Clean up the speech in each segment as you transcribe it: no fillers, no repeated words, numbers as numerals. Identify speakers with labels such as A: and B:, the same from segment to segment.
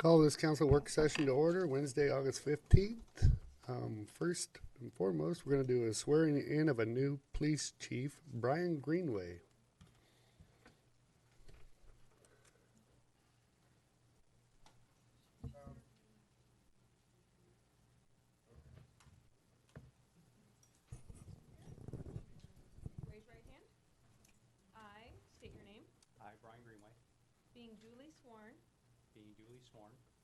A: Call this council work session to order Wednesday, August 15th. First and foremost, we're going to do a swearing in of a new police chief, Brian Greenway.
B: Raise your right hand. I state your name.
C: I, Brian Greenway,
B: Being duly sworn,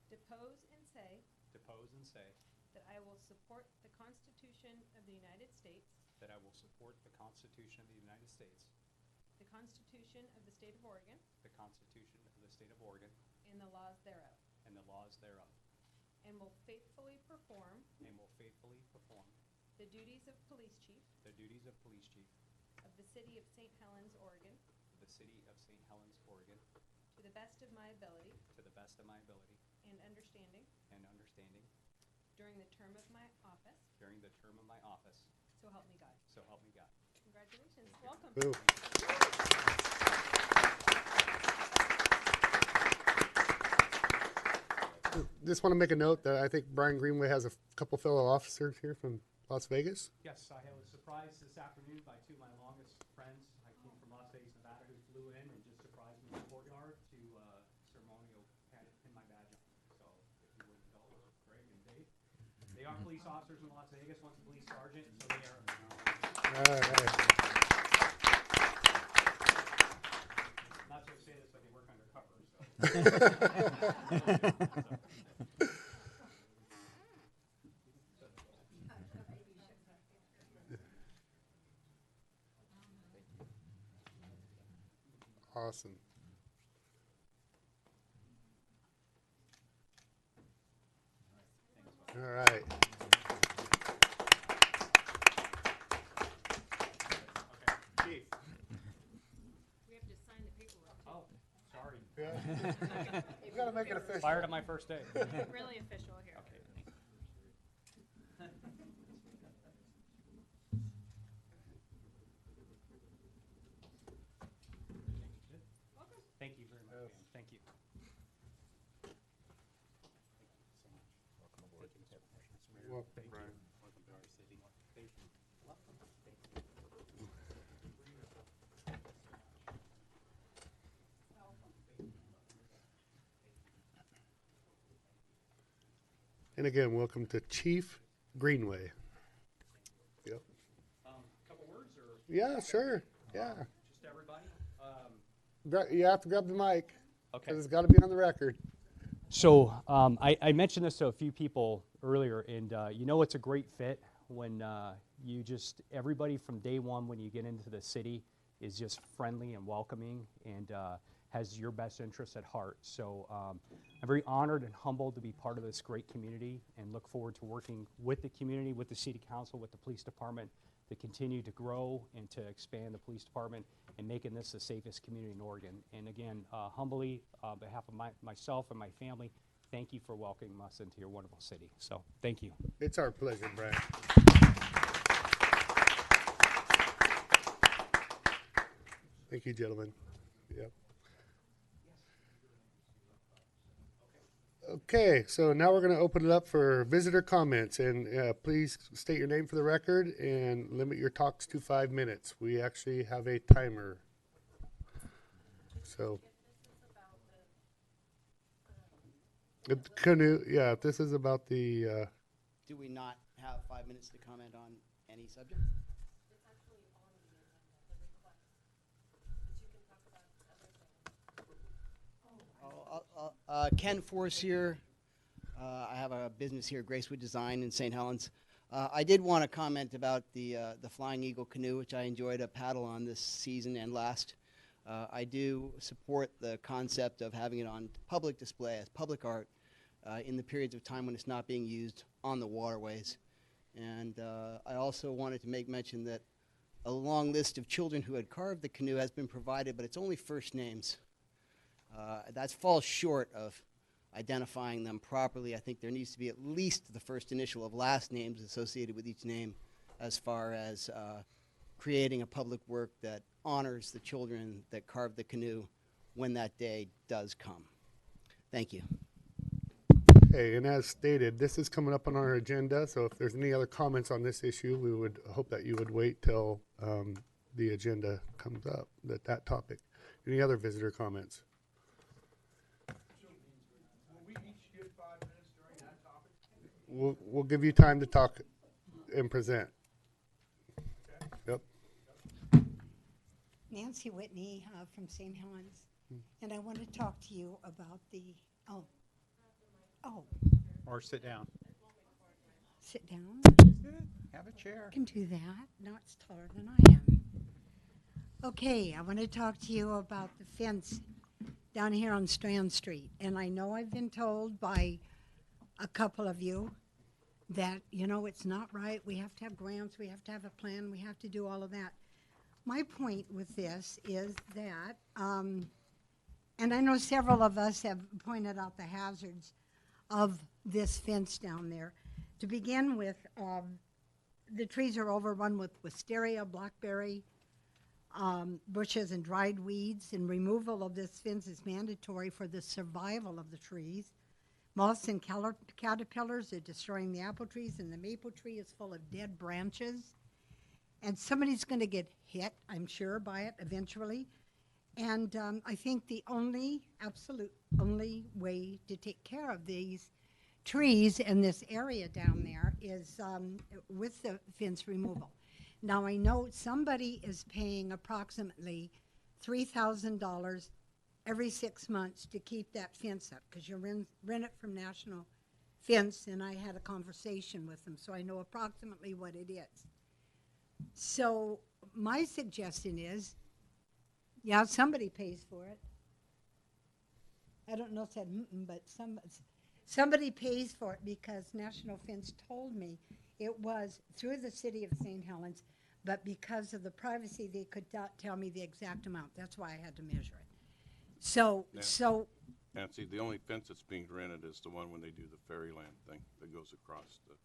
B: depose and say that I will support the Constitution of the United States,
C: that I will support the Constitution of the United States,
B: the Constitution of the State of Oregon,
C: the Constitution of the State of Oregon,
B: and the laws thereof,
C: and the laws thereof,
B: and will faithfully perform the duties of police chief
C: the duties of police chief
B: of the city of St. Helens, Oregon,
C: of the city of St. Helens, Oregon,
B: to the best of my ability
C: to the best of my ability
B: and understanding
C: and understanding
B: during the term of my office,
C: during the term of my office,
B: so help me God.
C: so help me God.
B: Congratulations. Welcome.
A: Boo. Just want to make a note that I think Brian Greenway has a couple fellow officers here from Las Vegas.
C: Yes, I was surprised this afternoon by two of my longest friends. I came from Las Vegas, Nevada, who flew in and just surprised me in the courtyard to ceremonial pin my badge on. So if you wouldn't know, Greg and Dave, they are police officers in Las Vegas. One's a police sergeant, so they are.
A: All right.
C: Not to say this, but they work undercover.
A: Awesome. All right.
C: Chief.
B: We have to sign the paperwork.
C: Oh, sorry.
A: You got to make it official.
C: Fired on my first day.
B: Really official here.
C: Okay.
B: Welcome.
C: Thank you very much.
A: Yes.
C: Thank you.
A: Well,
C: Thank
A: Brian.
C: you. Welcome to our city. Thank you.
A: And again, welcome to Chief Greenway. Yep.
C: Couple words or?
A: Yeah, sure. Yeah.
C: Just everybody?
A: You have to grab the mic
C: Okay.
A: because it's got to be on the record.
C: So I mentioned this to a few people earlier, and you know it's a great fit when you just, everybody from day one when you get into the city is just friendly and welcoming and has your best interests at heart. So I'm very honored and humbled to be part of this great community and look forward to working with the community, with the city council, with the police department to continue to grow and to expand the police department and making this the safest community in Oregon. And again, humbly, on behalf of myself and my family, thank you for welcoming us into your wonderful city. So, thank you.
A: It's our pleasure, Brian. Thank you, gentlemen. Yep. Okay, so now we're going to open it up for visitor comments, and please state your name for the record and limit your talks to 5 minutes. We actually have a timer. So, the canoe, yeah, this is about the,
D: Do we not have 5 minutes to comment on any subject?
B: It's actually on the agenda, the request. But you can talk about other things.
D: Ken Force here. I have a business here, Gracewood Design in St. Helens. I did want to comment about the Flying Eagle canoe, which I enjoyed a paddle on this season and last. I do support the concept of having it on public display as public art in the periods of time when it's not being used on the waterways. And I also wanted to make mention that a long list of children who had carved the canoe has been provided, but it's only first names. That falls short of identifying them properly. I think there needs to be at least the first initial of last names associated with each name as far as creating a public work that honors the children that carved the canoe when that day does come. Thank you.
A: Okay, and as stated, this is coming up on our agenda, so if there's any other comments on this issue, we would hope that you would wait till the agenda comes up, that topic. Any other visitor comments?
E: Will we each get 5 minutes during that topic?
A: We'll give you time to talk and present. Yep.
F: Nancy Whitney from St. Helens, and I want to talk to you about
E: Or sit down.
F: sit down.
E: Have a chair.
F: I can do that. No, it's taller than I am. Okay, I want to talk to you about the fence down here on Strand Street. And I know I've been told by a couple of you that, it's not right. We have to have grants. We have to have a plan. We have to do all of that. My point with this is that, and I know several of us have pointed out the hazards of this fence down there. To begin with, the trees are overrun with wisteria, blackberry, bushes and dried weeds, and removal of this fence is mandatory for the survival of the trees. Moths and caterpillars are destroying the apple trees, and the maple tree is full of dead branches. And somebody's going to get hit, I'm sure, by it eventually. And I think the absolute only way to take care of these trees in this area down there is with the fence removal. Now, I know somebody is paying approximately $3,000 every 6 months to keep that fence up, because you rent it from National Fence, and I had a conversation with them, so I know approximately what it is. So my suggestion is, yeah, somebody pays for it. I don't know if that, but somebody pays for it, because National Fence told me it was through the city of St. Helens, but because of the privacy, they could not tell me the exact amount. That's why I had to measure it. So
G: Nancy, the only fence that's being rented is the one when they do the Fairyland thing that goes across the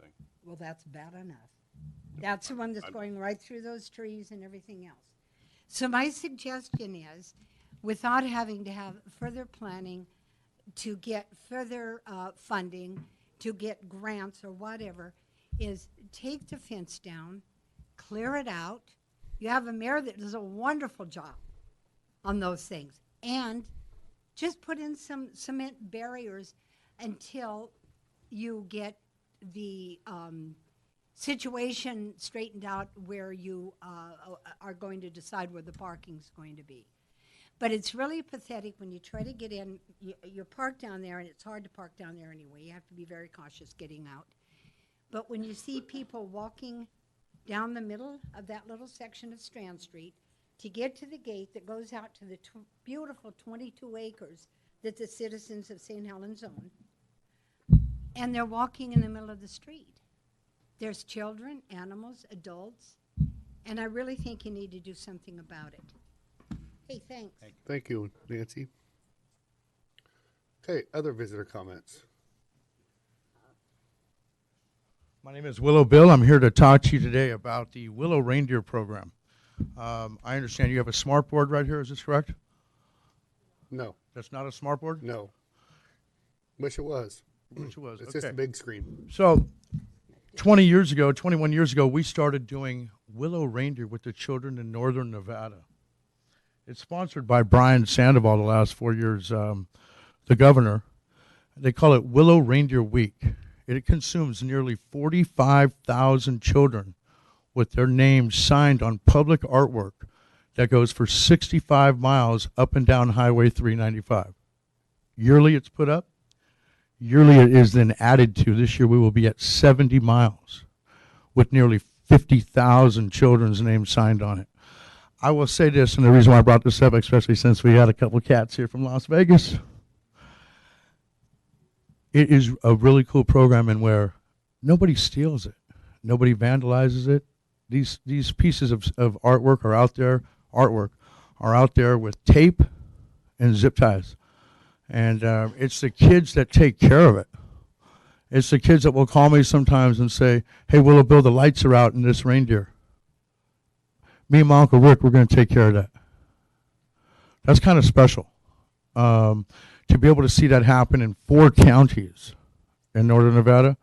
G: thing.
F: well, that's bad enough. That's the one that's going right through those trees and everything else. So my suggestion is, without having to have further planning, to get further funding, to get grants or whatever, is take the fence down, clear it out. You have a mayor that does a wonderful job on those things. And just put in some cement barriers until you get the situation straightened out where you are going to decide where the parking's going to be. But it's really pathetic when you try to get in, you park down there, and it's hard to park down there anyway. You have to be very cautious getting out. But when you see people walking down the middle of that little section of Strand Street to get to the gate that goes out to the beautiful 22 acres that the citizens of St. Helens own, and they're walking in the middle of the street. There's children, animals, adults, and I really think you need to do something about it. Hey, thanks.
A: Thank you, Nancy. Okay, other visitor comments.
E: My name is Willow Bill. I'm here to talk to you today about the Willow Reindeer Program. I understand you have a smart board right here. Is this correct?
A: No,
E: That's not a smart board?
A: no. Wish it was.
E: Which it was.
A: It's just a
E: Okay.
A: big screen.
E: So 21 years ago, we started doing Willow Reindeer with the children in northern Nevada. It's sponsored by Brian Sandoval the last 4 years, the governor. They call it Willow Reindeer Week. It consumes nearly 45,000 children with their names signed on public artwork that goes for 65 miles up and down Highway 395. Yearly it's put up. Yearly it is then added to. This year we will be at 70 miles with nearly 50,000 children's names signed on it. I will say this, and the reason why I brought this up, especially since we had a couple of cats here from Las Vegas, it is a really cool program in where nobody steals it. Nobody vandalizes it. These pieces of artwork are out there with tape and zip ties. And it's the kids that take care of it. It's the kids that will call me sometimes and say, hey, Willow Bill, the lights are out in this reindeer. Me and my Uncle Rick, we're going to take care of that. That's kind of special. To to be able to see that happen in 4 counties in northern Nevada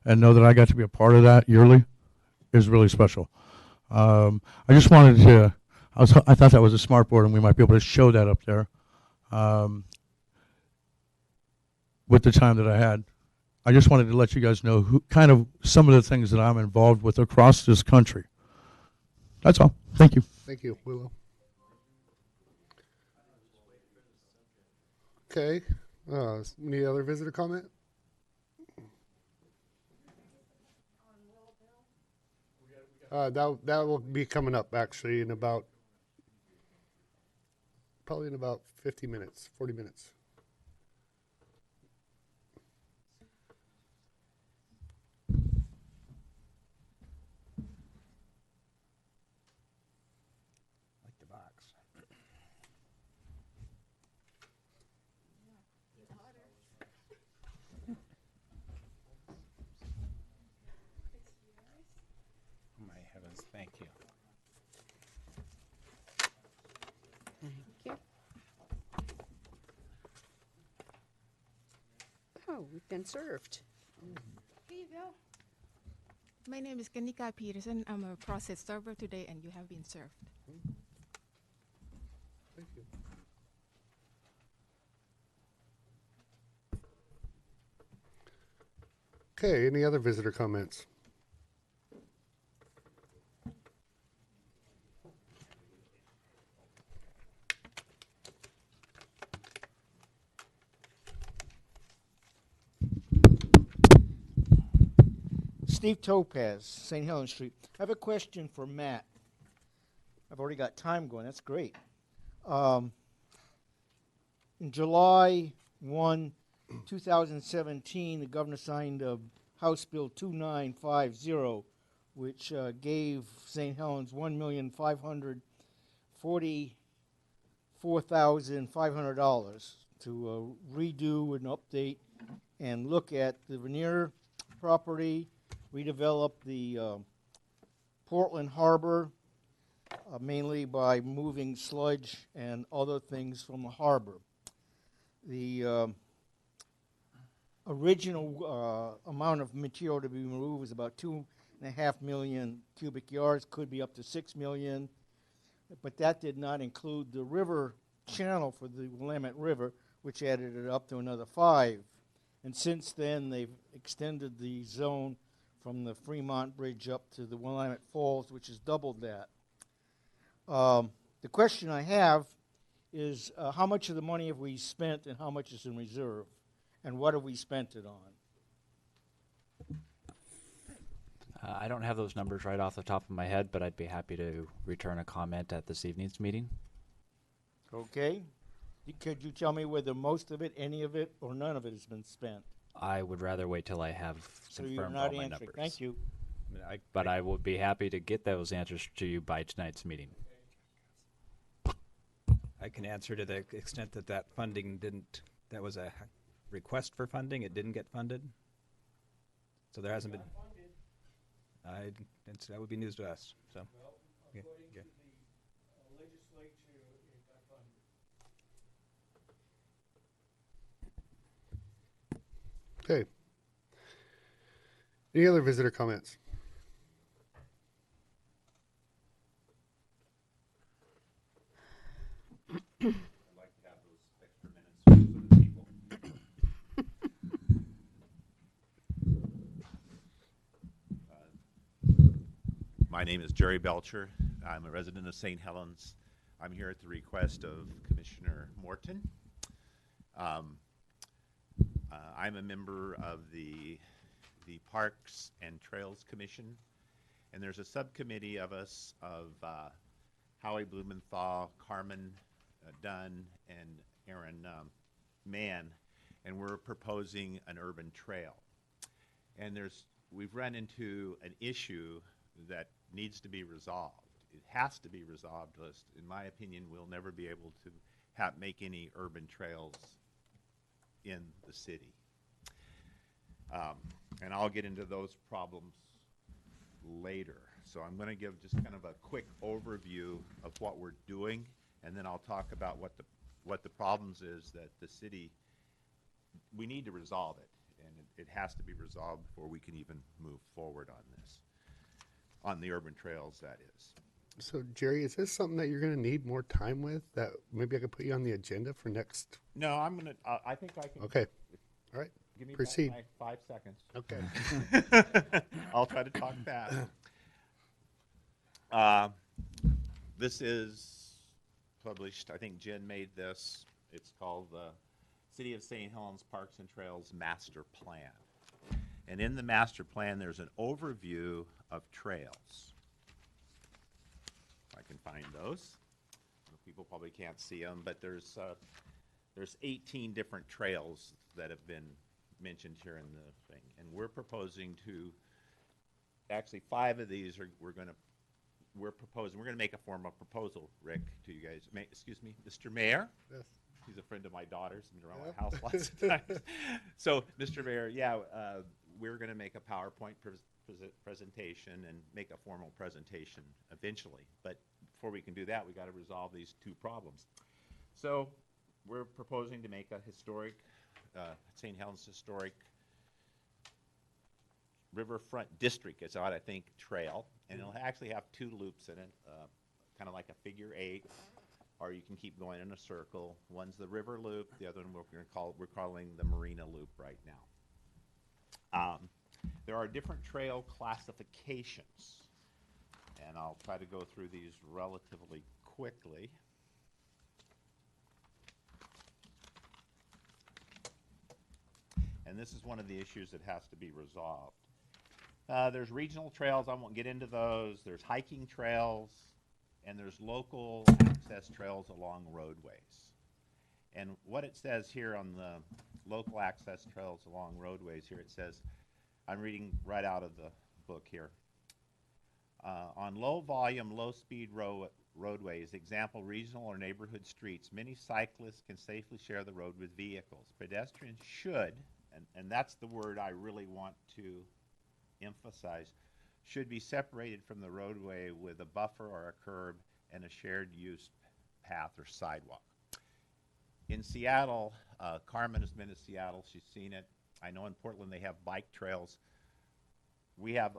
E: and know that I got to be a part of that yearly is really special. I just wanted to, I thought that was a smart board and we might be able to show that up there with the time that I had. I just wanted to let you guys know kind of some of the things that I'm involved with across this country. That's all. Thank you.
A: Thank you, Willow. Okay, any other visitor comment? That will be coming up actually in about, probably in about 50 minutes, 40 minutes.
H: Like the box. My heavens, thank you.
I: Thank you. Oh, we've been served.
J: Here you go. My name is Kanika Peterson. I'm a process server today, and you have been served.
A: Thank you. Okay, any other visitor comments?
H: Steve Topaz, St. Helens Street. I have a question for Matt. I've already got time going. That's great. In July 1, 2017, the governor signed House Bill 2950, which gave St. Helens $1,544,500 to redo and update and look at the Veneer property, redevelop the Portland Harbor, mainly by moving sludge and other things from the harbor. The original amount of material to be removed was about 2.5 million cubic yards, could be up to 6 million, but that did not include the river channel for the Willamette River, which added it up to another 5. And since then, they've extended the zone from the Fremont Bridge up to the Willamette Falls, which has doubled that. The question I have is how much of the money have we spent and how much is in reserve? And what have we spent it on?
K: I don't have those numbers right off the top of my head, but I'd be happy to return a comment at this evening's meeting.
H: Okay. Could you tell me whether most of it, any of it, or none of it has been spent?
K: I would rather wait till I have
H: So you're
K: confirmed
H: not
K: all my
H: answering.
K: numbers.
H: Thank you.
K: But I would be happy to get those answers to you by tonight's meeting.
L: I can answer to the extent that that funding didn't, that was a request for funding, it didn't get funded. So there hasn't been. That would be news to us, so. Yeah, yeah.
A: Okay. Any other visitor comments?
M: My name is Jerry Belcher. I'm a resident of St. Helens. I'm here at the request of Commissioner Morton. I'm a member of the Parks and Trails Commission, and there's a subcommittee of us of Howie Blumenthal, Carmen Dunn, and Aaron Mann, and we're proposing an urban trail. And we've run into an issue that needs to be resolved. It has to be resolved. In my opinion, we'll never be able to make any urban trails in the city. And I'll get into those problems later. So I'm going to give just kind of a quick overview of what we're doing, and then I'll talk about what the problems is that the city we need to resolve it, and it has to be resolved before we can even move forward on this, on the urban trails, that is.
A: So Jerry, is this something that you're going to need more time with? That maybe I could put you on the agenda for next?
M: No, I'm gonna, I think I can.
A: Okay. All right.
M: Give me
A: Proceed.
M: back my 5 seconds.
A: Okay.
M: I'll try to talk fast. This is published, I think Jen made this. It's called the City of St. Helens Parks and Trails Master Plan. And in the master plan, there's an overview of trails. If I can find those. People probably can't see them, but there's 18 different trails that have been mentioned here in the thing. And we're proposing to, actually 5 of these are, we're going to make a formal proposal, Rick, to you guys. Excuse me, Mr. Mayor?
A: Yes.
M: He's a friend of my daughter's, been around my house lots of times. So, Mr. Mayor, yeah, we're going to make a PowerPoint presentation and make a formal presentation eventually. But before we can do that, we got to resolve these 2 problems. So, we're proposing to make a historic, St. Helens Historic Riverfront District. It's on, I think, trail, and it'll actually have 2 loops in it, kind of like a figure 8. Or you can keep going in a circle. One's the river loop. The other one we're calling the marina loop right now. There are different trail classifications, and I'll try to go through these relatively quickly. And this is one of the issues that has to be resolved. There's regional trails. I won't get into those. There's hiking trails. And there's local access trails along roadways. And what it says here on the local access trails along roadways here, it says, I'm reading right out of the book here. On low volume, low speed roadways, example regional or neighborhood streets, many cyclists can safely share the road with vehicles. Pedestrians should, and that's the word I really want to emphasize, should be separated from the roadway with a buffer or a curb and a shared use path or sidewalk. In Seattle, Carmen has been to Seattle, she's seen it. I know in Portland they have bike trails. We have,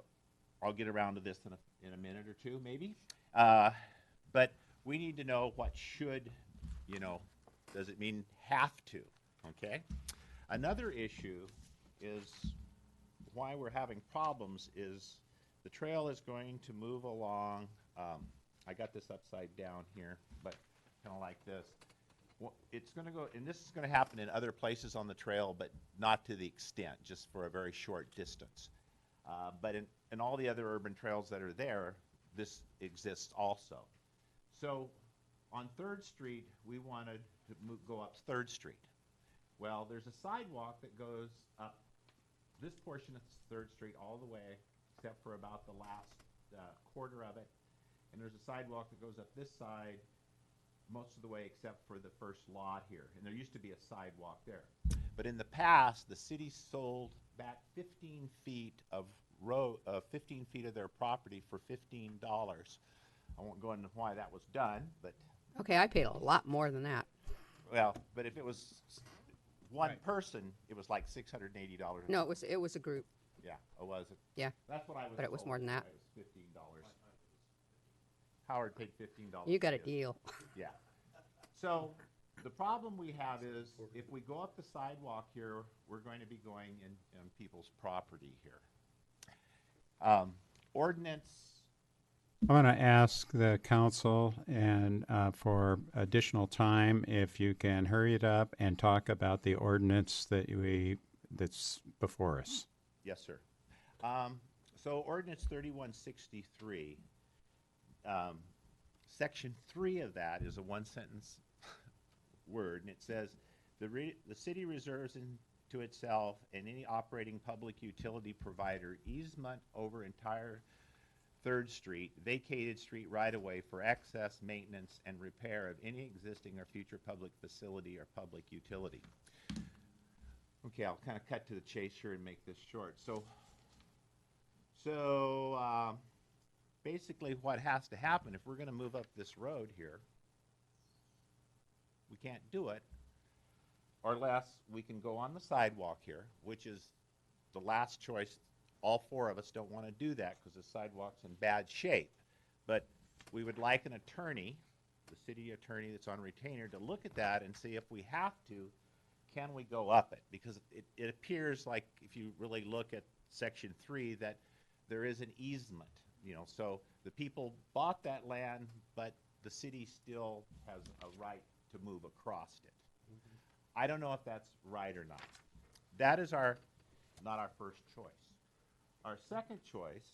M: I'll get around to this in a minute or 2 maybe. But we need to know what should, does it mean have to, okay? Another issue is why we're having problems is the trail is going to move along. I got this upside down here, but kind of like this. Well, it's going to go, and this is going to happen in other places on the trail, but not to the extent, just for a very short distance. But in all the other urban trails that are there, this exists also. So on 3rd Street, we wanted to go up 3rd Street. Well, there's a sidewalk that goes up this portion of 3rd Street all the way, except for about the last quarter of it. And there's a sidewalk that goes up this side most of the way except for the first lot here. And there used to be a sidewalk there. But in the past, the city sold back 15 feet of 15 feet of their property for $15. I won't go into why that was done, but...
I: Okay, I paid a lot more than that.
M: Well, but if it was one person, it was like $680.
I: No, it was a group.
M: Yeah, oh, was it?
I: Yeah.
M: That's what I was
I: But it was
M: told.
I: more than that.
M: It was $15. Howard paid $15.
I: You got a
M: for this.
I: deal.
M: Yeah. So the problem we have is if we go up the sidewalk here, we're going to be going in people's property here. Ordinance.
N: I'm going to ask the council and for additional time if you can hurry it up and talk about the ordinance that's before us.
M: Yes, sir. So ordinance 3163, section 3 of that is a 1-sentence word, and it says the city reserves to itself and any operating public utility provider easement over entire 3rd Street, vacated street right-of-way for access, maintenance, and repair of any existing or future public facility or public utility. Okay, I'll kind of cut to the chase here and make this short. So basically what has to happen, if we're going to move up this road here, we can't do it or less, we can go on the sidewalk here, which is the last choice. All four of us don't want to do that because the sidewalk's in bad shape. But we would like an attorney, the city attorney that's on retainer, to look at that and see if we have to, can we go up it? Because it appears like, if you really look at section 3, that there is an easement, you know, so the people bought that land, but the city still has a right to move across it. I don't know if that's right or not. That is not our first choice. Our second choice,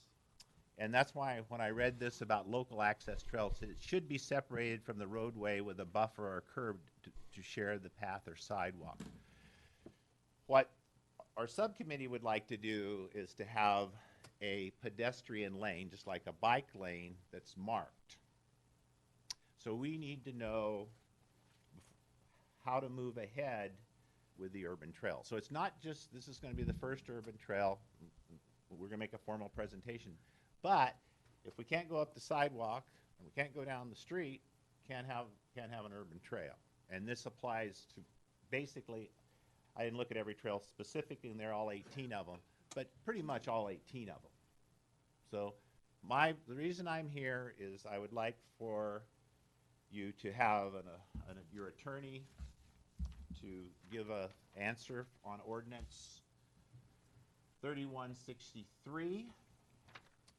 M: and that's why when I read this about local access trails, it should be separated from the roadway with a buffer or curb to share the path or sidewalk. What our subcommittee would like to do is to have a pedestrian lane, just like a bike lane, that's marked. So we need to know how to move ahead with the urban trail. So it's not just, this is going to be the first urban trail. We're going to make a formal presentation. But if we can't go up the sidewalk and we can't go down the street, can't have an urban trail. And this applies to basically, I didn't look at every trail specifically, and they're all 18 of them, but pretty much all 18 of them. So the reason I'm here is I would like for you to have your attorney to give an answer on ordinance 3163,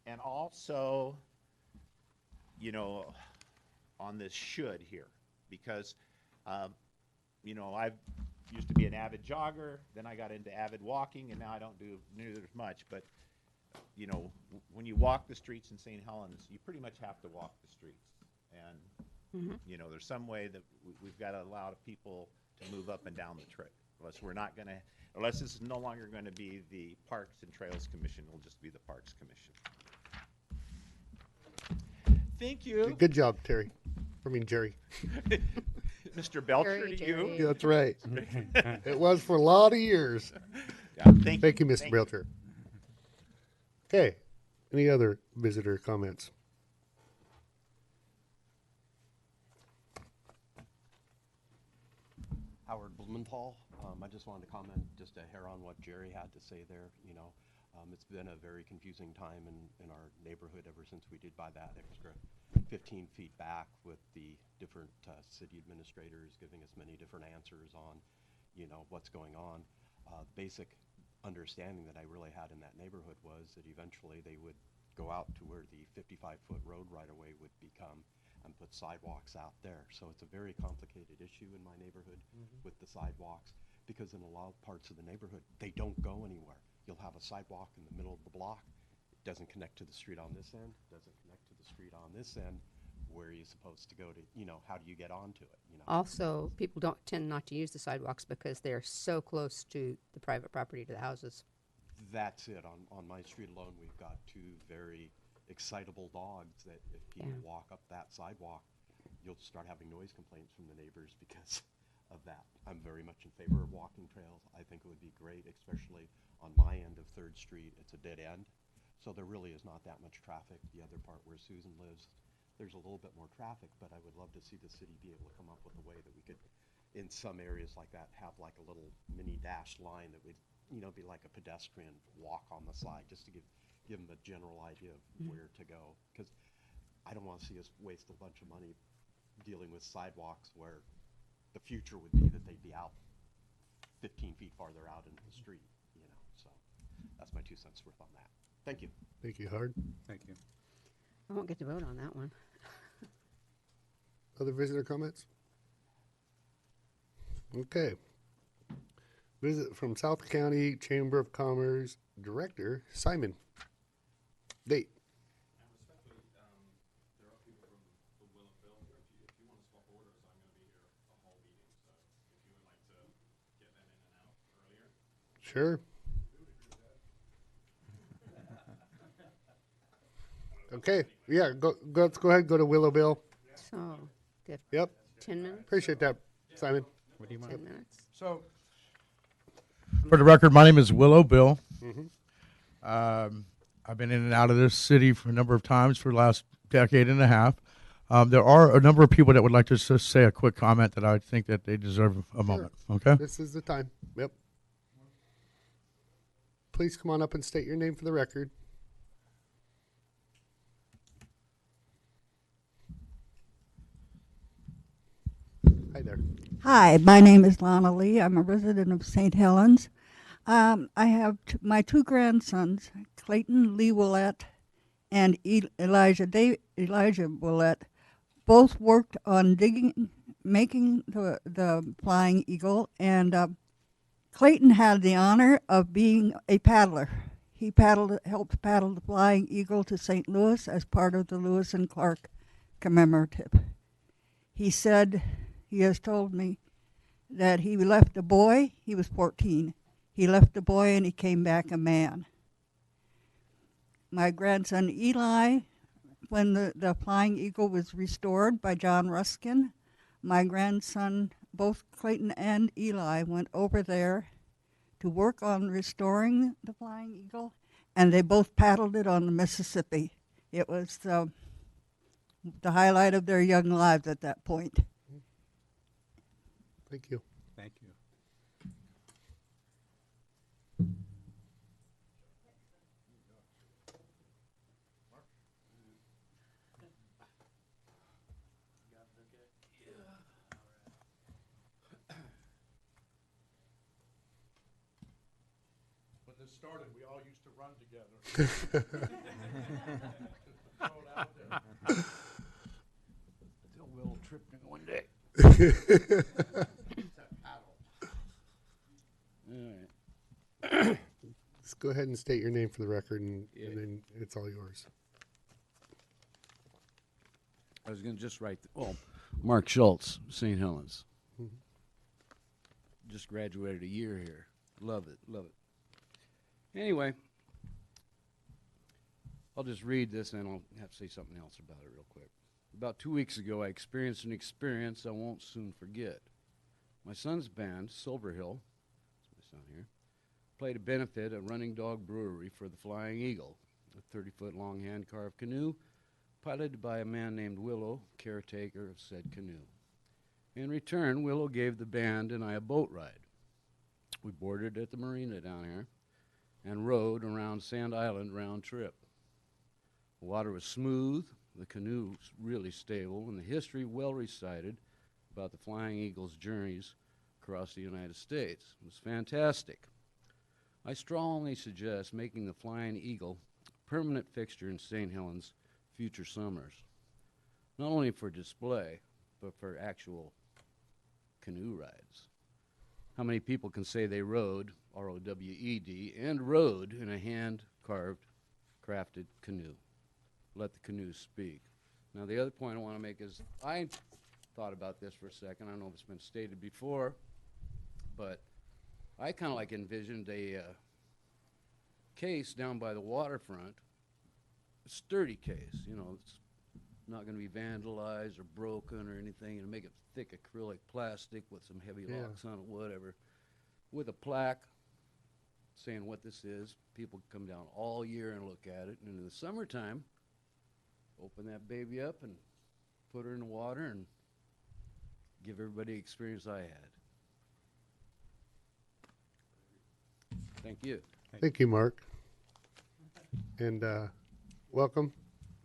M: and also, you know, on this should here, because, you know, I used to be an avid jogger, then I got into avid walking, and now I don't do nearly as much, but, you know, when you walk the streets in St. Helens, you pretty much have to walk the streets, and, you know, there's some way that we've got to allow people to move up and down the trail, unless this is no longer going to be the Parks and Trails Commission, it'll just be the Parks Commission. Thank you.
A: Good job, Terry. I mean, Jerry.
M: Mr. Belcher, to you.
A: Yeah, that's right. It was for a lot of years.
M: Yeah, thank
A: you, Mr.
M: Thank
A: Belcher. Okay. Any other visitor comments?
O: Howard Blumenthal. I just wanted to comment just a hair on what Jerry had to say there. You know, it's been a very confusing time in our neighborhood ever since we did buy that extra 15 feet back, with the different city administrators giving us many different answers on, you know, what's going on. Basic understanding that I really had in that neighborhood was that eventually they would go out to where the 55-foot road right-of-way would become and put sidewalks out there. So it's a very complicated issue in my neighborhood with the sidewalks, because in a lot of parts of the neighborhood, they don't go anywhere. You'll have a sidewalk in the middle of the block. It doesn't connect to the street on this end, doesn't connect to the street on this end. Where are you supposed to go to, you know, how do you get onto it? You know?
I: Also, people don't tend not to use the sidewalks because they're so close to the private property, to the houses.
O: That's it. On my street alone, we've got two very excitable dogs that if people walk up that sidewalk, you'll start having noise complaints from the neighbors because of that. I'm very much in favor of walking trails. I think it would be great, especially on my end of 3rd Street. It's a dead end, so there really is not that much traffic. The other part where Susan lives, there's a little bit more traffic, but I would love to see the city be able to come up with a way that we could, in some areas like that, have like a little mini dashed line that would, you know, be like a pedestrian walk on the side, just to give them a general idea of where to go. Because I don't want to see us waste a bunch of money dealing with sidewalks where the future would be that they'd be out 15 feet farther out into the street, you know. So that's my 2 cents worth on that. Thank you.
A: Thank you, Howard.
N: Thank you.
I: I won't get to vote on that one.
A: Other visitor comments? Okay. Visit from South County Chamber of Commerce Director Simon. Date. Sure. Okay. Yeah. Let's go ahead. And go to Willow Bill.
I: So,
A: Yep.
I: 10 minutes?
A: Appreciate that, Simon.
N: What do you want?
I: 10 minutes.
E: So, for the record, my name is Willow Bill. I've been in and out of this city for a number of times for the last decade and a half. There are a number of people that would like to just say a quick comment that I think that they deserve a moment. Okay.
A: This is the time. Yep. Please come on up and state your name for the record. Hi there.
P: Hi, my name is Lana Lee. I'm a resident of St. Helens. I have my two grandsons, Clayton Lee Willett and Elijah Willett, both worked on making the Flying Eagle, and Clayton had the honor of being a paddler. He helped paddle the Flying Eagle to St. Louis as part of the Lewis and Clark commemorative. He has told me that he left a boy, he was 14. He left a boy and he came back a man. My grandson Eli, when the Flying Eagle was restored by John Ruskin, my grandson, both Clayton and Eli, went over there to work on restoring the Flying Eagle, and they both paddled it on the Mississippi. It was the highlight of their young lives at that point.
A: Thank you.
N: Thank you.
E: When this started, we all used to run together. Still Will tripped me one day.
A: All right. Just go ahead and state your name for the record, and then it's all yours.
Q: I was going to just write, Mark Schultz, St. Helens. Just graduated a year here. Love it, love it. Anyway, I'll just read this and I'll have to say something else about it real quick. About 2 weeks ago, I experienced an experience I won't soon forget. My son's band, Silver Hill, that's my son here, played a benefit at Running Dog Brewery for the Flying Eagle, a 30-foot long hand-carved canoe piloted by a man named Willow, caretaker of said canoe. In return, Willow gave the band and I a boat ride. We boarded at the marina down here and rowed around Sand Island round trip. The water was smooth, the canoe was really stable, and the history well recited about the Flying Eagle's journeys across the United States. It was fantastic. I strongly suggest making the Flying Eagle a permanent fixture in St. Helens future summers, not only for display, but for actual canoe rides. How many people can say they rowed, R-O-W-E-D, and rowed in a hand-carved, crafted canoe? Let the canoe speak. Now, the other point I want to make is I thought about this for a second. I don't know if it's been stated before, but I kind of like envisioned a case down by the waterfront, a sturdy case, you know, it's not going to be vandalized or broken or anything, and make it thick acrylic plastic with some heavy locks on it, whatever, with a plaque saying what this is. People come down all year and look at it, and in the summertime, open that baby up and put her in the water and give everybody the experience I had. Thank you.
A: Thank you, Mark. And welcome.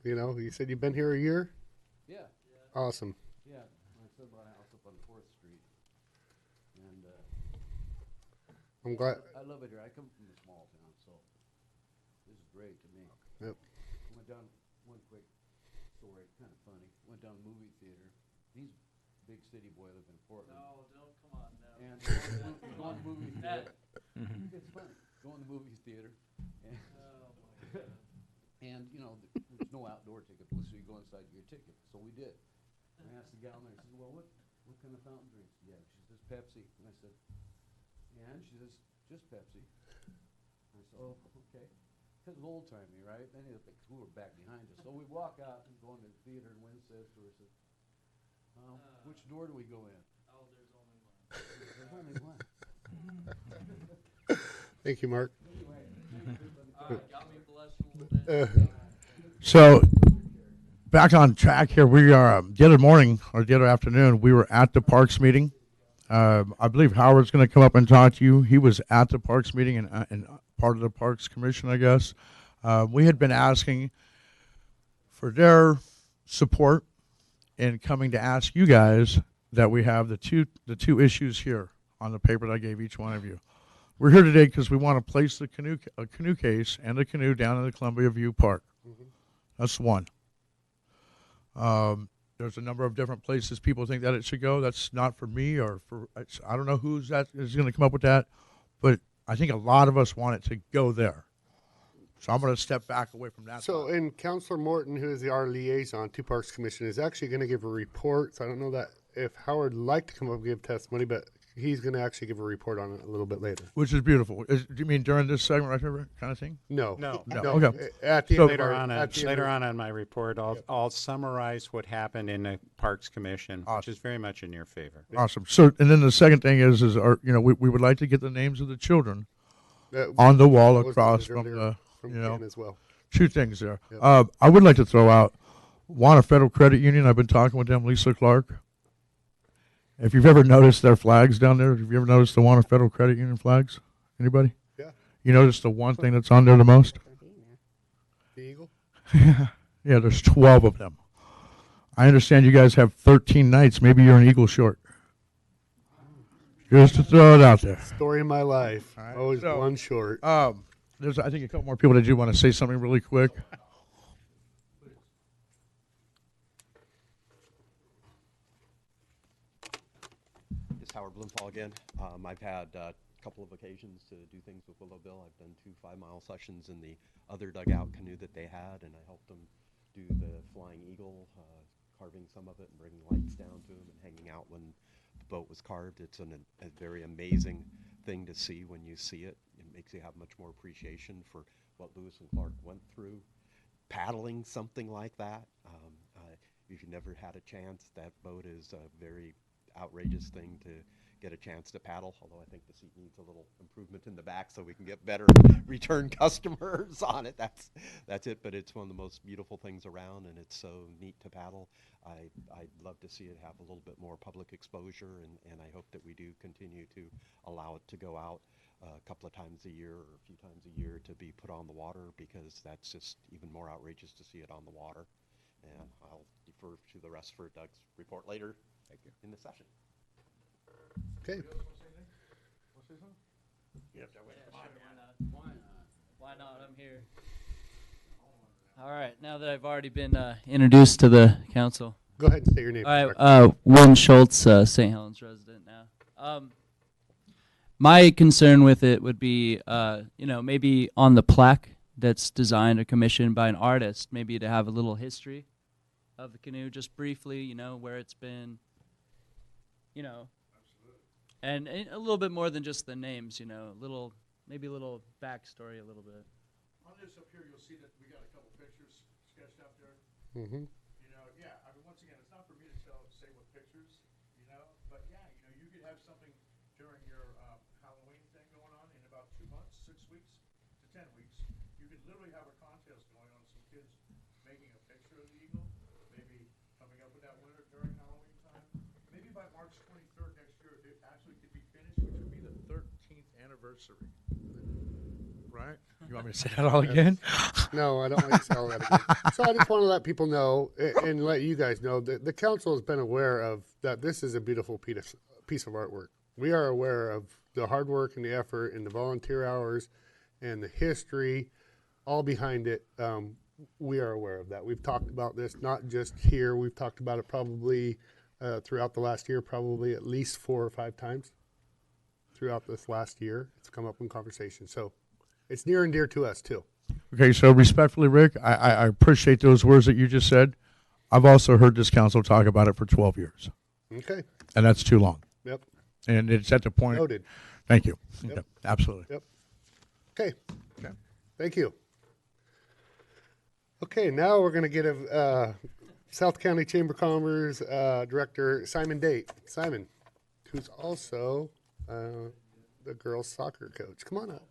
A: You know, you said you've been here a year?
Q: Yeah.
A: Awesome.
Q: Yeah, I still bought a house up on 4th Street. And
A: I'm glad.
Q: I love it here. I come from a small town, so this is great to me.
A: Yep.
Q: Went down, one quick story, kind of funny. Went down to the movie theater. He's a big city boy, live in Portland.
R: No, don't come on now.
Q: And going to the movie theater. It's funny. Going to the movie theater. And, and you know, there's no outdoor ticket, so you go inside to get your ticket. So we did. And I asked the gal there, I said, well, what kind of fountain drinks do you have? She says, Pepsi. And I said, and she says, just Pepsi. And I said, oh, okay. Because it's old-timey, right? Then we were back behind us. So we walk out and go into the theater, and Wynn says to her, says, which door do we go in?
R: Oh, there's only one.
Q: There's only one.
A: Thank you, Mark.
R: All right, got me blushing a little bit.
E: So, back on track here. We are the other morning or the other afternoon. We were at the Parks meeting. I believe Howard's going to come up and talk to you. He was at the Parks meeting and part of the Parks Commission, I guess. We had been asking for their support in coming to ask you guys that we have the two issues here on the paper that I gave each one of you. We're here today because we want to place the canoe case and the canoe down in the Columbia View Park. That's one. There's a number of different places people think that it should go. That's not for me or for, I don't know who's that is going to come up with that, but I think a lot of us want it to go there. So I'm going to step back away from that.
A: So, and Councilor Morton, who is our liaison to Parks Commission, is actually going to give a report. So I don't know that if Howard would like to come up and give testimony, but he's going to actually give a report on it a little bit later.
E: Which is beautiful. Do you mean during this segment right here kind of thing?
A: No.
E: Okay.
A: At the
E: So-
A: end of our,
N: Later on in my report, I'll summarize what happened in the Parks Commission, which is very much in your favor.
E: Awesome. So, and then the second thing is our, we would like to get the names of the children on the wall
A: that was
E: across
A: earlier
E: from the,
A: from Ken as well.
E: two things there.
A: Yep.
E: I would like to throw out Wana Federal Credit Union. I've been talking with them, Lisa Clark. If you've ever noticed their flags down there, have you ever noticed the Wana Federal Credit Union flags? Anybody?
A: Yeah.
E: You notice the one thing that's on there the most?
A: The eagle?
E: Yeah, there's 12 of them. I understand you guys have 13 nights. Maybe you're an eagle short. Just to throw it out there.
A: Story of my life.
E: All right,
A: Always
E: so,
A: one short.
E: There's, I think, a couple more people that do want to say something really quick.
O: It's Howard Blumenthal again. I've had a couple of occasions to do things with Willow Bill. I've done 2 5-mile sessions in the other dugout canoe that they had, and I helped them do the Flying Eagle, carving some of it and bringing lights down to them and hanging out when the boat was carved. It's a very amazing thing to see when you see it. It makes you have much more appreciation for what Lewis and Clark went through paddling something like that. If you never had a chance, that boat is a very outrageous thing to get a chance to paddle, although I think the seat needs a little improvement in the back so we can get better return customers on it. That's it, but it's one of the most beautiful things around, and it's so neat to paddle. I'd love to see it have a little bit more public exposure, and I hope that we do continue to allow it to go out a couple of times a year or a few times a year to be put on the water, because that's just even more outrageous to see it on the water. And I'll defer to the rest for Doug's report later in the session.
A: Okay.
R: Why not? I'm here. All right. Now that I've already been introduced to the council.
A: Go ahead and say your name.
R: All right. William Schultz, St. Helens resident now. My concern with it would be, maybe on the plaque that's designed or commissioned by an artist, maybe to have a little history of the canoe, just briefly, where it's been, and a little bit more than just the names, maybe a little backstory a little bit.
E: On this up here, you'll see that we got a couple pictures sketched up there.
A: Mm-hmm.
E: Once again, it's not for me to say what pictures, but you could have something during your Halloween thing going on in about 2 months, 6 weeks to 10 weeks. You could literally have a contest going on, some kids making a picture of the eagle, maybe coming up with that winner during Halloween time. Maybe by March 23rd next year, it actually could be finished, which would be the 13th anniversary. Right? You want me to say that all again?
A: No, I don't like to say all that again. So I just want to let people know and let you guys know that the council has been aware of that this is a beautiful piece of artwork. We are aware of the hard work and the effort and the volunteer hours and the history all behind it. We are aware of that. We've talked about this, not just here. We've talked about it probably throughout the last year, probably at least 4 or 5 times throughout this last year. It's come up in conversation. So it's near and dear to us, too.
E: Okay, so respectfully, Rick, I appreciate those words that you just said. I've also heard this council talk about it for 12 years.
A: Okay.
E: And that's too long.
A: Yep.
E: And it's at the point.
A: Noted.
E: Thank you.
A: Yep.
E: Yep, absolutely.
A: Yep. Okay. Thank you. Okay, now we're going to get a South County Chamber of Commerce Director Simon Date. Simon, who's also the girls' soccer coach. Come on up.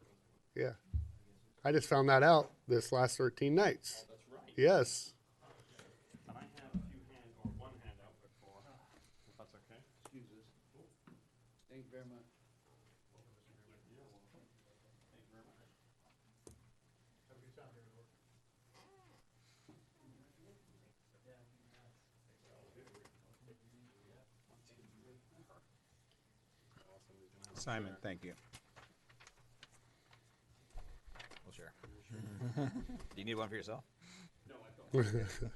A: Yeah. I just found that out this last 13 nights. That's right. Yes.
Q: Thank you very much.
L: Simon, thank you. We'll share. Do you need one for yourself? No, I don't.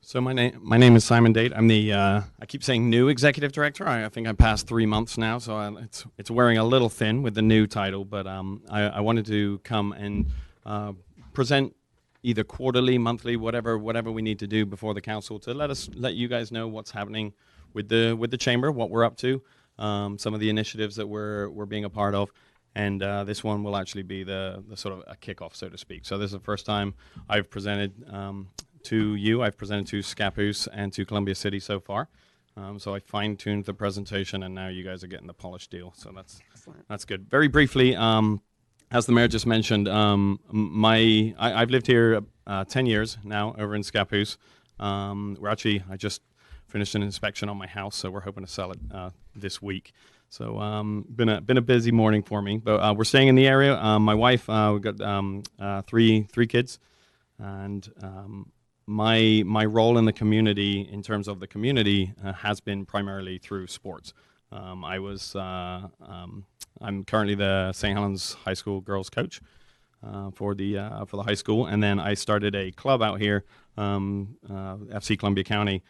S: So my name is Simon Date. I'm the I keep saying new executive director. I think I passed 3 months now, so it's wearing a little thin with the new title. But I wanted to come and present either quarterly, monthly, whatever we need to do before the council to let you guys know what's happening with the chamber, what we're up to, some of the initiatives that we're being a part of. And this one will actually be the sort of a kickoff, so to speak. So this is the first time I've presented to you. I've presented to Scappoose and to Columbia City so far. So I fine-tuned the presentation, and now you guys are getting the polished deal. So that's good. Very briefly, as the mayor just mentioned, I've lived here 10 years now over in Scappoose. I just finished an inspection on my house, so we're hoping to sell it this week. So been a busy morning for me, but we're staying in the area. My wife, we've got three kids, and my role in the community, in terms of the community, has been primarily through sports. I'm currently the St. Helens High School girls coach for the high school, and then I started a club out here, FC Columbia County,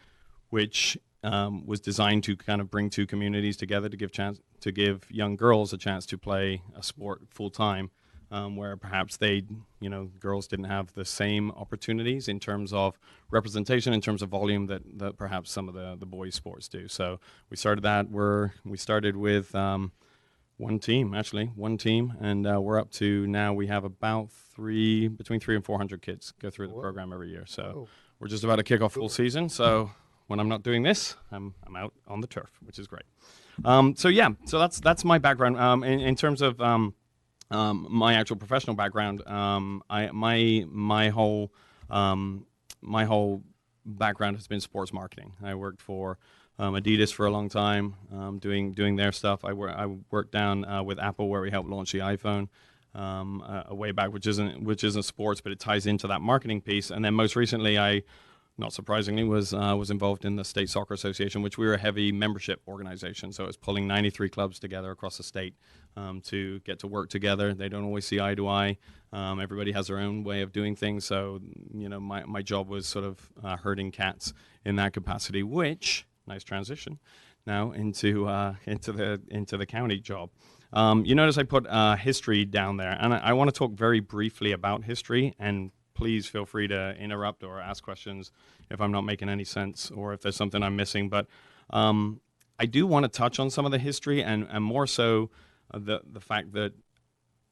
S: which was designed to kind of bring two communities together to give young girls a chance to play a sport full time. Where perhaps girls didn't have the same opportunities in terms of representation, in terms of volume that perhaps some of the boys' sports do. So we started that. We started with one team, and we're up to now we have about between 300 and 400 kids go through the program every year. So we're just about to kick off full season. So when I'm not doing this, I'm out on the turf, which is great. So that's my background in terms of. My actual professional background, my whole background has been sports marketing. I worked for Adidas for a long time, doing their stuff. I worked down with Apple, where we helped launch the iPhone a way back, which isn't sports, but it ties into that marketing piece. And then most recently, I, not surprisingly, was involved in the State Soccer Association, which we were a heavy membership organization. So it was pulling 93 clubs together across the state to get to work together. They don't always see eye to eye. Everybody has their own way of doing things. So, my job was sort of herding cats in that capacity, which, nice transition, now into the county job. You notice I put history down there, and I want to talk very briefly about history, and please feel free to interrupt or ask questions if I'm not making any sense or if there's something I'm missing. But I do want to touch on some of the history and more so the fact that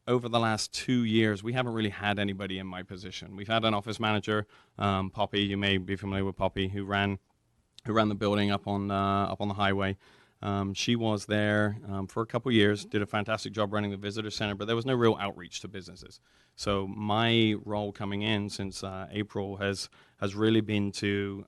S: over the last 2 years, we haven't really had anybody in my position. We've had an office manager, Poppy. You may be familiar with Poppy, who ran the building up on the highway. She was there for a couple years, did a fantastic job running the visitor center, but there was no real outreach to businesses. So my role coming in since April has really been to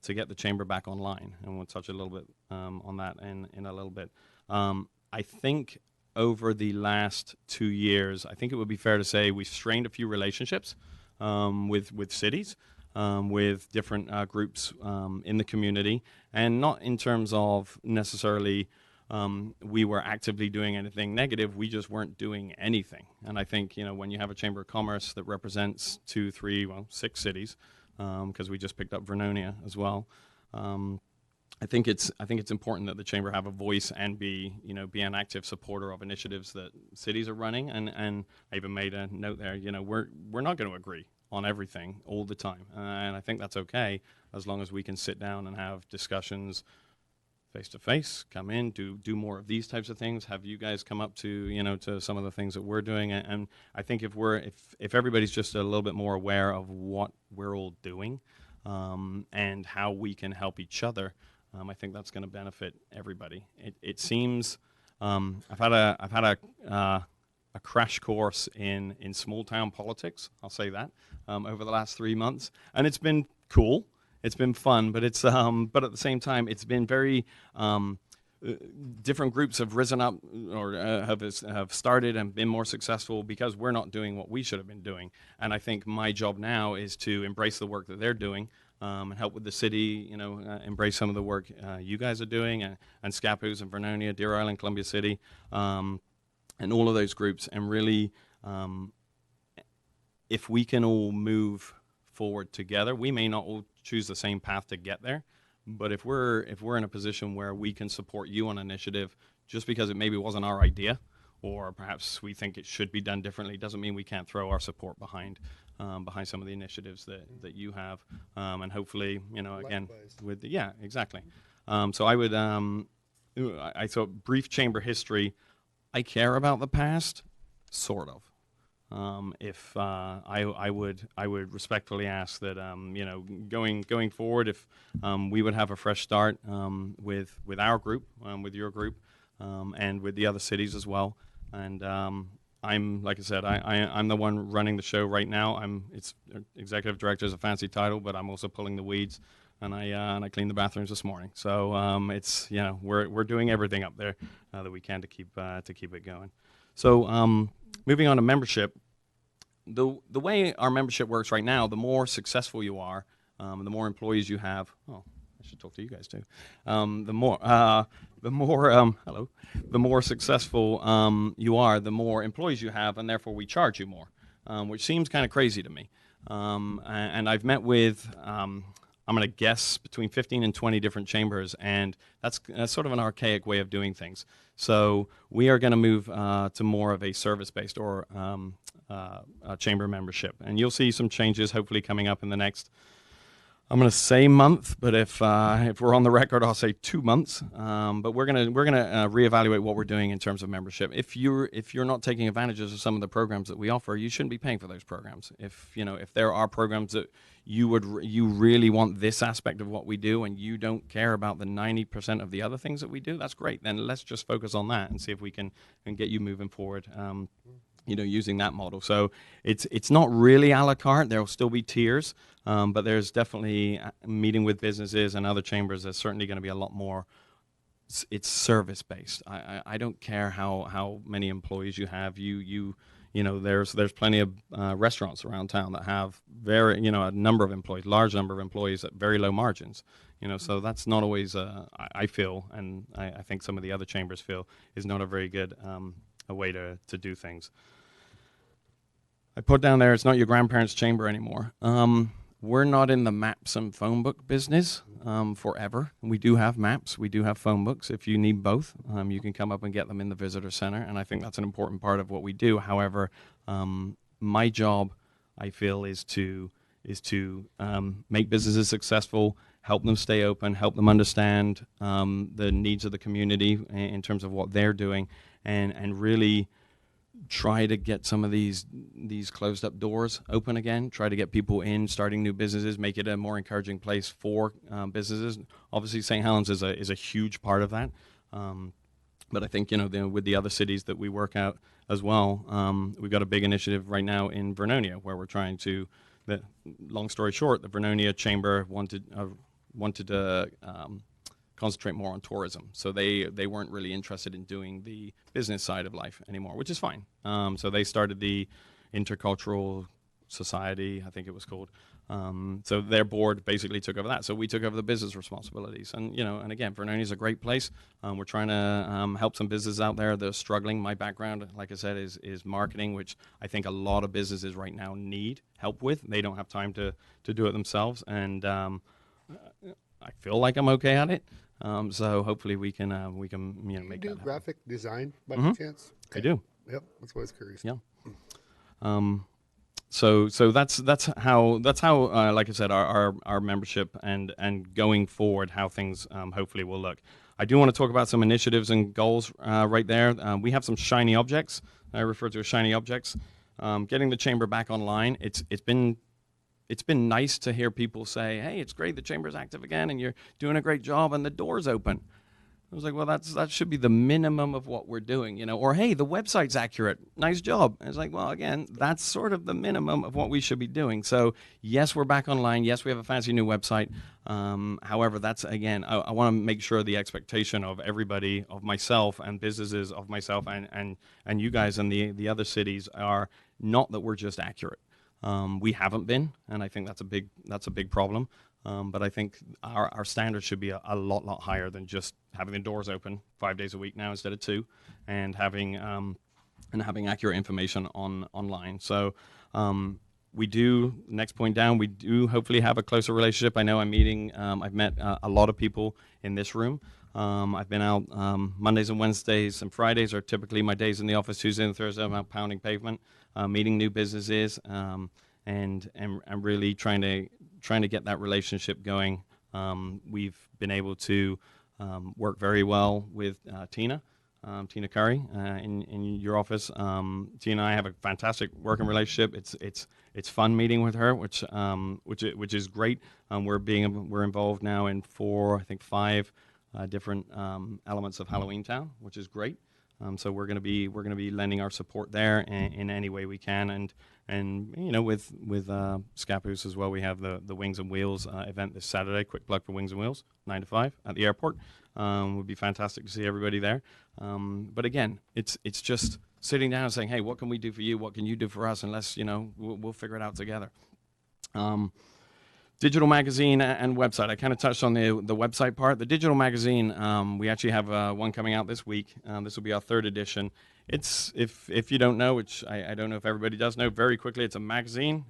S: get the chamber back online, and we'll touch a little bit on that in a little bit. I think over the last 2 years, I think it would be fair to say we've strained a few relationships with cities. With different groups in the community, and not in terms of necessarily we were actively doing anything negative. We just weren't doing anything. And I think when you have a Chamber of Commerce that represents 2, 3, 6 cities, because we just picked up Vernonia as well. I think it's important that the chamber have a voice and be an active supporter of initiatives that cities are running. And I even made a note there. We're not going to agree on everything all the time, and I think that's okay as long as we can sit down and have discussions face to face. Come in, do more of these types of things. Have you guys come up to to some of the things that we're doing, and I think if everybody's just a little bit more aware of what we're all doing and how we can help each other, I think that's going to benefit everybody. It seems I've had a crash course in small town politics, I'll say that, over the last 3 months, and it's been cool. been fun, but it's but at the same time, it's been very different groups have risen up or have started and been more successful because we're not doing what we should have been doing. And I think my job now is to embrace the work that they're doing and help with the city, embrace some of the work you guys are doing, and Scappoose and Vernonia, Deer Island, Columbia City, and all of those groups. And really, if we can all move forward together, we may not all choose the same path to get there. But if we're in a position where we can support you on an initiative just because it maybe wasn't our idea, or perhaps we think it should be done differently, doesn't mean we can't throw our support behind some of the initiatives that you have, and hopefully, again, with exactly. So I would, I thought brief chamber history. I care about the past, sort of. If I would respectfully ask that going forward, if we would have a fresh start with our group, with your group, and with the other cities as well. And I'm, like I said, I'm the one running the show right now. It's executive director is a fancy title, but I'm also pulling the weeds, and I cleaned the bathrooms this morning. So it's we're doing everything up there that we can to keep it going. So moving on to membership, the way our membership works right now, the more successful you are, the more employees you have. Oh, I should talk to you guys too. The more successful you are, the more employees you have, and therefore we charge you more, which seems kind of crazy to me. And I've met with, I'm going to guess, between 15 and 20 different chambers, and that's sort of an archaic way of doing things. So we are going to move to more of a service-based or chamber membership, and you'll see some changes hopefully coming up in the next, I'm going to say month, but if we're on the record, I'll say 2 months. But we're gonna reevaluate what we're doing in terms of membership. If you're not taking advantages of some of the programs that we offer, you shouldn't be paying for those programs. If there are programs that you really want this aspect of what we do, and you don't care about the 90% of the other things that we do, that's great. Then let's just focus on that and see if we can get you moving forward. Using that model. So it's not really a la carte. There will still be tiers, but there's definitely meeting with businesses and other chambers. There's certainly going to be a lot more. It's service based. I don't care how many employees you have. There's plenty of restaurants around town that have a number of employees, large number of employees at very low margins. So that's not always I feel, and I think some of the other chambers feel, is not a very good a way to do things. I put down there, it's not your grandparents' chamber anymore. We're not in the maps and phone book business forever. We do have maps. We do have phone books. If you need both, you can come up and get them in the visitor center, and I think that's an important part of what we do. However, my job, I feel, is to make businesses successful, help them stay open, help them understand the needs of the community in terms of what they're doing, and really try to get some of these closed up doors open again, try to get people in, starting new businesses, make it a more encouraging place for businesses. Obviously, St. Helens is a huge part of that. But I think, with the other cities that we work out as well, we've got a big initiative right now in Vernonia where we're trying to, long story short, the Vernonia Chamber wanted to concentrate more on tourism. So they weren't really interested in doing the business side of life anymore, which is fine. So they started the Intercultural Society, I think it was called. So their board basically took over that. So we took over the business responsibilities. And, and again, Vernonia is a great place. We're trying to help some businesses out there that are struggling. My background, like I said, is marketing, which I think a lot of businesses right now need help with. They don't have time to do it themselves. And I feel like I'm okay at it. So hopefully we can make that happen.
A: Do graphic design by chance?
S: I do.
A: Yep, that's what I was curious.
S: Yeah. So that's how like I said, our membership and going forward, how things hopefully will look. I do want to talk about some initiatives and goals right there. We have some shiny objects. I refer to as shiny objects. Getting the chamber back online. It's been nice to hear people say, hey, it's great the chamber's active again and you're doing a great job and the door's open. I was like, well, that should be the minimum of what we're doing, you know. Or, hey, the website's accurate. Nice job. And it's like, well, again, that's sort of the minimum of what we should be doing. So, yes, we're back online. Yes, we have a fancy new website. However, that's, again, I want to make sure the expectation of everybody, of myself and businesses, of myself and you guys and the other cities are not that we're just accurate. We haven't been, and I think that's a big problem. But I think our standards should be a lot higher than just having the doors open 5 days a week now instead of 2, and having accurate information online. So we do, next point down, we do hopefully have a closer relationship. I know I've met a lot of people in this room. I've been out Mondays and Wednesdays and Fridays are typically my days in the office. Tuesday and Thursday I'm out pounding pavement, meeting new businesses, and really trying to get that relationship going. We've been able to work very well with Tina Curry in your office. Tina and I have a fantastic working relationship. It's fun meeting with her, which is great. We're involved now in 5 different elements of Halloween Town, which is great. So we're going to be lending our support there in any way we can, and you know, with Scappoose as well, we have the Wings and Wheels event this Saturday. Quick plug for Wings and Wheels, 9 to 5 at the airport. Would be fantastic to see everybody there. But again, it's just sitting down and saying, hey, what can we do for you? What can you do for us? And let's, you know, we'll figure it out together. Digital magazine and website. I kind of touched on the website part. The digital magazine, we actually have one coming out this week. This will be our 3rd edition. It's, if you don't know, which I don't know if everybody does know, very quickly, it's a magazine.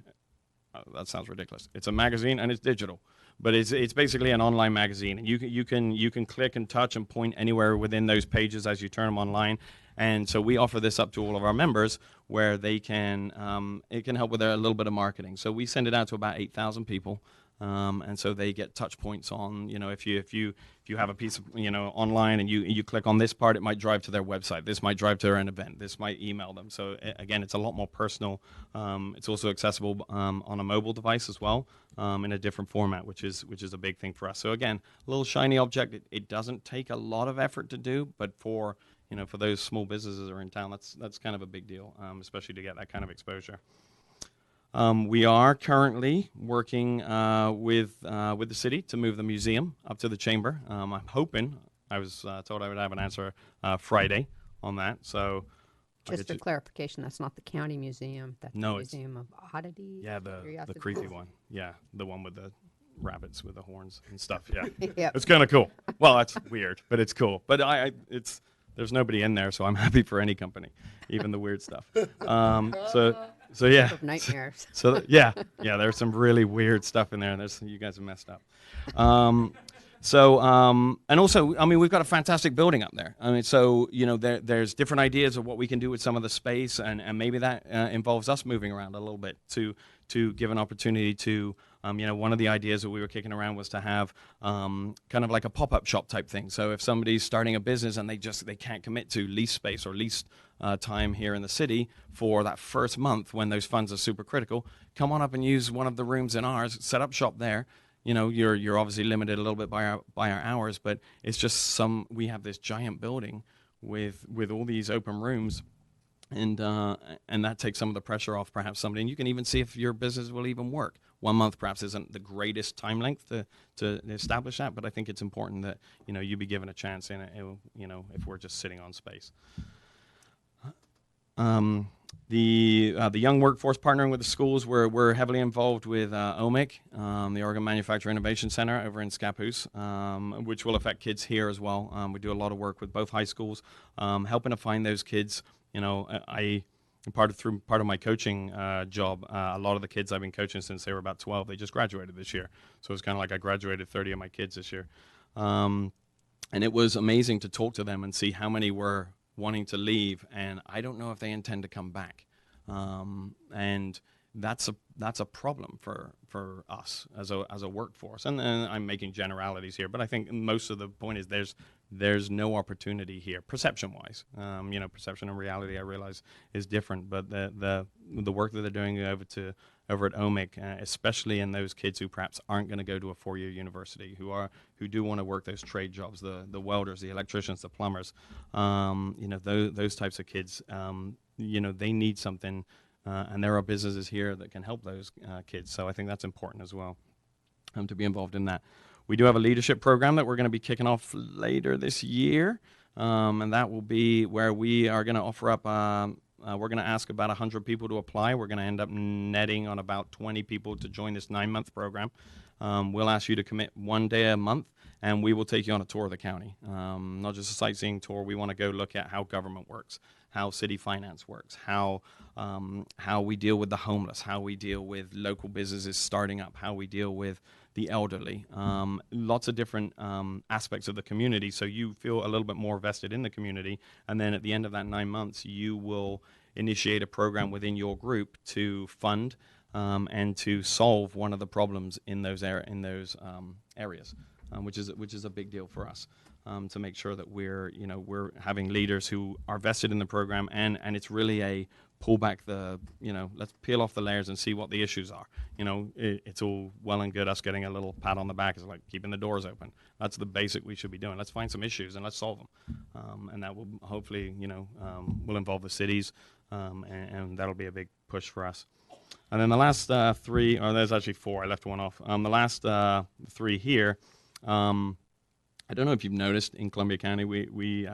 S: That sounds ridiculous. It's a magazine and it's digital, but it's basically an online magazine. And you can click and touch and point anywhere within those pages as you turn them online. And so we offer this up to all of our members where they can, it can help with a little bit of marketing. So we send it out to about 8,000 people. And so they get touch points on, you know, if you have a piece of, you know, online and you click on this part, it might drive to their website. This might drive to an event. This might email them. So again, it's a lot more personal. It's also accessible on a mobile device as well, in a different format, which is a big thing for us. So again, a little shiny object. It doesn't take a lot of effort to do, but for those small businesses that are in town, that's kind of a big deal, especially to get that kind of exposure. We are currently working with the city to move the museum up to the chamber. I'm hoping, I was told I would have an answer Friday on that. So,
I: just for clarification, that's not the county museum. That's the Museum of Oddities.
S: Yeah, the creepy one. Yeah, the one with the rabbits with the horns and stuff. Yeah,
I: Yep.
S: It's kind of cool. Well, that's weird, but it's cool. But there's nobody in there, so I'm happy for any company, even the weird stuff. So yeah,
I: nightmares.
S: So there's some really weird stuff in there, and you guys have messed up. And also, I mean, we've got a fantastic building up there. I mean, so you know, there's different ideas of what we can do with some of the space, and maybe that involves us moving around a little bit to give an opportunity to. One of the ideas that we were kicking around was to have kind of like a pop-up shop type thing. So if somebody's starting a business and they can't commit to lease space or lease time here in the city for that first month when those funds are super critical, come on up and use one of the rooms in ours, set up shop there. You know, you're obviously limited a little bit by our hours, but it's just we have this giant building with all these open rooms. And that takes some of the pressure off perhaps somebody. And you can even see if your business will even work. 1 month perhaps isn't the greatest time length to establish that, but I think it's important that, you know, you be given a chance in it, you know, if we're just sitting on space. The young workforce partnering with the schools, we're heavily involved with OMIC, the Oregon Manufacturing Innovation Center over in Scappoose, which will affect kids here as well. We do a lot of work with both high schools, helping to find those kids. You know, through part of my coaching job, a lot of the kids I've been coaching since they were about 12, they just graduated this year. So it's kind of like I graduated 30 of my kids this year. And it was amazing to talk to them and see how many were wanting to leave, and I don't know if they intend to come back. And that's a problem for us as a workforce. And I'm making generalities here, but I think most of the point is there's no opportunity here, perception-wise. You know, perception and reality, I realize, is different. But the work that they're doing over to over at OMIC, especially in those kids who perhaps aren't going to go to a four-year university, who do want to work those trade jobs, the welders, the electricians, the plumbers, those types of kids, they need something, and there are businesses here that can help those kids. So I think that's important as well, to be involved in that. We do have a leadership program that we're going to be kicking off later this year, and that will be where we are going to offer up, we're going to ask about 100 people to apply. We're going to end up netting on about 20 people to join this 9-month program. We'll ask you to commit 1 day a month, and we will take you on a tour of the county. Not just a sightseeing tour. We want to go look at how government works, how city finance works, how we deal with the homeless, how we deal with local businesses starting up, how we deal with the elderly, lots of different aspects of the community, so you feel a little bit more vested in the community. And then at the end of that 9 months, you will initiate a program within your group to fund and to solve one of the problems in those areas, which is a big deal for us. To make sure that we're having leaders who are vested in the program, and it's really a pull back let's peel off the layers and see what the issues are. It's all well and good us getting a little pat on the back. It's like keeping the doors open. That's the basic we should be doing. Let's find some issues and let's solve them. And that will hopefully, will involve the cities, and that'll be a big push for us. And then the last three, or there's actually four, I left one off. The last three here, I don't know if you've noticed in Columbia County, we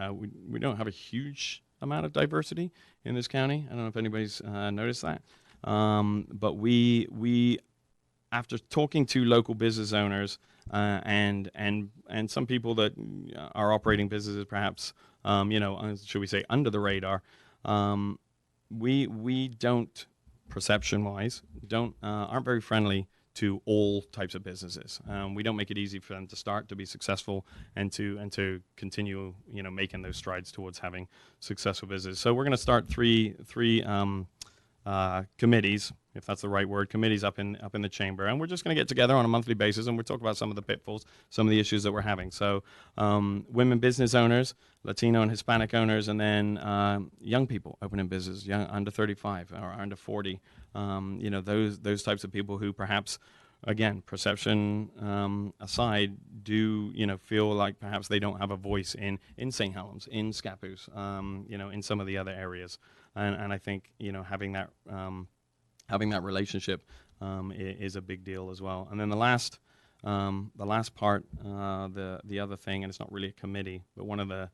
S: don't have a huge amount of diversity in this county. I don't know if anybody's noticed that. But we, after talking to local business owners and some people that are operating businesses perhaps, should we say under the radar, we don't, perception-wise, aren't very friendly to all types of businesses. We don't make it easy for them to start, to be successful, and to continue, making those strides towards having successful business. So we're going to start three committees, if that's the right word, committees up in the chamber, and we're just going to get together on a monthly basis, and we'll talk about some of the pitfalls, some of the issues that we're having. So women business owners, Latino and Hispanic owners, and then young people opening business, young under 35 or under 40. Those types of people who perhaps, again, perception aside, do feel like perhaps they don't have a voice in St. Helens, in Scappoose, in some of the other areas, and I think having that relationship is a big deal as well. And then the last part, the other thing, and it's not really a committee, but one of the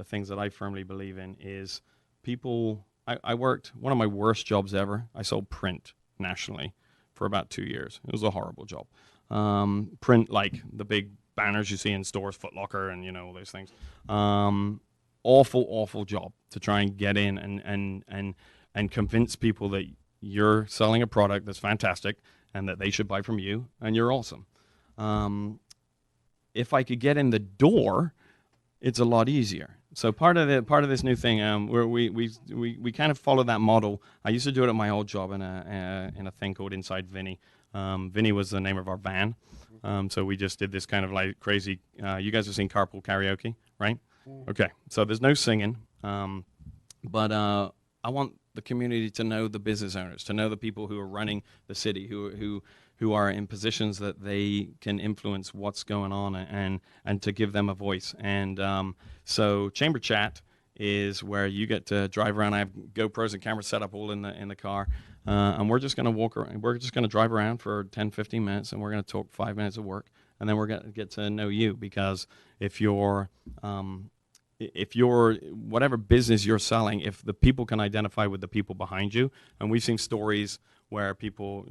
S: things that I firmly believe in is people. I worked one of my worst jobs ever. I sold print nationally for about 2 years. It was a horrible job. Print, like the big banners you see in stores, Foot Locker, and all those things. Awful job to try and get in and convince people that you're selling a product that's fantastic and that they should buy from you and you're awesome. If I could get in the door, it's a lot easier. So part of this new thing, where we kind of follow that model. I used to do it at my old job in a thing called Inside Vinny. Vinny was the name of our van. So we just did this kind of like crazy. You guys have seen Carpool Karaoke, right? Okay. So there's no singing, but I want the community to know the business owners, to know the people who are running the city, who are in positions that they can influence what's going on, and to give them a voice. And so Chamber Chat is where you get to drive around. I have GoPros and cameras set up all in the car, and we're just going to walk around. We're just going to drive around for 10, 15 minutes, and we're going to talk 5 minutes of work, and then we're going to get to know you, because if you're whatever business you're selling, if the people can identify with the people behind you, and we've seen stories where people,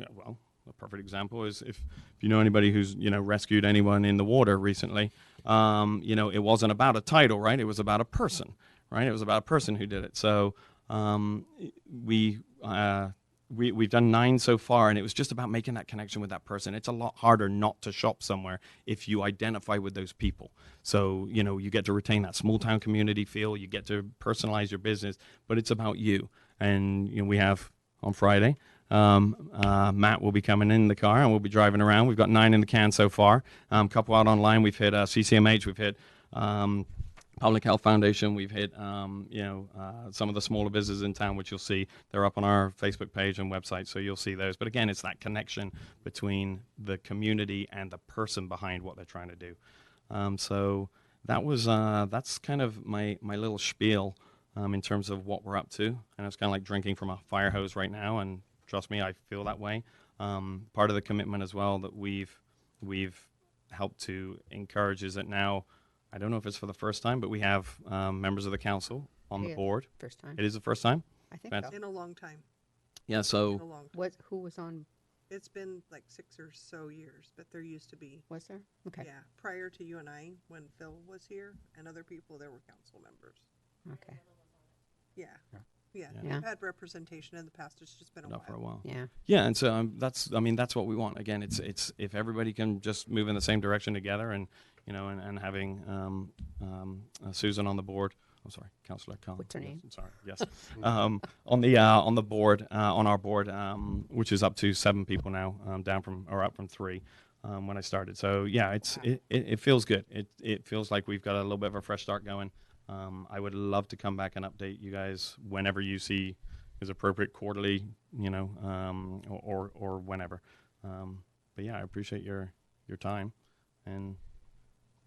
S: a perfect example is if you know anybody who's rescued anyone in the water recently, it wasn't about a title, right? It was about a person, right? It was about a person who did it. So we've done 9 so far, and it was just about making that connection with that person. It's a lot harder not to shop somewhere if you identify with those people. So you get to retain that small town community feel. You get to personalize your business, but it's about you. And we have on Friday. Matt will be coming in the car, and we'll be driving around. We've got 9 in the can so far. A couple out online. We've hit CCMH. We've hit Public Health Foundation. We've hit, some of the smaller businesses in town, which you'll see. They're up on our Facebook page and website, so you'll see those. But again, it's that connection between the community and the person behind what they're trying to do. So that's kind of my little spiel in terms of what we're up to. And it's kind of like drinking from a fire hose right now, and trust me, I feel that way. Part of the commitment as well that we've helped to encourage is that now, I don't know if it's for the first time, but we have members of the council on the board.
I: First time.
S: It is the first time?
I: I think
S: Fantastic.
I: so.
T: In a long time.
S: Yeah, so
I: Who was on?
T: It's been like 6 or so years, but there used to be.
I: Was there? Okay.
T: Yeah, prior to you and I, when Phil was here and other people, there were council members.
I: Okay.
T: Yeah. Yeah.
I: Yeah.
T: We've had representation in the past. It's just been a while.
S: for a while.
I: Yeah.
S: Yeah, and so that's what we want. Again, it's if everybody can just move in the same direction together, and and having Susan on the board. I'm sorry, Councillor Collins.
I: What's her name?
S: I'm sorry. Yes, on the board, on our board, which is up to 7 people now, up from 3 when I started. So yeah, it feels good. It feels like we've got a little bit of a fresh start going. I would love to come back and update you guys whenever you see is appropriate, quarterly, or whenever. But yeah, I appreciate your time and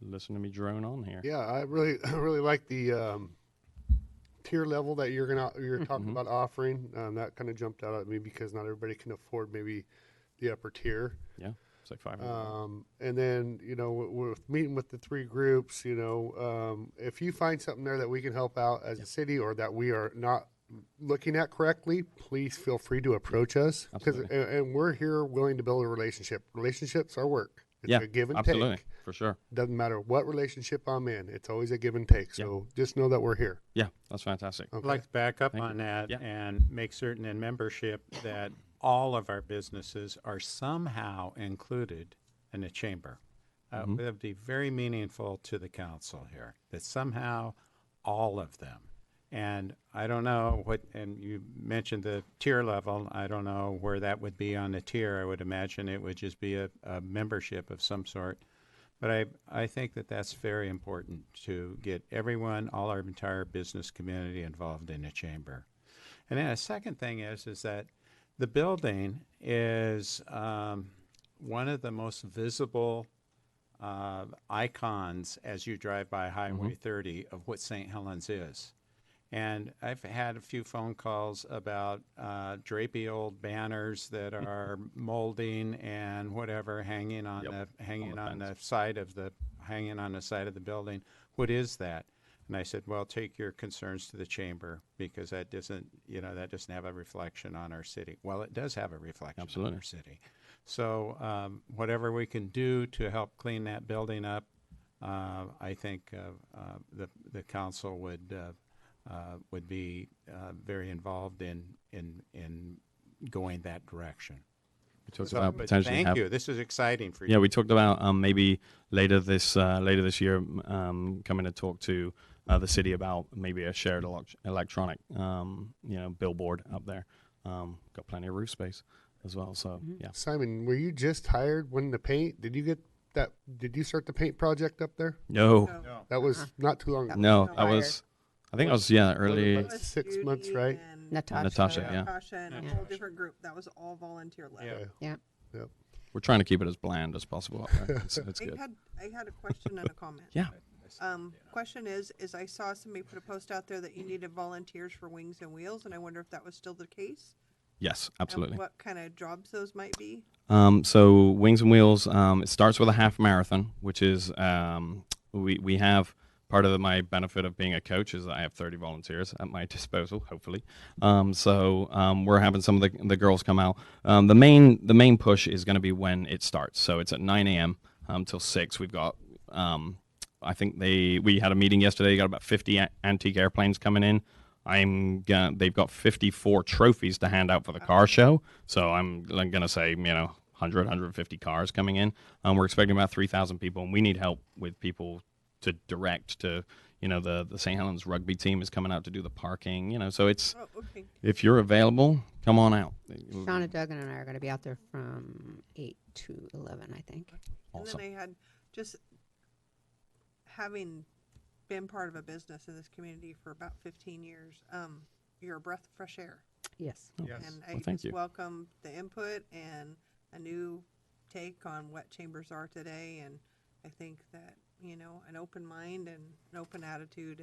S: listen to me drone on here.
A: Yeah, I really like the tier level that you're talking about offering. That kind of jumped out at me because not everybody can afford maybe the upper tier.
S: Yeah, it's like $500.
A: And then with meeting with the 3 groups, if you find something there that we can help out as a city or that we are not looking at correctly, please feel free to approach us, because and we're here willing to build a relationship. Relationships are work. It's a give and
S: absolutely,
A: take.
S: for sure.
A: Doesn't matter what relationship I'm in. It's always a give and take. So just know that we're here.
S: Yeah, that's fantastic.
N: I'd like to back up
S: Thank
N: on
S: you.
N: that
S: Yeah.
N: and make certain in membership that all of our businesses are somehow included in the chamber. That would be very meaningful to the council here, that somehow all of them. And I don't know and you mentioned the tier level. I don't know where that would be on the tier. I would imagine it would just be a membership of some sort. But I think that that's very important to get everyone, all our entire business community involved in the chamber. And then a second thing is that the building is one of the most visible icons as you drive by Highway 30 of what St. Helens is. And I've had a few phone calls about drapey old banners that are molding and whatever hanging on the side of the building. What is that? And I said, well, take your concerns to the chamber, because that doesn't have a reflection on our city. Well, it does have a reflection on our city. So whatever we can do to help clean that building up, I think the council would be very involved in going that direction.
S: We talked
N: So,
S: about
N: but
S: potentially.
N: thank you. This is exciting for you.
S: Yeah, we talked about maybe later this year coming to talk to the city about maybe a shared electronic billboard up there. Got plenty of roof space as well. So yeah.
A: Simon, were you just hired when the paint? Did you start the paint project up there?
S: No.
A: That was not too long ago.
S: No, I think I was early.
A: About 6 months, right?
S: Natasha, yeah.
T: Natasha and a whole different group. That was all volunteer led.
I: Yeah.
A: Yep.
S: We're trying to keep it as bland as possible up there. It's good.
T: I had a question and a comment.
S: Yeah.
T: Question is I saw somebody put a post out there that you needed volunteers for Wings and Wheels, and I wonder if that was still the case.
S: Yes, absolutely.
T: And what kind of jobs those might be?
S: So Wings and Wheels, it starts with a half marathon, which is we have part of my benefit of being a coach is that I have 30 volunteers at my disposal, hopefully. So we're having some of the girls come out. The main push is going to be when it starts. So it's at 9 a.m. Till 6. We've got I think we had a meeting yesterday. Got about 50 antique airplanes coming in. They've got 54 trophies to hand out for the car show. So I'm going to say 100, 150 cars coming in. We're expecting about 3,000 people, and we need help with people to direct to, the St. Helens rugby team is coming out to do the parking, so it's, if you're available, come on out.
I: Shauna Duggan and I are going to be out there from 8 to 11, I think.
T: And then I had just having been part of a business in this community for about 15 years. You're a breath of fresh air.
I: Yes.
S: Oh,
T: And I
S: well, thank
T: just
S: you.
T: welcome the input and a new take on what chambers are today. And I think that, you know, an open mind and an open attitude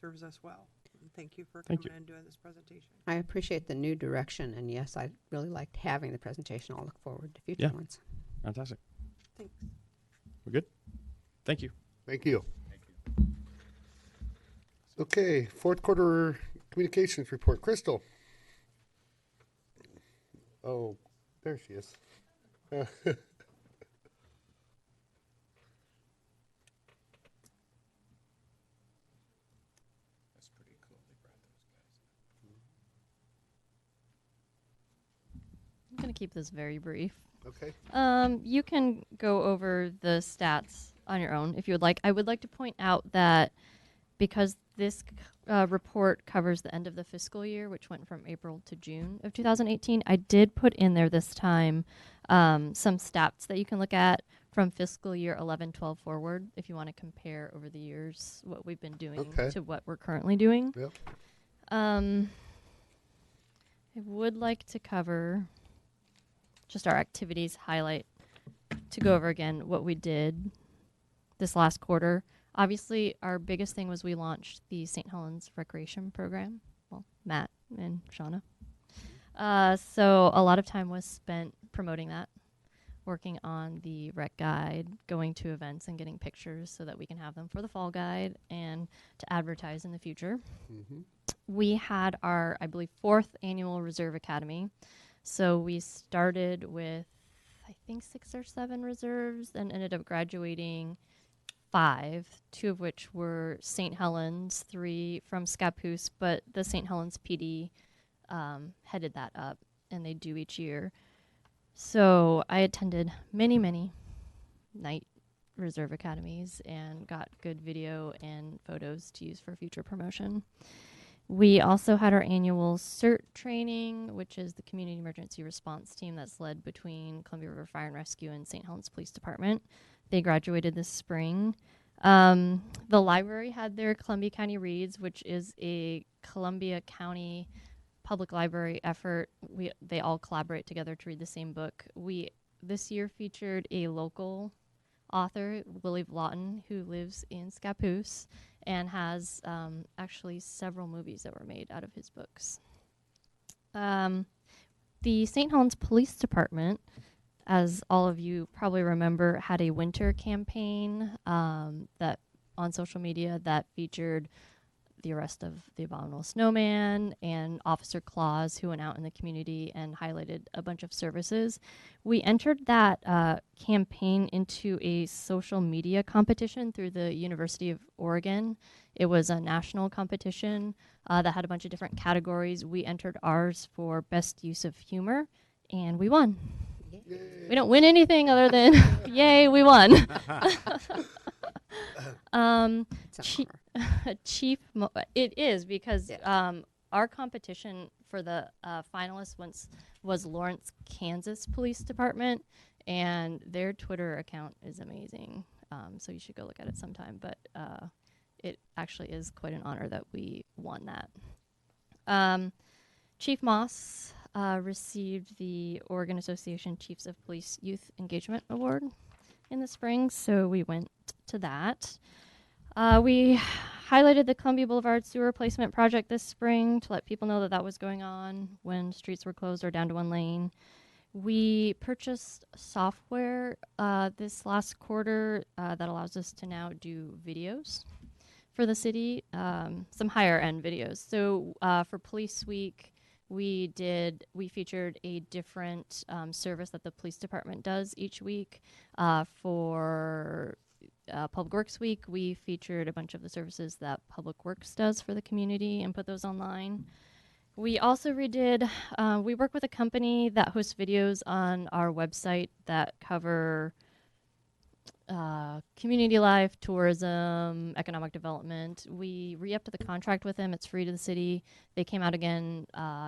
T: serves us well. And thank you for
S: Thank
T: coming
S: you.
T: and doing this presentation.
I: I appreciate the new direction, and yes, I really liked having the presentation. I'll look forward to future
S: Yeah.
I: ones.
S: Fantastic.
T: Thanks.
S: We're good? Thank you.
A: Thank you. Okay, fourth quarter communications report. Crystal. Oh, there she is.
U: I'm going to keep this very brief.
A: Okay.
U: You can go over the stats on your own if you would like. I would like to point out that because this report covers the end of the fiscal year, which went from April to June of 2018, I did put in there this time some stats that you can look at from fiscal year 11-12 forward if you want to compare over the years what we've been doing to what we're currently doing.
A: Yep.
U: I would like to cover just our activities highlight to go over again what we did this last quarter. Obviously, our biggest thing was we launched the St. Helens Recreation Program. Well, Matt and Shauna. So a lot of time was spent promoting that, working on the rec guide, going to events and getting pictures so that we can have them for the fall guide and to advertise in the future.
A: Mm-hmm.
U: We had our, I believe, 4th annual Reserve Academy. So we started with, I think, 6 or 7 reserves and ended up graduating 5, 2 of which were St. Helens, 3 from Scappoose, but the St. Helens PD headed that up, and they do each year. So I attended many, many night reserve academies and got good video and photos to use for future promotion. We also had our annual CERT training, which is the Community Emergency Response Team that's led between Columbia River Fire and Rescue and St. Helens Police Department. They graduated this spring. The library had their Columbia County Reads, which is a Columbia County public library effort. They all collaborate together to read the same book. We this year featured a local author, Willie Vlotton, who lives in Scappoose and has actually several movies that were made out of his books. The St. Helens Police Department, as all of you probably remember, had a winter campaign that on social media that featured the arrest of the Abominable Snowman and Officer Claus, who went out in the community and highlighted a bunch of services. We entered that campaign into a social media competition through the University of Oregon. It was a national competition that had a bunch of different categories. We entered ours for best use of humor, and we won. We don't win anything other than, yay, we won. It is because our competition for the finalists was Lawrence, Kansas Police Department, and their Twitter account is amazing. So you should go look at it sometime. But it actually is quite an honor that we won that. Chief Moss received the Oregon Association Chiefs of Police Youth Engagement Award in the spring, so we went to that. We highlighted the Columbia Boulevard sewer replacement project this spring to let people know that that was going on when streets were closed or down to 1 lane. We purchased software this last quarter that allows us to now do videos for the city, some higher end videos. So for Police Week, we featured a different service that the police department does each week. For Public Works Week, we featured a bunch of the services that Public Works does for the community and put those online. We also we work with a company that hosts videos on our website that cover community life, tourism, economic development. We re-upped the contract with them. It's free to the city. They came out again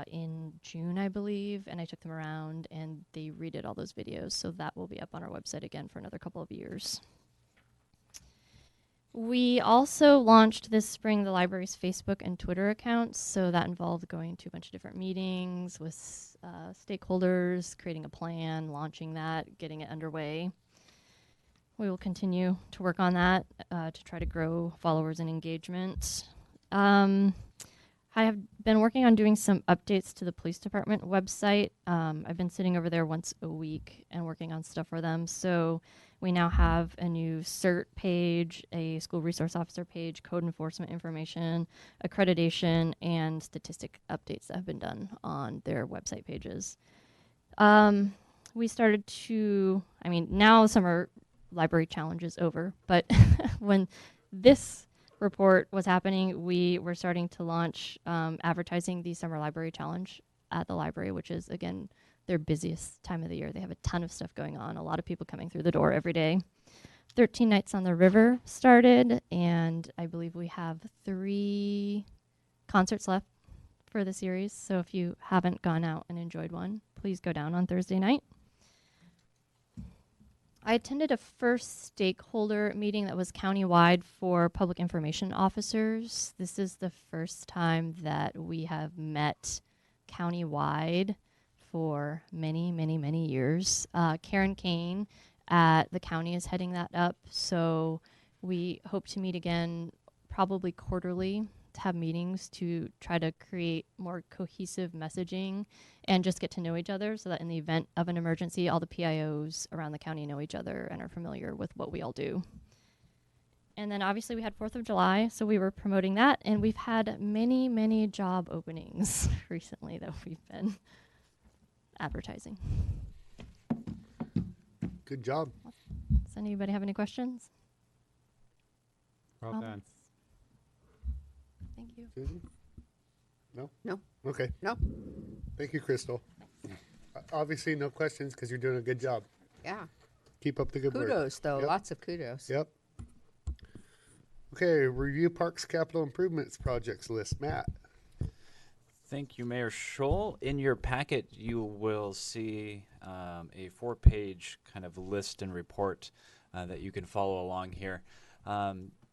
U: in June, I believe, and I took them around and they redid all those videos. So that will be up on our website again for another couple of years. We also launched this spring the library's Facebook and Twitter accounts. So that involved going to a bunch of different meetings with stakeholders, creating a plan, launching that, getting it underway. We will continue to work on that to try to grow followers and engagement. I have been working on doing some updates to the police department website. I've been sitting over there once a week and working on stuff for them. So we now have a new CERT page, a school resource officer page, code enforcement information, accreditation, and statistic updates that have been done on their website pages. We started to, now summer library challenge is over, but when this report was happening, we were starting to launch advertising the summer library challenge at the library, which is, again, their busiest time of the year. They have a ton of stuff going on, a lot of people coming through the door every day. 13 Nights on the River started, and I believe we have 3 concerts left for the series. So if you haven't gone out and enjoyed one, please go down on Thursday night. I attended a first stakeholder meeting that was countywide for public information officers. This is the first time that we have met countywide for many, many, many years. Karen Kane at the county is heading that up, so we hope to meet again probably quarterly to have meetings to try to create more cohesive messaging and just get to know each other so that in the event of an emergency, all the PIOs around the county know each other and are familiar with what we all do. And then obviously we had 4th of July, so we were promoting that, and we've had many, many job openings recently that we've been advertising.
A: Good job.
U: Does anybody have any questions?
N: Well done.
U: Comments? Thank you.
A: Susan? No?
I: No.
A: Okay.
I: No.
A: Thank you, Crystal. Obviously, no questions because you're doing a good job.
I: Yeah.
A: Keep up the good work.
I: Kudos, though.
A: Yep.
I: Lots of kudos.
A: Yep. Okay, review parks capital improvements projects list. Matt.
K: Thank you, Mayor Scholl. In your packet, you will see a 4-page kind of list and report that you can follow along here.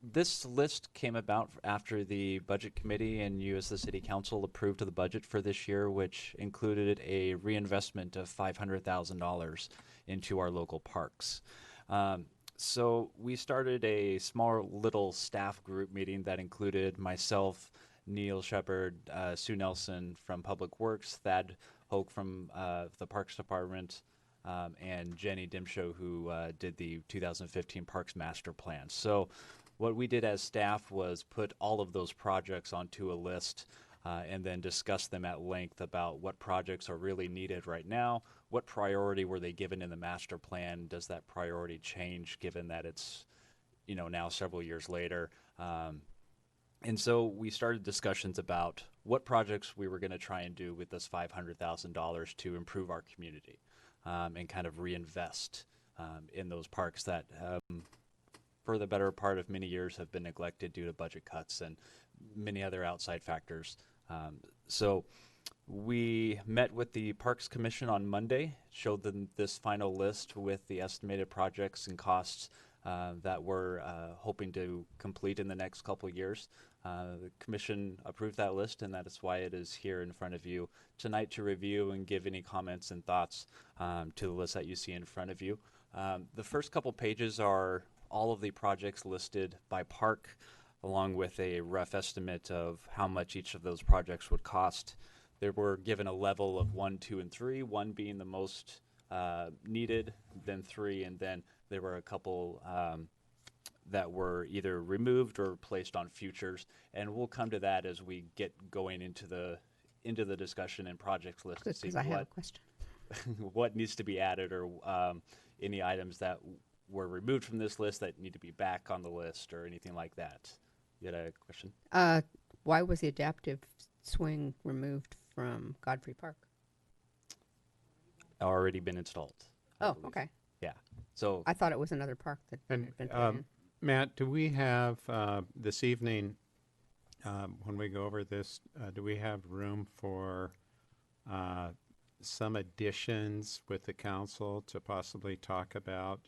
K: This list came about after the Budget Committee and you as the City Council approved the budget for this year, which included a reinvestment of $500,000 into our local parks. So we started a small little staff group meeting that included myself, Neil Shepard, Sue Nelson from Public Works, Thad Hoke from the Parks Department, and Jenny Dimshow, who did the 2015 Parks Master Plan. So what we did as staff was put all of those projects onto a list and then discuss them at length about what projects are really needed right now, what priority were they given in the master plan, does that priority change given that it's, now several years later. And so we started discussions about what projects we were going to try and do with this $500,000 to improve our community and kind of reinvest in those parks that for the better part of many years have been neglected due to budget cuts and many other outside factors. So we met with the Parks Commission on Monday, showed them this final list with the estimated projects and costs that we're hoping to complete in the next couple of years. The Commission approved that list, and that is why it is here in front of you tonight to review and give any comments and thoughts to the list that you see in front of you. The first couple pages are all of the projects listed by park, along with a rough estimate of how much each of those projects would cost. They were given a level of 1, 2, and 3, 1 being the most needed, then 3, and then there were a couple that were either removed or placed on futures, and we'll come to that as we get going into the discussion and projects list to see
I: I have a question.
K: what needs to be added or any items that were removed from this list that need to be back on the list or anything like that. You had a question?
I: Why was the adaptive swing removed from Godfrey Park?
K: Already been installed.
I: Oh, okay.
K: Yeah. So
I: I thought it was another park that had been put in.
N: Matt, do we have this evening, when we go over this, do we have room for some additions with the council to possibly talk about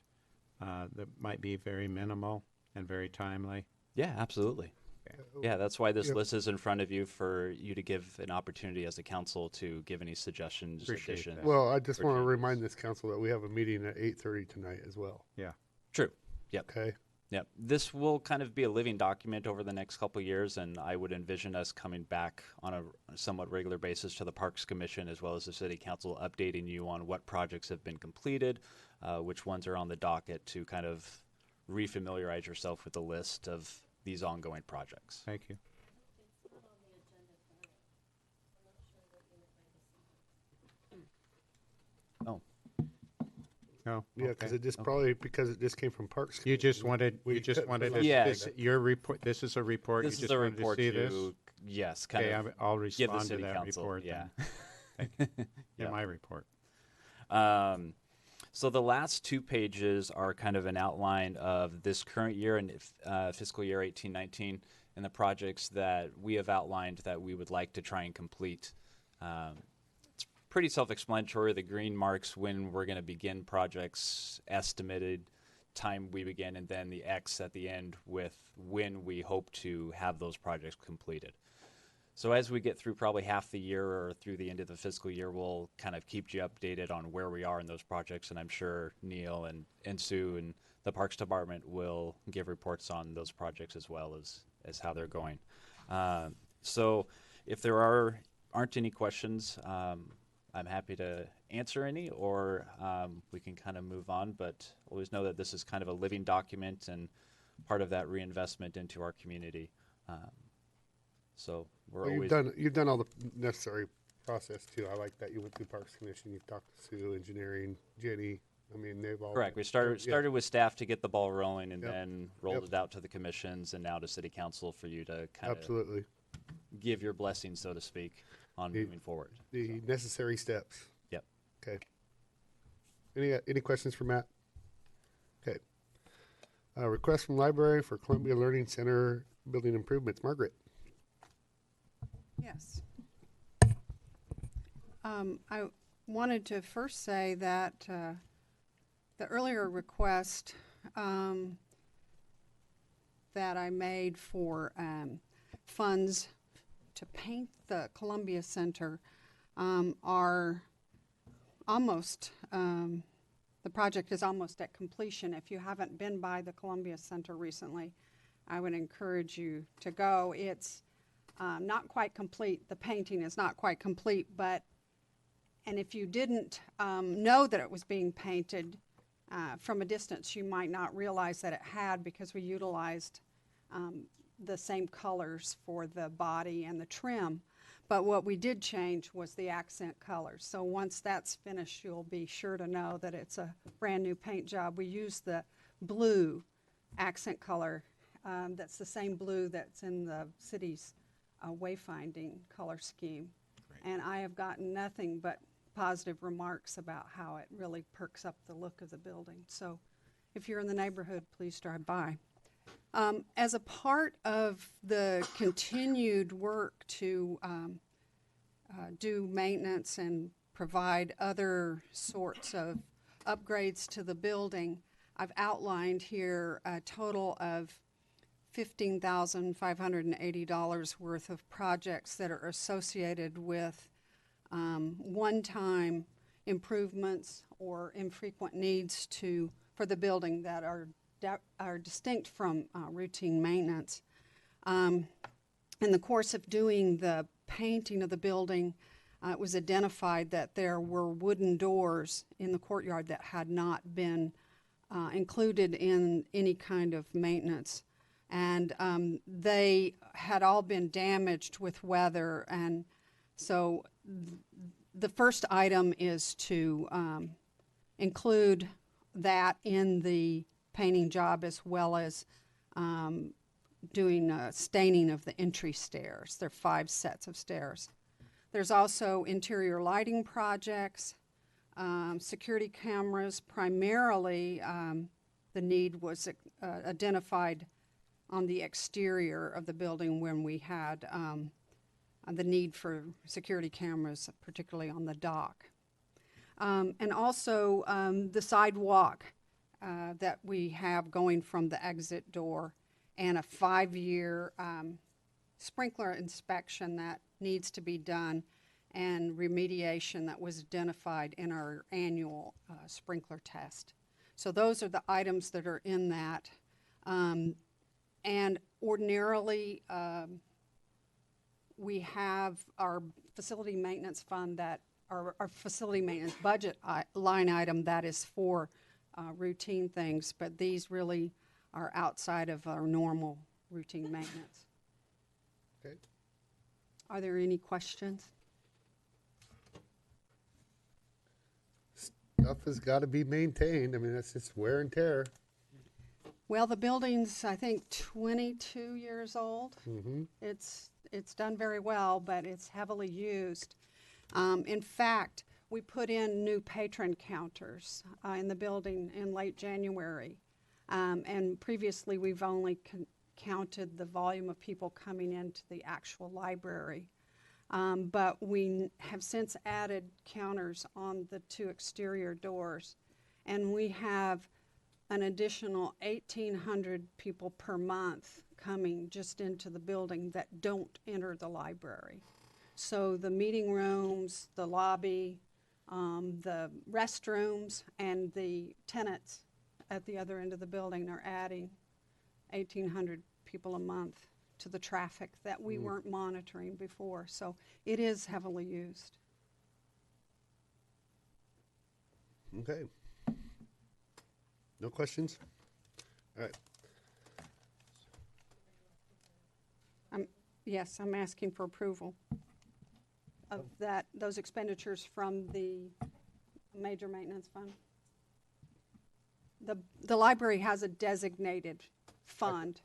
N: that might be very minimal? and very timely.
K: Yeah, absolutely. Yeah, that's why this
A: Yep.
K: list is in front of you for you to give an opportunity as a council to give any suggestions,
N: Appreciate
K: additions.
N: that.
A: Well, I just
K: or
A: want to
K: changes.
A: remind this council that we have a meeting at 8:30 tonight as well.
N: Yeah.
K: True. Yep.
A: Okay.
K: Yep. This will kind of be a living document over the next couple of years, and I would envision us coming back on a somewhat regular basis to the Parks Commission as well as the City Council, updating you on what projects have been completed, which ones are on the docket, to kind of refamiliarize yourself with the list of these ongoing projects.
N: Thank you.
K: Oh.
N: Oh,
A: Yeah, because
N: okay.
A: it just probably because it just came from Parks.
N: You just
A: Commission,
N: wanted, you just wanted
A: put
N: this,
K: Yeah.
N: this, your report, this is a report, you
K: This
N: just
K: is a
N: wanted
K: report
N: to see this?
K: to, yes, kind
N: Okay,
K: of
N: I'll
K: give the
N: respond to
K: city
N: that
K: council,
N: report
K: yeah.
N: then. Thank you.
K: Yeah.
N: In my report.
K: So the last 2 pages are kind of an outline of this current year and fiscal year 18-19 and the projects that we have outlined that we would like to try and complete. It's pretty self-explanatory. The green marks when we're going to begin projects, estimated time we begin, and then the X at the end with when we hope to have those projects completed. So as we get through probably half the year or through the end of the fiscal year, we'll kind of keep you updated on where we are in those projects. And I'm sure Neil and Sue and the Parks Department will give reports on those projects as well as how they're going. So if there aren't any questions, I'm happy to answer any, or we can kind of move on. But always know that this is kind of a living document and part of that reinvestment into our community. So we're
A: Well,
K: always
A: you've done all the necessary process too. I like that you went through Parks Commission. You've talked to Sue, engineering, Jenny. I mean, they've all
K: correct. We
A: yeah.
K: started with staff to get the ball rolling, and
A: Yep.
K: then rolled
A: Yep.
K: it out to the commissions, and now to City Council for you to kind of
A: Absolutely
K: give your blessing, so to speak, on moving forward.
A: the necessary steps.
K: Yep.
A: Okay. Any questions for Matt? Okay. Request from library for Columbia Learning Center building improvements. Margaret.
T: Yes. I wanted to first say that the earlier request that I made for funds to paint the Columbia Center are almost, the project is almost at completion. If you haven't been by the Columbia Center recently, I would encourage you to go. It's not quite complete. The painting is not quite complete, and if you didn't know that it was being painted from a distance, you might not realize that it had, because we utilized the same colors for the body and the trim. But what we did change was the accent colors. So once that's finished, you'll be sure to know that it's a brand new paint job. We used the blue accent color. That's the same blue that's in the city's wayfinding color scheme. Great. And I have gotten nothing but positive remarks about how it really perks up the look of the building. So if you're in the neighborhood, please drive by. As a part of the continued work to do maintenance and provide other sorts of upgrades to the building, I've outlined here a total of $15,580 worth of projects that are associated with one-time improvements or infrequent needs for the building that are distinct from routine maintenance. In the course of doing the painting of the building, it was identified that there were wooden doors in the courtyard that had not been included in any kind of maintenance. And they had all been damaged with weather, and so the first item is to include that in the painting job, as well as doing staining of the entry stairs. There are 5 sets of stairs. There's also interior lighting projects, security cameras. Primarily, the need was identified on the exterior of the building when we had the need for security cameras, particularly on the dock. And also the sidewalk
C: that we have going from the exit door, and a 5-year sprinkler inspection that needs to be done, and remediation that was identified in our annual sprinkler test. So those are the items that are in that. And ordinarily, we have our facility maintenance fund that, our facility maintenance budget line item that is for routine things, but these really are outside of our normal routine maintenance.
A: Okay.
C: Are there any questions?
A: Stuff has got to be maintained. I mean, that's just wear and tear.
C: Well, the building's, I think, 22 years old.
A: Mm-hmm.
C: It's done very well, but it's heavily used. In fact, we put in new patron counters in the building in late January. And previously, we've only counted the volume of people coming into the actual library. But we have since added counters on the 2 exterior doors. And we have an additional 1,800 people per month coming just into the building that don't enter the library. So the meeting rooms, the lobby, the restrooms, and the tenants at the other end of the building are adding 1,800 people a month to the traffic that we weren't monitoring before. So it is heavily used.
A: Okay. No questions? All right.
C: Yes, I'm asking for approval of those expenditures from the major maintenance fund. The library has a designated fund.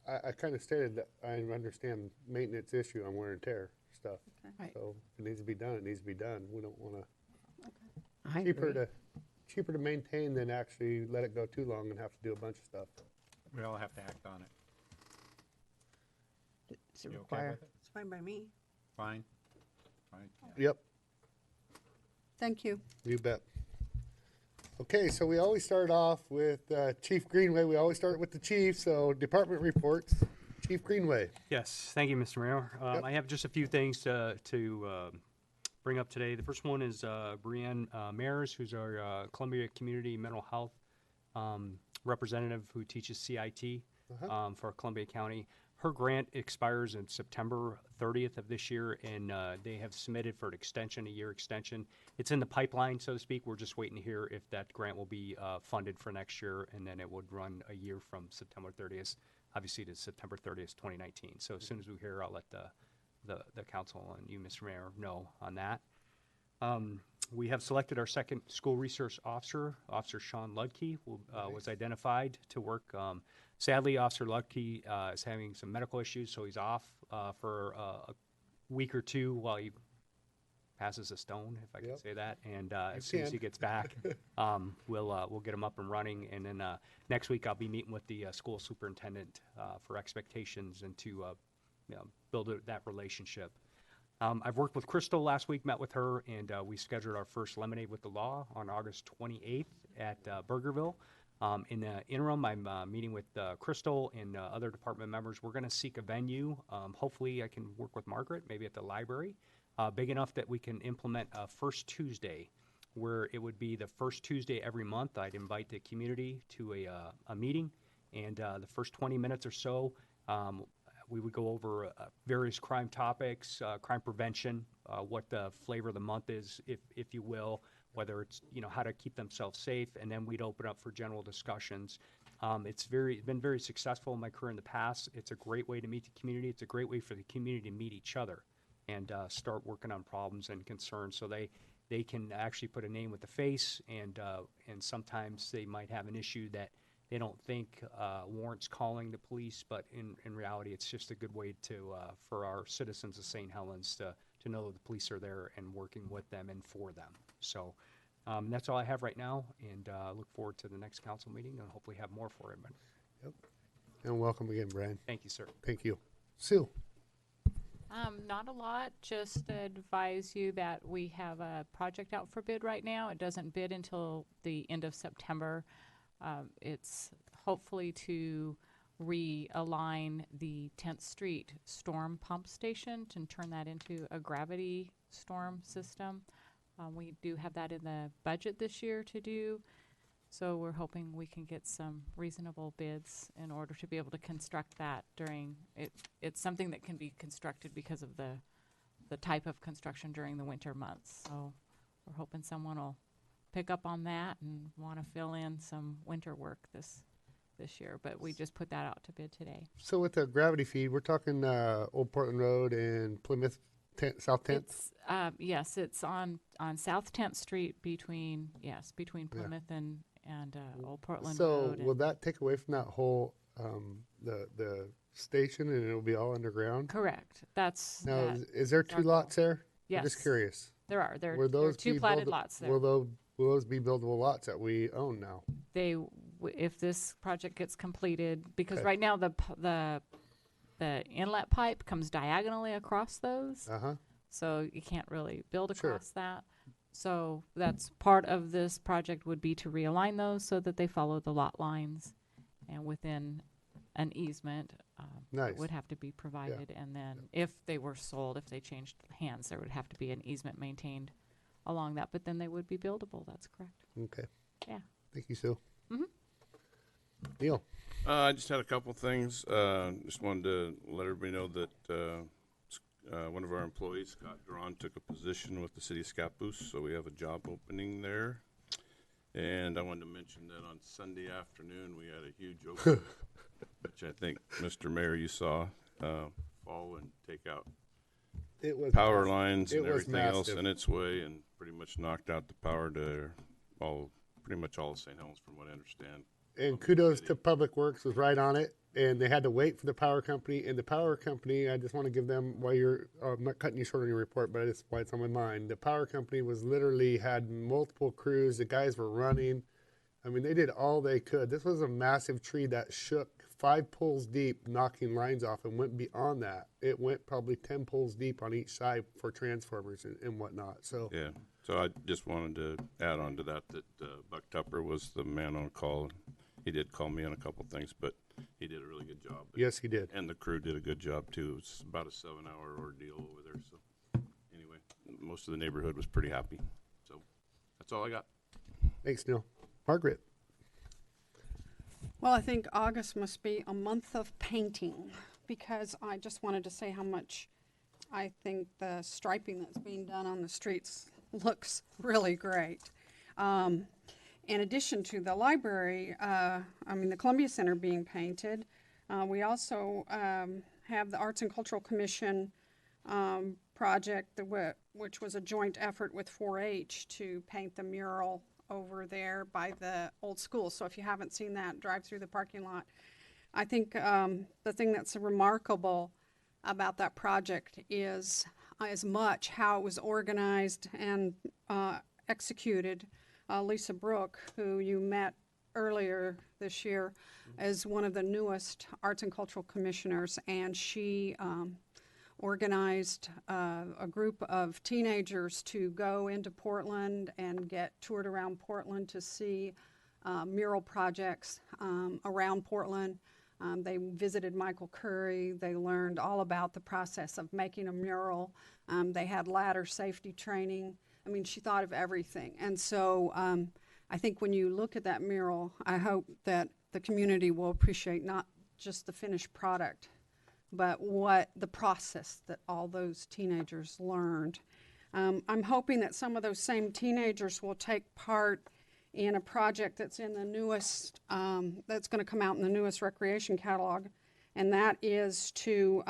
A: I kind of stated that I understand maintenance issue on wear and tear stuff.
C: Okay. Right.
A: So if it needs to be done, it needs to be done. We don't want
I: I
A: to,
I: agree.
A: cheaper to maintain than actually let it go too long and have to do a bunch of stuff.
N: We all have to act on it.
I: Does it
N: You okay
I: require?
N: with it?
T: It's fine by me.
N: Fine? Fine?
A: Yep,
C: Thank you.
A: you bet. Okay, so we always start off with Chief Greenway. We always start with the chief, so department reports. Chief Greenway.
V: Yes, thank you, Mr. Mayor.
A: Yep.
V: I have just a few things to bring up today. The first one is Brianne Mares, who's our Columbia Community Mental Health representative who teaches CIT for Columbia County. Her grant expires in September 30th of this year, and they have submitted for an extension, a year extension. It's in the pipeline, so to speak. We're just waiting to hear if that grant will be funded for next year, and then it would run a year from September 30th, obviously to September 30th, 2019. So as soon as we hear, I'll let the council and you, Mr. Mayor, know on that. We have selected our second school resource officer. Officer Sean Ludke was identified to work. Sadly, Officer Ludke is having some medical issues, so he's off for a week or two while he passes a stone, if I can say that. And as soon as he gets back, we'll get him up and running. And then next week, I'll be meeting with the school superintendent for expectations and to build that relationship. I've worked with Crystal last week, met with her, and we scheduled our first Lemonade with the Law on August 28th at Burgerville. In the interim, I'm meeting with Crystal and other department members. We're going to seek a venue. Hopefully, I can work with Margaret, maybe at the library, big enough that we can implement a first Tuesday, where it would be the first Tuesday every month. I'd invite the community to a meeting, and the first 20 minutes or so, we would go over various crime topics, crime prevention, what the flavor of the month is, if you will, whether it's how to keep themselves safe, and then we'd open up for general discussions. It's been very successful in my career in the past. It's a great way to meet the community. It's a great way for the community to meet each other and start working on problems and concerns, so they can actually put a name with the face, and sometimes they might have an issue that they don't think warrants calling the police, but in reality, it's just a good way to for our citizens of St. Helens to know that the police are there and working with them and for them. So that's all I have right now, and look forward to the next council meeting and hopefully have more for everybody.
A: Yep. And welcome again, Brian.
V: Thank you, sir.
A: Thank you. Sue.
W: Not a lot, just advise you that we have a project out for bid right now. It doesn't bid until the end of September. It's hopefully to realign the 10th Street storm pump station to turn that into a gravity storm system. We do have that in the budget this year to do, so we're hoping we can get some reasonable bids in order to be able to construct that during it. It's something that can be constructed because of the type of construction during the winter months. So we're hoping someone will pick up on that and want to fill in some winter work this year. But we just put that out to bid today.
A: So with the gravity feed, we're talking Old Portland Road and Plymouth South 10th?
W: It's, yes, it's on South 10th Street between Plymouth and Old Portland Road.
A: So will that take away from that whole, the station, and it'll be all underground?
W: Correct. That's
A: Now, is there two lots there?
W: Yes.
A: I'm just curious.
W: There are. There
A: Will
W: are
A: those
W: two
A: be
W: platted
A: builda-
W: lots there.
A: Will those be buildable lots that we own now?
W: If this project gets completed, because
A: Okay.
W: right now the inlet pipe comes diagonally across those.
A: Uh-huh.
W: So you can't really build
A: Sure.
W: across that. So that's part of this project would be to realign those so that they follow the lot lines and within an easement.
A: Nice.
W: It would have to be provided. And then if they were sold, if they changed hands, there would have to be an easement maintained along that. But then they would be buildable. That's correct.
A: Okay.
W: Yeah.
A: Thank you, Sue.
W: Mhm.
A: Neil?
B: I just had a couple things. Just wanted to let everybody know that one of our employees, Scott Duran, took a position with the city of Scappoose, so we have a job opening there. And I wanted to mention that on Sunday afternoon, we had a huge opening, which I think, Mr. Mayor, you saw fall and take out
A: It was
B: power
A: massive.
B: lines
A: It
B: and
A: was
B: everything else
A: massive.
B: in its way, and pretty much knocked out the power to pretty much all of St. Helens, from what I understand.
A: And kudos to Public Works was right on it, and they had to wait for the power company. And the power company, I just want to give them, while you're, I'm not cutting you short on your report, but it's why it's on my mind. The power company was literally had multiple crews. The guys were running. I mean, they did all they could. This was a massive tree that shook 5 poles deep, knocking lines off, and went beyond that. It went probably 10 poles deep on each side for transformers and whatnot. So
B: Yeah, so I just wanted to add on to that Buck Tupper was the man on call. He did call me on a couple things, but he did a really good job.
A: Yes, he did.
B: And the crew did a good job, too. It was about a 7-hour ordeal over there. So anyway, most of the neighborhood was pretty happy. So that's all I got.
A: Thanks, Neil. Margaret?
C: Well, I think August must be a month of painting, because I just wanted to say how much I think the striping that's being done on the streets looks really great. In addition to the library, the Columbia Center being painted, we also have the Arts and Cultural Commission project, which was a joint effort with 4-H to paint the mural over there by the old school. So if you haven't seen that, drive through the parking lot. I think the thing that's remarkable about that project is as much how it was organized and executed. Lisa Brooke, who you met earlier this year, is one of the newest Arts and Cultural Commissioners, and she organized a group of teenagers to go into Portland and get toured around Portland to see mural projects around Portland. They visited Michael Curry. They learned all about the process of making a mural. They had ladder safety training. I mean, she thought of everything. And so I think when you look at that mural, I hope that the community will appreciate not just the finished product, but what the process that all those teenagers learned. I'm hoping that some of those same teenagers will take part in a project that's in the newest, that's going to come out in the newest recreation catalog, and that is to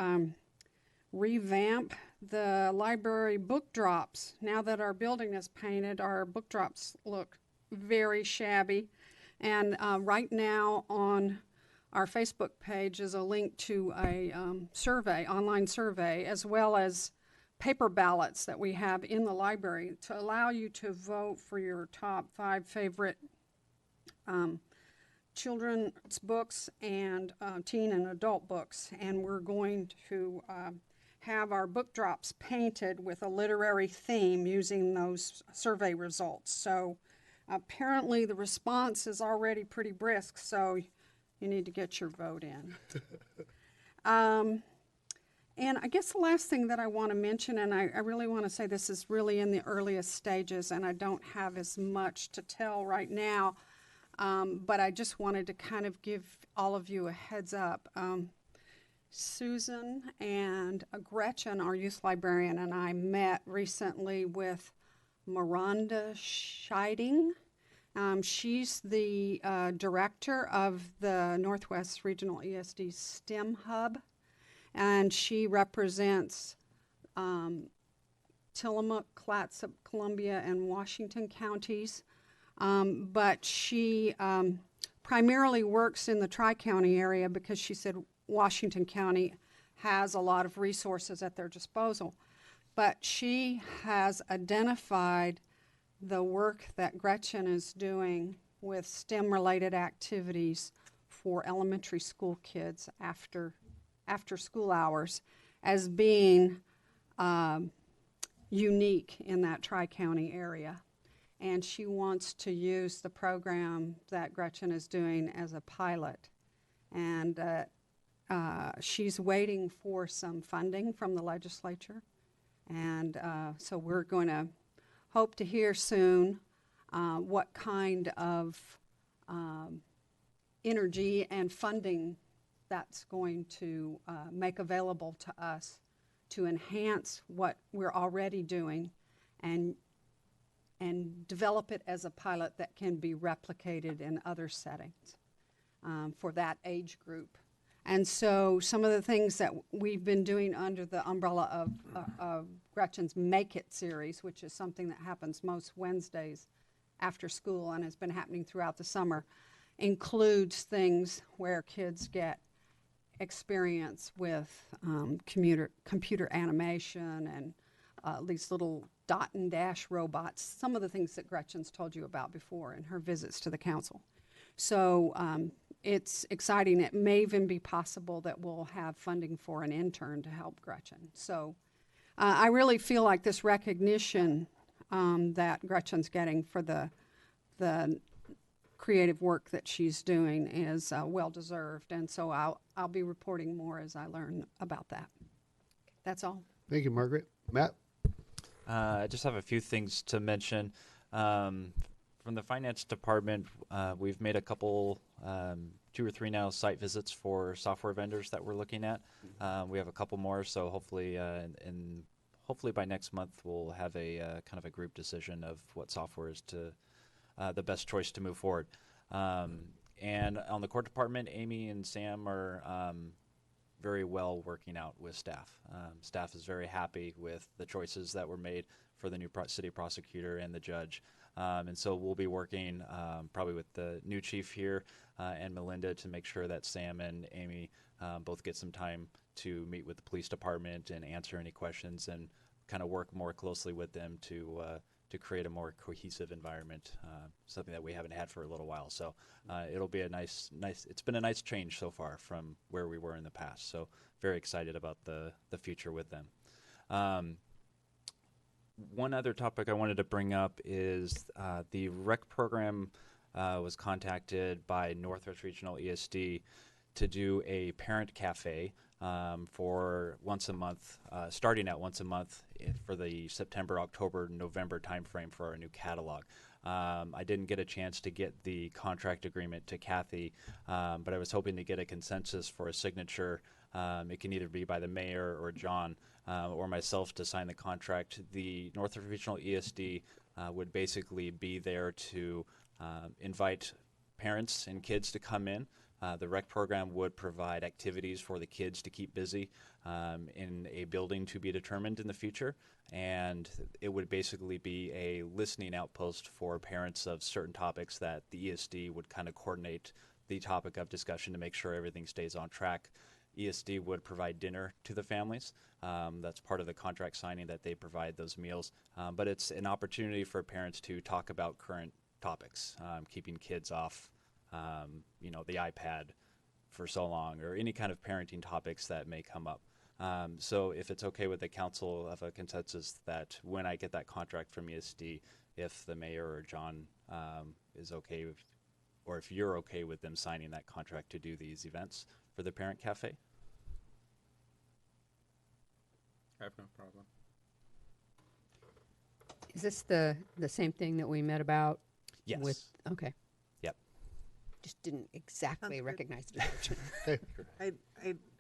C: revamp the library book drops. Now that our building is painted, our book drops look very shabby. And right now on our Facebook page is a link to a survey, online survey, as well as paper ballots that we have in the library to allow you to vote for your top 5 favorite children's books and teen and adult books. And we're going to have our book drops painted with a literary theme using those survey results. So Apparently, the response is already pretty brisk, so you need to get your vote in. And I guess the last thing that I want to mention, and I really want to say this is really in the earliest stages, and I don't have as much to tell right now, but I just wanted to kind of give all of you a heads up. Susan and Gretchen, our youth librarian, and I met recently with Miranda Scheiding. She's the director of the Northwest Regional ESD STEM Hub, and she represents Tillamook, Clatsop, Columbia, and Washington counties. But she primarily works in the Tri-County area because she said Washington County has a lot of resources at their disposal. But she has identified the work that Gretchen is doing with STEM-related activities for elementary school kids after school hours as being unique in that Tri-County area. And she wants to use the program that Gretchen is doing as a pilot. And she's waiting for some funding from the legislature. And so we're going to hope to hear soon what kind of energy and funding that's going to make available to us to enhance what we're already doing and develop it as a pilot that can be replicated in other settings for that age group. And so some of the things that we've been doing under the umbrella of Gretchen's Make It series, which is something that happens most Wednesdays after school and has been happening throughout the summer, includes things where kids get experience with computer animation and these little dot and dash robots, some of the things that Gretchen's told you about before in her visits to the council. So it's exciting. It may even be possible that we'll have funding for an intern to help Gretchen. So I really feel like this recognition that Gretchen's getting for the creative work that she's doing is well-deserved. And so I'll be reporting more as I learn about that. That's all.
A: Thank you, Margaret. Matt?
K: I just have a few things to mention. From the finance department, we've made a couple, 2 or 3 now, site visits for software vendors that we're looking at. We have a couple more, so hopefully, hopefully by next month we'll have a kind of a group decision of what software is the best choice to move forward. And on the court department, Amy and Sam are very well working out with staff. Staff is very happy with the choices that were made for the new city prosecutor and the judge. And so we'll be working probably with the new chief here and Melinda to make sure that Sam and Amy both get some time to meet with the police department and answer any questions and kind of work more closely with them to create a more cohesive environment, something that we haven't had for a little while. So it'll be a nice, it's been a nice change so far from where we were in the past. So very excited about the future with them. One other topic I wanted to bring up is the rec program was contacted by Northwest Regional ESD to do a parent cafe for once a month, starting at once a month for the September, October, November timeframe for our new catalog. I didn't get a chance to get the contract agreement to Kathy, but I was hoping to get a consensus for a signature. It can either be by the mayor or John or myself to sign the contract. The Northwest Regional ESD would basically be there to invite parents and kids to come in. The rec program would provide activities for the kids to keep busy in a building to be determined in the future, and it would basically be a listening outpost for parents of certain topics that the ESD would kind of coordinate the topic of discussion to make sure everything stays on track. ESD would provide dinner to the families. That's part of the contract signing that they provide those meals, but it's an opportunity for parents to talk about current topics, keeping kids off the iPad for so long, or any kind of parenting topics that may come up. So if it's okay with the council, of a consensus that when I get that contract from ESD, if the mayor or John is okay with, or if you're okay with them signing that contract to do these events for the Parent Cafe.
N: I have no problem.
I: Is this the same thing that we met about?
K: Yes.
I: With, okay.
K: Yep.
I: Just didn't exactly
T: Sounds good.
I: recognize the description.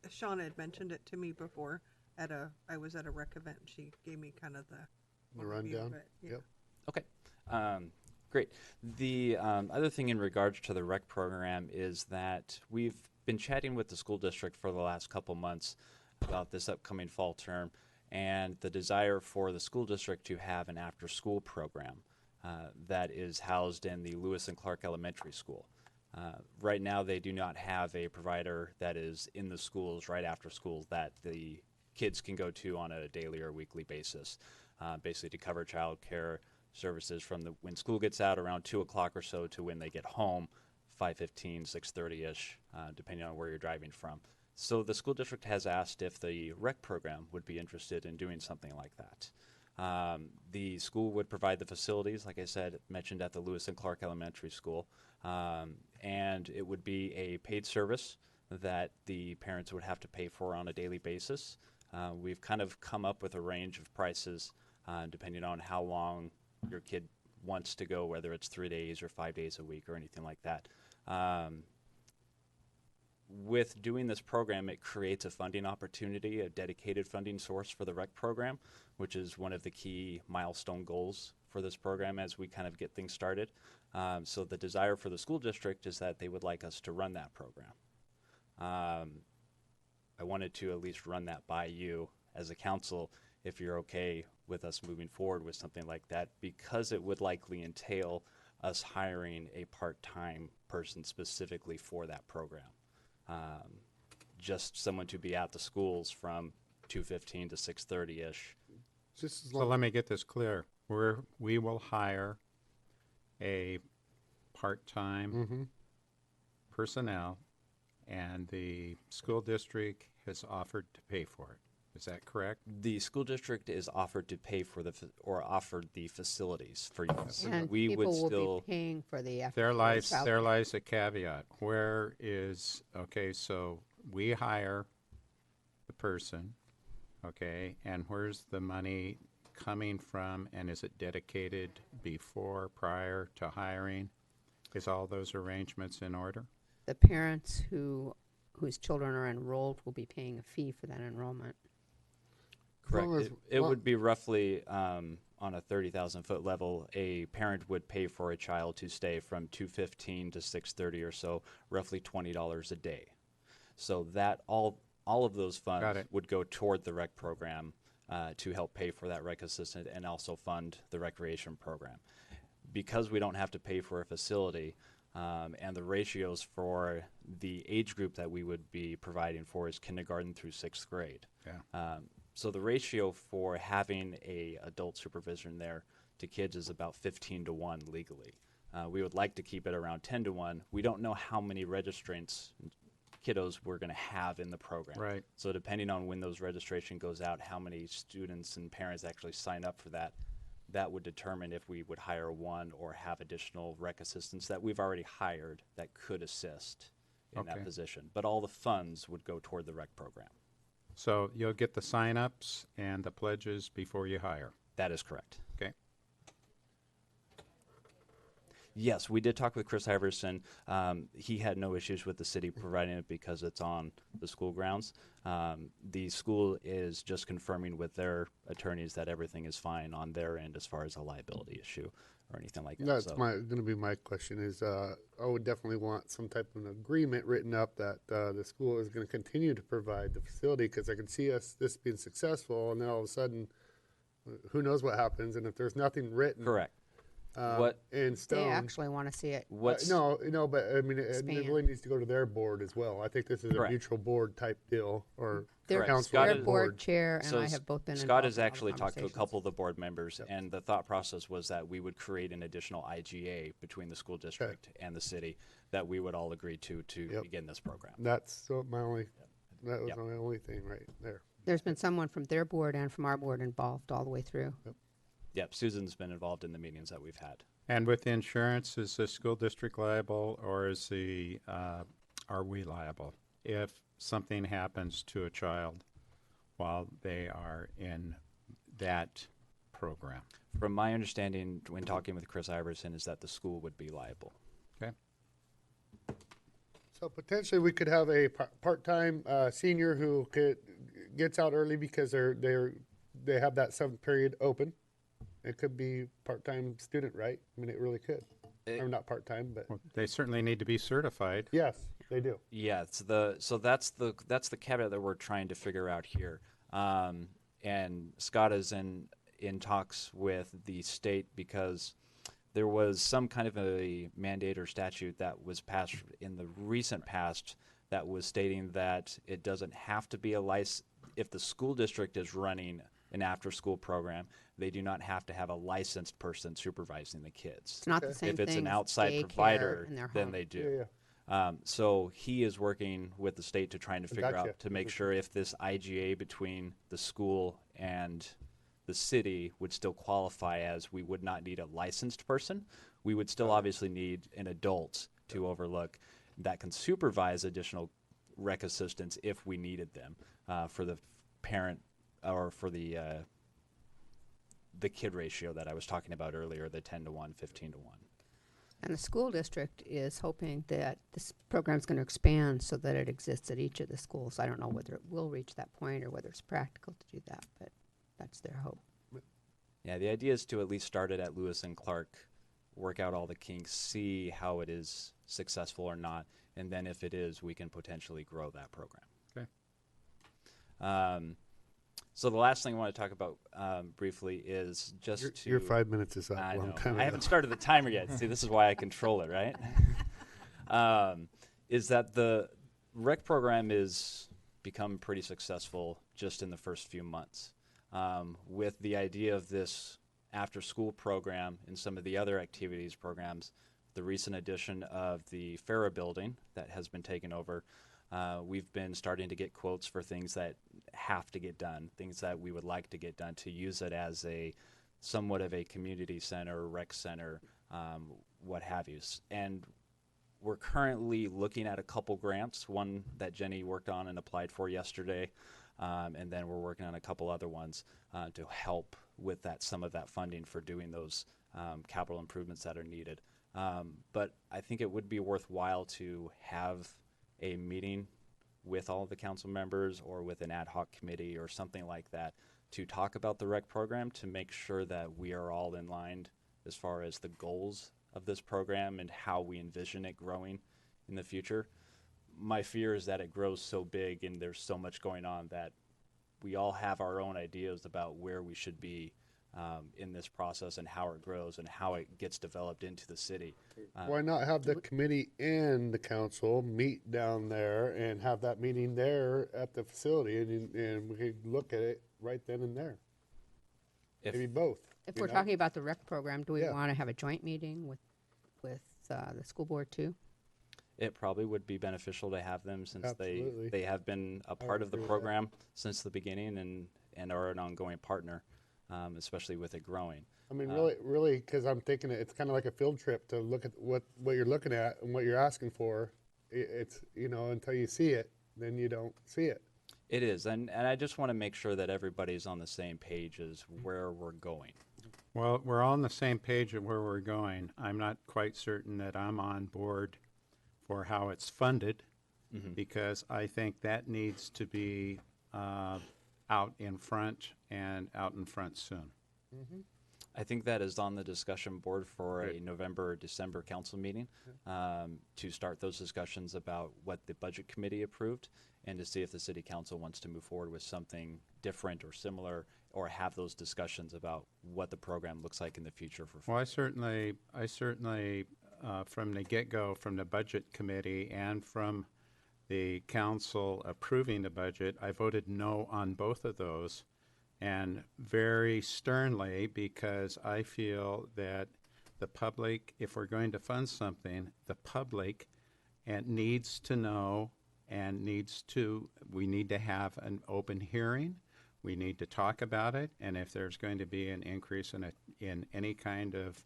T: Shauna had mentioned it to me before I was at a rec event. She gave me kind of the overview of
A: rundown.
T: it, yeah.
A: Yep.
K: Okay. Great. The other thing in regards to the rec program is that we've been chatting with the school district for the last couple months about this upcoming fall term and the desire for the school district to have an after-school program that is housed in the Lewis and Clark Elementary School. Right now, they do not have a provider that is in the schools right after school that the kids can go to on a daily or weekly basis, basically to cover child care services from when school gets out around 2 o'clock or so to when they get home, 5:15, 6:30-ish, depending on where you're driving from. So the school district has asked if the rec program would be interested in doing something like that. The school would provide the facilities, like I said, mentioned at the Lewis and Clark Elementary School, and it would be a paid service that the parents would have to pay for on a daily basis. We've kind of come up with a range of prices depending on how long your kid wants to go, whether it's 3 days or 5 days a week or anything like that. With doing this program, it creates a funding opportunity, a dedicated funding source for the rec program, which is one of the key milestone goals for this program as we kind of get things started. So the desire for the school district is that they would like us to run that program. I wanted to at least run that by you as a council if you're okay with us moving forward with something like that, because it would likely entail us hiring a part-time person specifically for that program. Just someone to be at the schools from 2:15 to 6:30-ish.
N: So let me get this clear. We will hire a part-time personnel, and the school district has offered to pay for it. Is that correct?
K: The school district is offered to pay for offered the facilities for use.
I: And
K: we
I: people
K: would
I: will
K: still
I: be paying for the after
N: There lies a caveat. Okay, so we hire the person, okay, and where's the money coming from, and is it dedicated prior to hiring? Is all those arrangements in order?
I: The parents whose children are enrolled will be paying a fee for that enrollment.
K: Correct. It would be roughly on a 30,000-foot level. A parent would pay for a child to stay from 2:15 to 6:30 or so, roughly $20 a day. So that all of those funds would go toward the rec program to help pay for that rec assistant and also fund the recreation program. Because we don't have to pay for a facility, and the ratios for the age group that we would be providing for is kindergarten through 6th grade.
N: Yeah.
K: So the ratio for having a adult supervision there to kids is about 15-1 legally. We would like to keep it around 10-1. We don't know how many registrants kiddos we're going to have in the program.
N: Right.
K: So depending on when those registration goes out, how many students and parents actually sign up for that, that would determine if we would hire one or have additional rec assistants that we've already hired that could assist in that position. But all the funds would go toward the rec program.
N: So you'll get the sign-ups and the pledges before you hire?
K: That is correct.
N: Okay.
K: Yes, we did talk with Chris Iverson. He had no issues with the city providing it because it's on the school grounds. The school is just confirming with their attorneys that everything is fine on their end as far as a liability issue or anything like that.
A: That's going to be my question is I would definitely want some type of an agreement written up that the school is going to continue to provide the facility, because I can see this being successful, and then all of a sudden, who knows what happens, and if there's nothing written.
K: Correct.
A: In stone.
I: They actually want to see it.
A: No, but I mean, it really needs to go to their board as well. I think this is a mutual board type deal, or
I: their board chair and I have both been
K: Scott
I: involved
K: has
I: in all the
K: actually talked to a
I: conversations.
K: couple of the board members, and the thought process was that we would create an additional IGA between the school district and the city that we would all agree to begin this program.
A: That's my only. That was my only thing right there.
I: There's been someone from their board and from our board involved all the way through.
K: Yep, Susan's been involved in the meetings that we've had.
N: And with insurance, is the school district liable, or is are we liable if something happens to a child while they are in that program?
K: From my understanding, when talking with Chris Iverson, is that the school would be liable.
N: Okay.
A: So potentially we could have a part-time senior who gets out early because they have that 7th period open. It could be part-time student, right? I mean, it really could. Or not part-time, but
N: Well, they certainly need to be certified.
A: yes, they do.
K: Yeah, so that's the caveat that we're trying to figure out here. And Scott is in talks with the state because there was some kind of a mandate or statute that was passed in the recent past that was stating that it doesn't have to be a license. If the school district is running an after-school program, they do not have to have a licensed person supervising the kids.
I: It's not the same
K: If it's
I: thing
K: an
I: as
K: outside
I: daycare
K: provider,
I: in their
K: then
I: home.
K: they do.
A: Yeah,
K: So he is working with the state to trying to figure
A: Gotcha.
K: out to make sure if this IGA between the school and the city would still qualify as we would not need a licensed person. We would still obviously need an adult to overlook that can supervise additional rec assistants if we needed them for the parent or for the kid ratio that I was talking about earlier, the 10-to-1, 15-to-1.
I: And the school district is hoping that this program's going to expand so that it exists at each of the schools. I don't know whether it will reach that point or whether it's practical to do that, but that's their hope.
K: Yeah, the idea is to at least start it at Lewis and Clark, work out all the kinks, see how it is successful or not, and then if it is, we can potentially grow that program.
N: Okay.
K: So the last thing I want to talk about briefly is just
A: your 5 minutes is up.
K: I
A: a long
K: know.
A: time
K: I
A: ago.
K: haven't started the timer yet. See, this is why I control it, right? Is that the rec program is become pretty successful just in the first few months. With the idea of this after-school program and some of the other activities programs, the recent addition of the Farah building that has been taken over, we've been starting to get quotes for things that have to get done, things that we would like to get done to use it as a somewhat of a community center, rec center, what have you. And we're currently looking at a couple grants, one that Jenny worked on and applied for yesterday, and then we're working on a couple other ones to help with that some of that funding for doing those capital improvements that are needed. But I think it would be worthwhile to have a meeting with all of the council members or with an ad hoc committee or something like that to talk about the rec program to make sure that we are all in line as far as the goals of this program and how we envision it growing in the future. My fear is that it grows so big and there's so much going on that we all have our own ideas about where we should be in this process and how it grows and how it gets developed into the city.
A: Why not have the committee and the council meet down there and have that meeting there at the facility and we could look at it right then and there? Maybe both.
I: If
A: you
I: we're
A: know?
I: talking about the rec program, do we
A: Yeah.
I: want to have a joint meeting with the school board too?
K: It probably would be beneficial to have them since
A: Absolutely.
K: they have been a
A: I
K: part of the
A: agree with that.
K: program since the beginning and are an ongoing partner, especially with it growing.
A: I mean, really, because I'm thinking it's kind of like a field trip to look at what you're looking at and what you're asking for. It's, until you see it, then you don't see it.
K: It is, and I just want to make sure that everybody's on the same page as where we're going.
N: Well, we're all on the same page of where we're going. I'm not quite certain that I'm on board for how it's funded because I think that needs to be out in front soon.
K: I think that is on the discussion board for a November or December council meeting to start those discussions about what the budget committee approved and to see if the city council wants to move forward with something different or similar or have those discussions about what the program looks like in the future for.
N: Well, I certainly, from the get-go, from the budget committee and from the council approving the budget, I voted no on both of those, and very sternly, because I feel that the public, if we're going to fund something, the public needs to know and we need to have an open hearing. We need to talk about it, and if there's going to be an increase in any kind of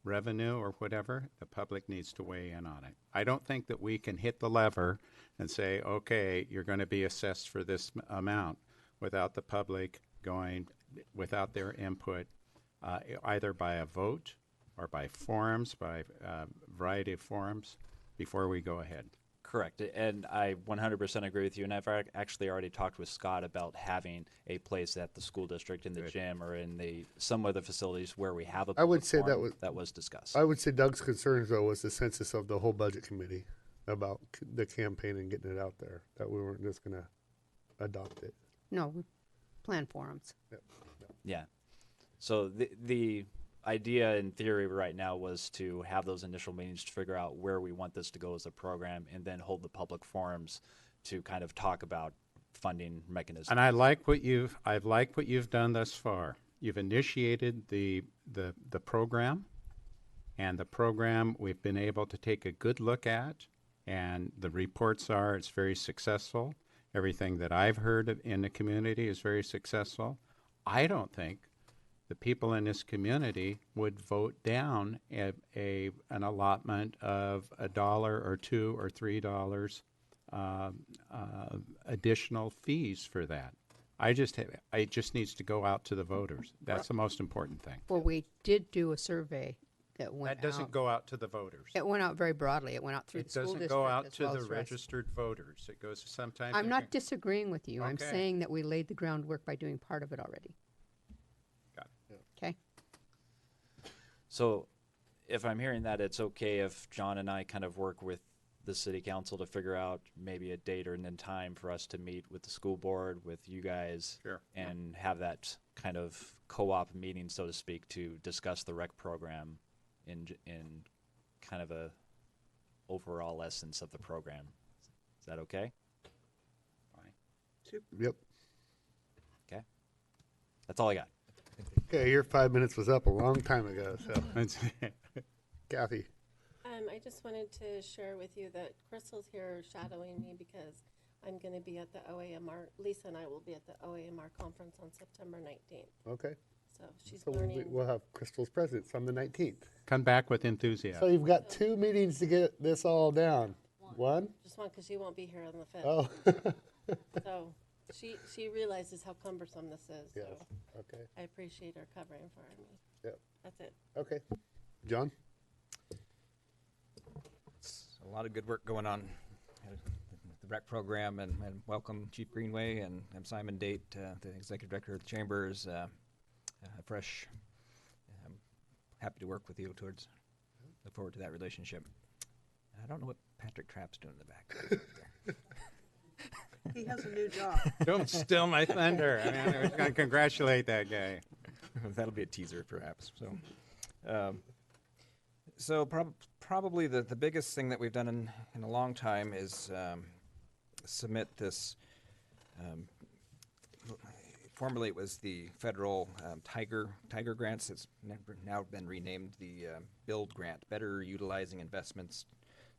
N: revenue or whatever, the public needs to weigh in on it. I don't think that we can hit the lever and say, okay, you're going to be assessed for this amount without the public going, without their input, either by a vote or by forums, by a variety of forums, before we go ahead.
K: Correct, and I 100% agree with you. And I've actually already talked with Scott about having a place at the school district, in the gym, or in some of the facilities where we have a.
A: I would say
K: that was discussed.
A: I would say Doug's concerns though was the census of the whole budget committee about the campaign and getting it out there. That we weren't just going to adopt it.
I: No, we plan forums.
K: Yeah. So the idea in theory right now was to have those initial meetings to figure out where we want this to go as a program, and then hold the public forums to kind of talk about funding mechanisms.
N: And I like what you've done thus far. You've initiated the program, and the program we've been able to take a good look at, and the reports are it's very successful. Everything that I've heard in the community is very successful. I don't think the people in this community would vote down an allotment of $1 or $2 or $3 additional fees for that. It just needs to go out to the voters. That's the most important thing.
I: Well, we did do a survey that went
N: That doesn't
I: out.
N: go out to the voters.
I: It went out very broadly. It went out through the school district.
N: It doesn't go out
I: as
N: to
I: well
N: the
I: as rest.
N: registered voters. It goes sometimes.
I: I'm not disagreeing with you. I'm
N: Okay.
I: saying that we laid the groundwork by doing part of it already.
N: Got it.
I: Okay.
K: So if I'm hearing that, it's okay if John and I kind of work with the city council to figure out maybe a date or then time for us to meet with the school board, with you guys, and have that kind of co-op meeting, so to speak, to discuss the rec program in kind of a overall essence of the program. Is that okay?
A: Yep.
K: Okay. That's all I got.
A: Okay, your 5 minutes was up a long time ago. So, Kathy.
D: I just wanted to share with you that Crystal's here shadowing me because I'm going to be at the OAMR. Lisa and I will be at the OAMR conference on September 19th.
A: Okay.
D: So she's
A: So
D: learning.
A: we'll have Crystal's presence on the 19th.
N: Come back with enthusiasm.
A: So you've got 2 meetings to get this all down. One?
D: Just one because she won't be here on the 5th.
A: Oh.
D: So she realizes how cumbersome this is.
A: Yes.
D: So
A: Okay.
D: I appreciate her covering for me.
A: Yep.
D: That's it.
A: Okay. John?
L: It's a lot of good work going on at the rec program, and welcome Chief Greenway, and I'm Simon Date, the Executive Director of the Chambers. Fresh. I'm happy to work with you look forward to that relationship. I don't know what Patrick Trapp's doing in the back.
T: He has a new job.
N: Don't steal my thunder. I mean, I was going to congratulate that guy.
L: That'll be a teaser, perhaps. So, probably the biggest thing that we've done in a long time is submit this. Formerly, it was the federal Tiger grants. It's now been renamed the Build Grant, Better Utilizing Investments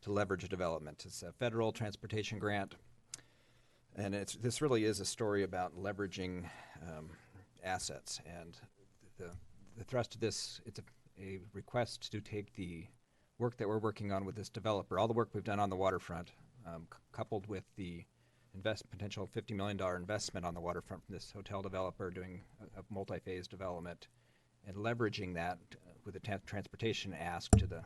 L: to Leverage Development. It's a federal transportation grant. And this really is a story about leveraging assets. And the thrust of this, it's a request to take the work that we're working on with this developer, all the work we've done on the waterfront, coupled with the potential $50 million investment on the waterfront from this hotel developer doing a multi-phase development, and leveraging that with a transportation ask to the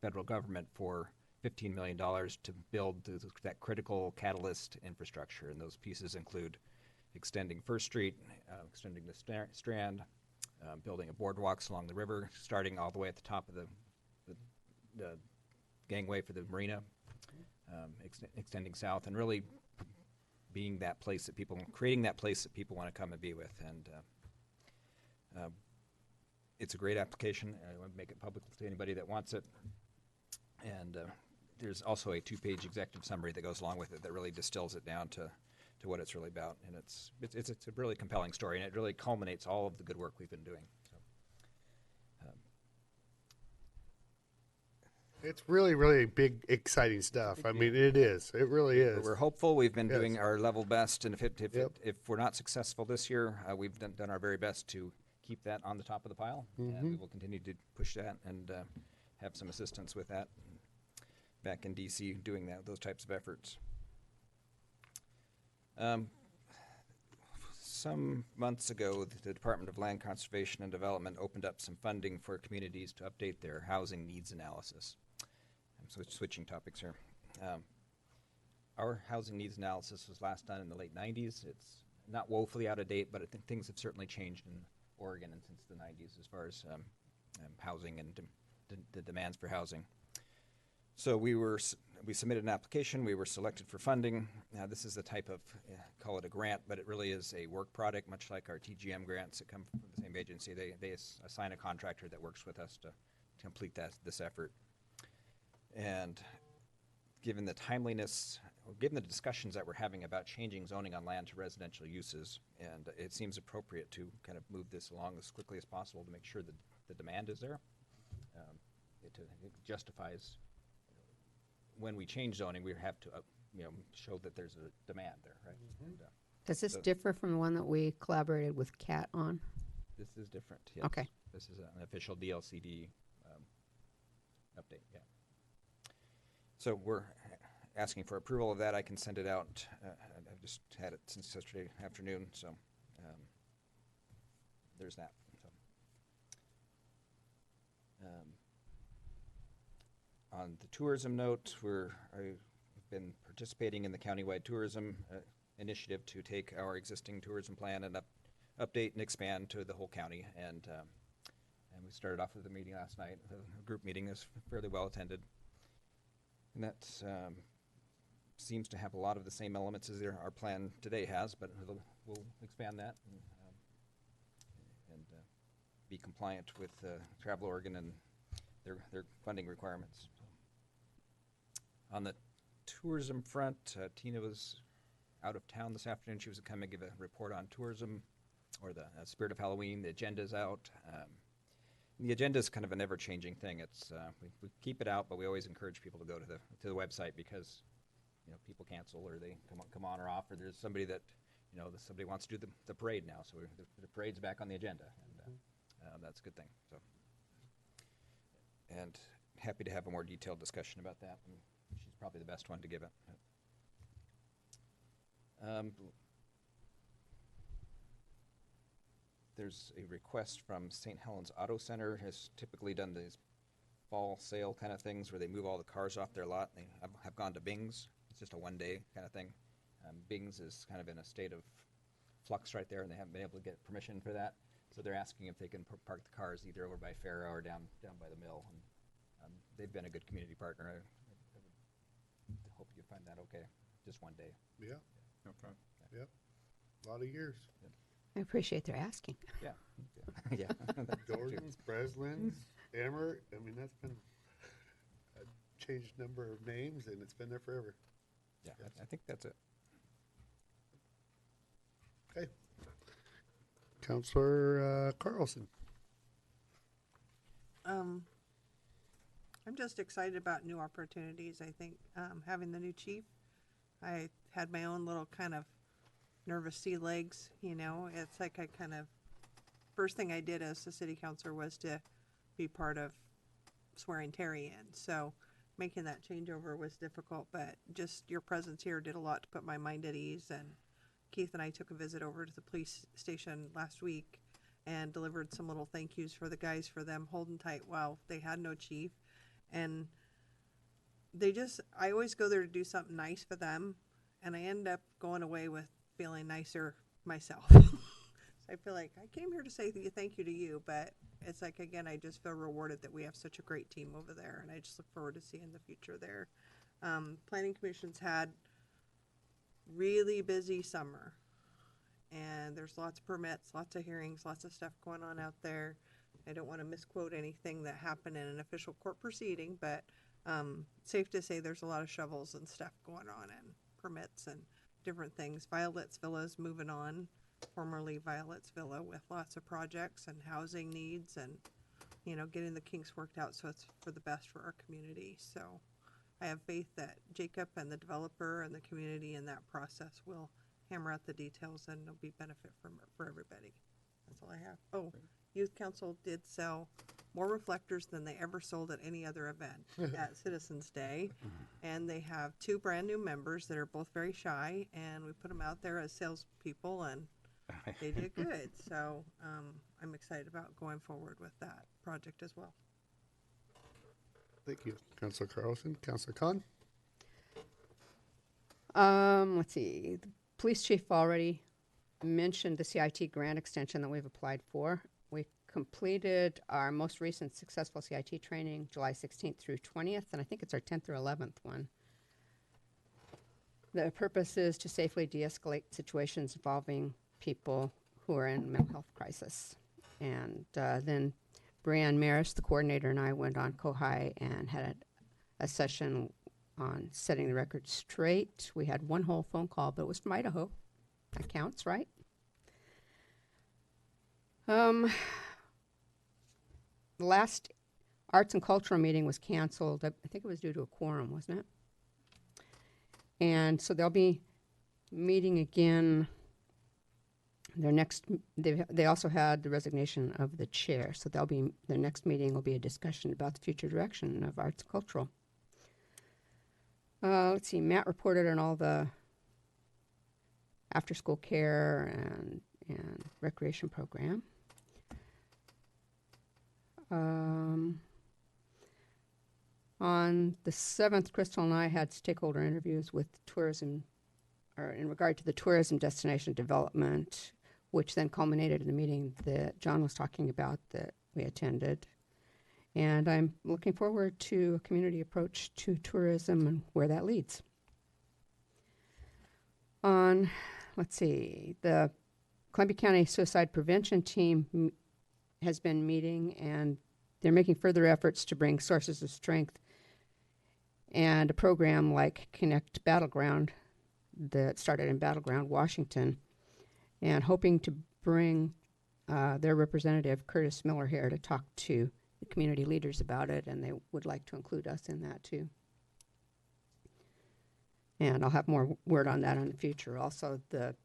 L: federal government for $15 million to build that critical catalyst infrastructure. And those pieces include extending First Street, extending the Strand, building a boardwalks along the river, starting all the way at the top of the gangway for the marina, extending south, and really being that place that creating that place that people want to come and be with. And it's a great application. I want to make it public to anybody that wants it. And there's also a 2-page executive summary that goes along with it that really distills it down to what it's really about. And it's a really compelling story, and it really culminates all of the good work we've been doing.
A: It's really, really big, exciting stuff. I mean, it is. It really is.
L: We're hopeful. We've been doing our level best, and if we're not successful this year, we've done our very best to keep that on the top of the pile, and we will continue to push that and have some assistance with that back in DC doing those types of efforts. Some months ago, the Department of Land Conservation and Development opened up some funding for communities to update their housing needs analysis. I'm switching topics here. Our housing needs analysis was last done in the late 90s. It's not woefully out of date, but I think things have certainly changed in Oregon and since the 90s as far as housing and the demands for housing. So we submitted an application. We were selected for funding. Now this is the type of, call it a grant, but it really is a work product, much like our TGM grants that come from the same agency. They assign a contractor that works with us to complete this effort. And given the timeliness, or given the discussions that we're having about changing zoning on land to residential uses, and it seems appropriate to kind of move this along as quickly as possible to make sure that the demand is there. It justifies, when we change zoning, we have to show that there's a demand there, right? And,
I: Does this differ from the one that we collaborated with CAT on?
L: This is different, yes.
I: Okay.
L: This is an official DLCD update, yeah. So we're asking for approval of that. I can send it out. I've just had it since yesterday afternoon, so there's that. So, on the tourism note, I've been participating in the countywide tourism initiative to take our existing tourism plan and update and expand to the whole county. And we started off with a meeting last night. A group meeting is fairly well attended. And that seems to have a lot of the same elements as our plan today has, but we'll expand that and be compliant with Travel Oregon and their funding requirements. On the tourism front, Tina was out of town this afternoon. She was coming to give a report on tourism, or the Spirit of Halloween. The agenda's out. The agenda is kind of an ever-changing thing. It's we keep it out, but we always encourage people to go to the website because people cancel or they come on or off, or there's somebody that somebody wants to do the parade now, so the parade's back on the agenda, and that's a good thing. So, and happy to have a more detailed discussion about that. And she's probably the best one to give it. There's a request from St. Helens Auto Center, has typically done these fall sale kind of things where they move all the cars off their lot. They have gone to Bing's. It's just a one-day kind of thing. Bing's is kind of in a state of flux right there, and they haven't been able to get permission for that. So they're asking if they can park the cars either over by Farah or down by the mill. And they've been a good community partner. I hope you find that okay. Just one day.
A: Yeah. Okay. Yep. A lot of years.
L: Yep.
I: I appreciate their asking.
L: Yeah. Yeah.
A: Jordan's, Breslin's, Emmer. I mean, that's been a changed number of names, and it's been there forever.
L: Yeah, I think that's it.
A: Okay. Counselor Carlson.
T: I'm just excited about new opportunities. I think having the new chief, I had my own little kind of nervous sea legs, It's like I kind of, first thing I did as a city councilor was to be part of swearing Terry in. So making that changeover was difficult, but just your presence here did a lot to put my mind at ease. And Keith and I took a visit over to the police station last week and delivered some little thank yous for the guys for them holding tight while they had no chief. And I always go there to do something nice for them, and I end up going away with feeling nicer myself. So I feel like I came here to say thank you to you, but it's like, again, I just feel rewarded that we have such a great team over there, and I just look forward to seeing the future there. Planning Commission's had really busy summer, and there's lots of permits, lots of hearings, lots of stuff going on out there. I don't want to misquote anything that happened in an official court proceeding, but safe to say there's a lot of shovels and stuff going on, and permits and different things. Violet's Villa is moving on, formerly Violet's Villa, with lots of projects and housing needs and, getting the kinks worked out so it's for the best for our community. So I have faith that Jacob and the developer and the community in that process will hammer out the details, and it'll be benefit for everybody. That's all I have. Oh, Youth Council did sell more reflectors than they ever sold at any other event at Citizens Day. And they have 2 brand new members that are both very shy, and we put them out there as salespeople, and they did good. So I'm excited about going forward with that project as well.
A: Thank you, Councilor Carlson. Councilor Khan?
I: Let's see. The police chief already mentioned the CIT grant extension that we've applied for. We completed our most recent successful CIT training July 16th through 20th, and I think it's our 10th or 11th one. The purpose is to safely de-escalate situations involving people who are in mental health crisis. And then Brianne Maris, the coordinator, and I went on Kohai and had a session on setting the record straight. We had one whole phone call, but it was from Idaho. That counts, right? The last arts and cultural meeting was canceled. I think it was due to a quorum, wasn't it? And so they'll be meeting again. They also had the resignation of the chair, so their next meeting will be a discussion about the future direction of arts and cultural. Let's see, Matt reported on all the after-school care and recreation program. On the 7th, Crystal and I had stakeholder interviews with tourism, or in regard to the tourism destination development, which then culminated in the meeting that John was talking about that we attended. And I'm looking forward to a community approach to tourism and where that leads. Let's see, the Columbia County Suicide Prevention Team has been meeting, and they're making further efforts to bring sources of strength and a program like Connect Battleground that started in Battleground, Washington, and hoping to bring their representative, Curtis Miller, here to talk to the community leaders about it, and they would like to include us in that too. And I'll have more word on that in the future. Also, the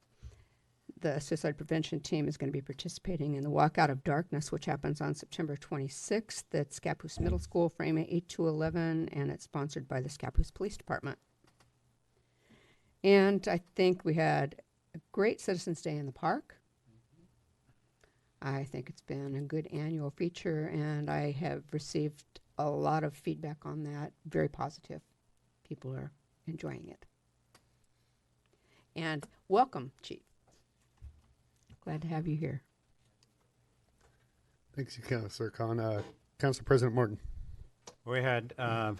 I: suicide prevention team is going to be participating in the Walk Out of Darkness, which happens on September 26th at Scappoose Middle School, frame 8 to 11, and it's sponsored by the Scappoose Police Department. And I think we had a great Citizens Day in the park. I think it's been a good annual feature, and I have received a lot of feedback on that, very positive. People are enjoying it. And welcome, Chief. Glad to have you here.
A: Thanks, Councilor Khan. Council President Morton.
N: We had a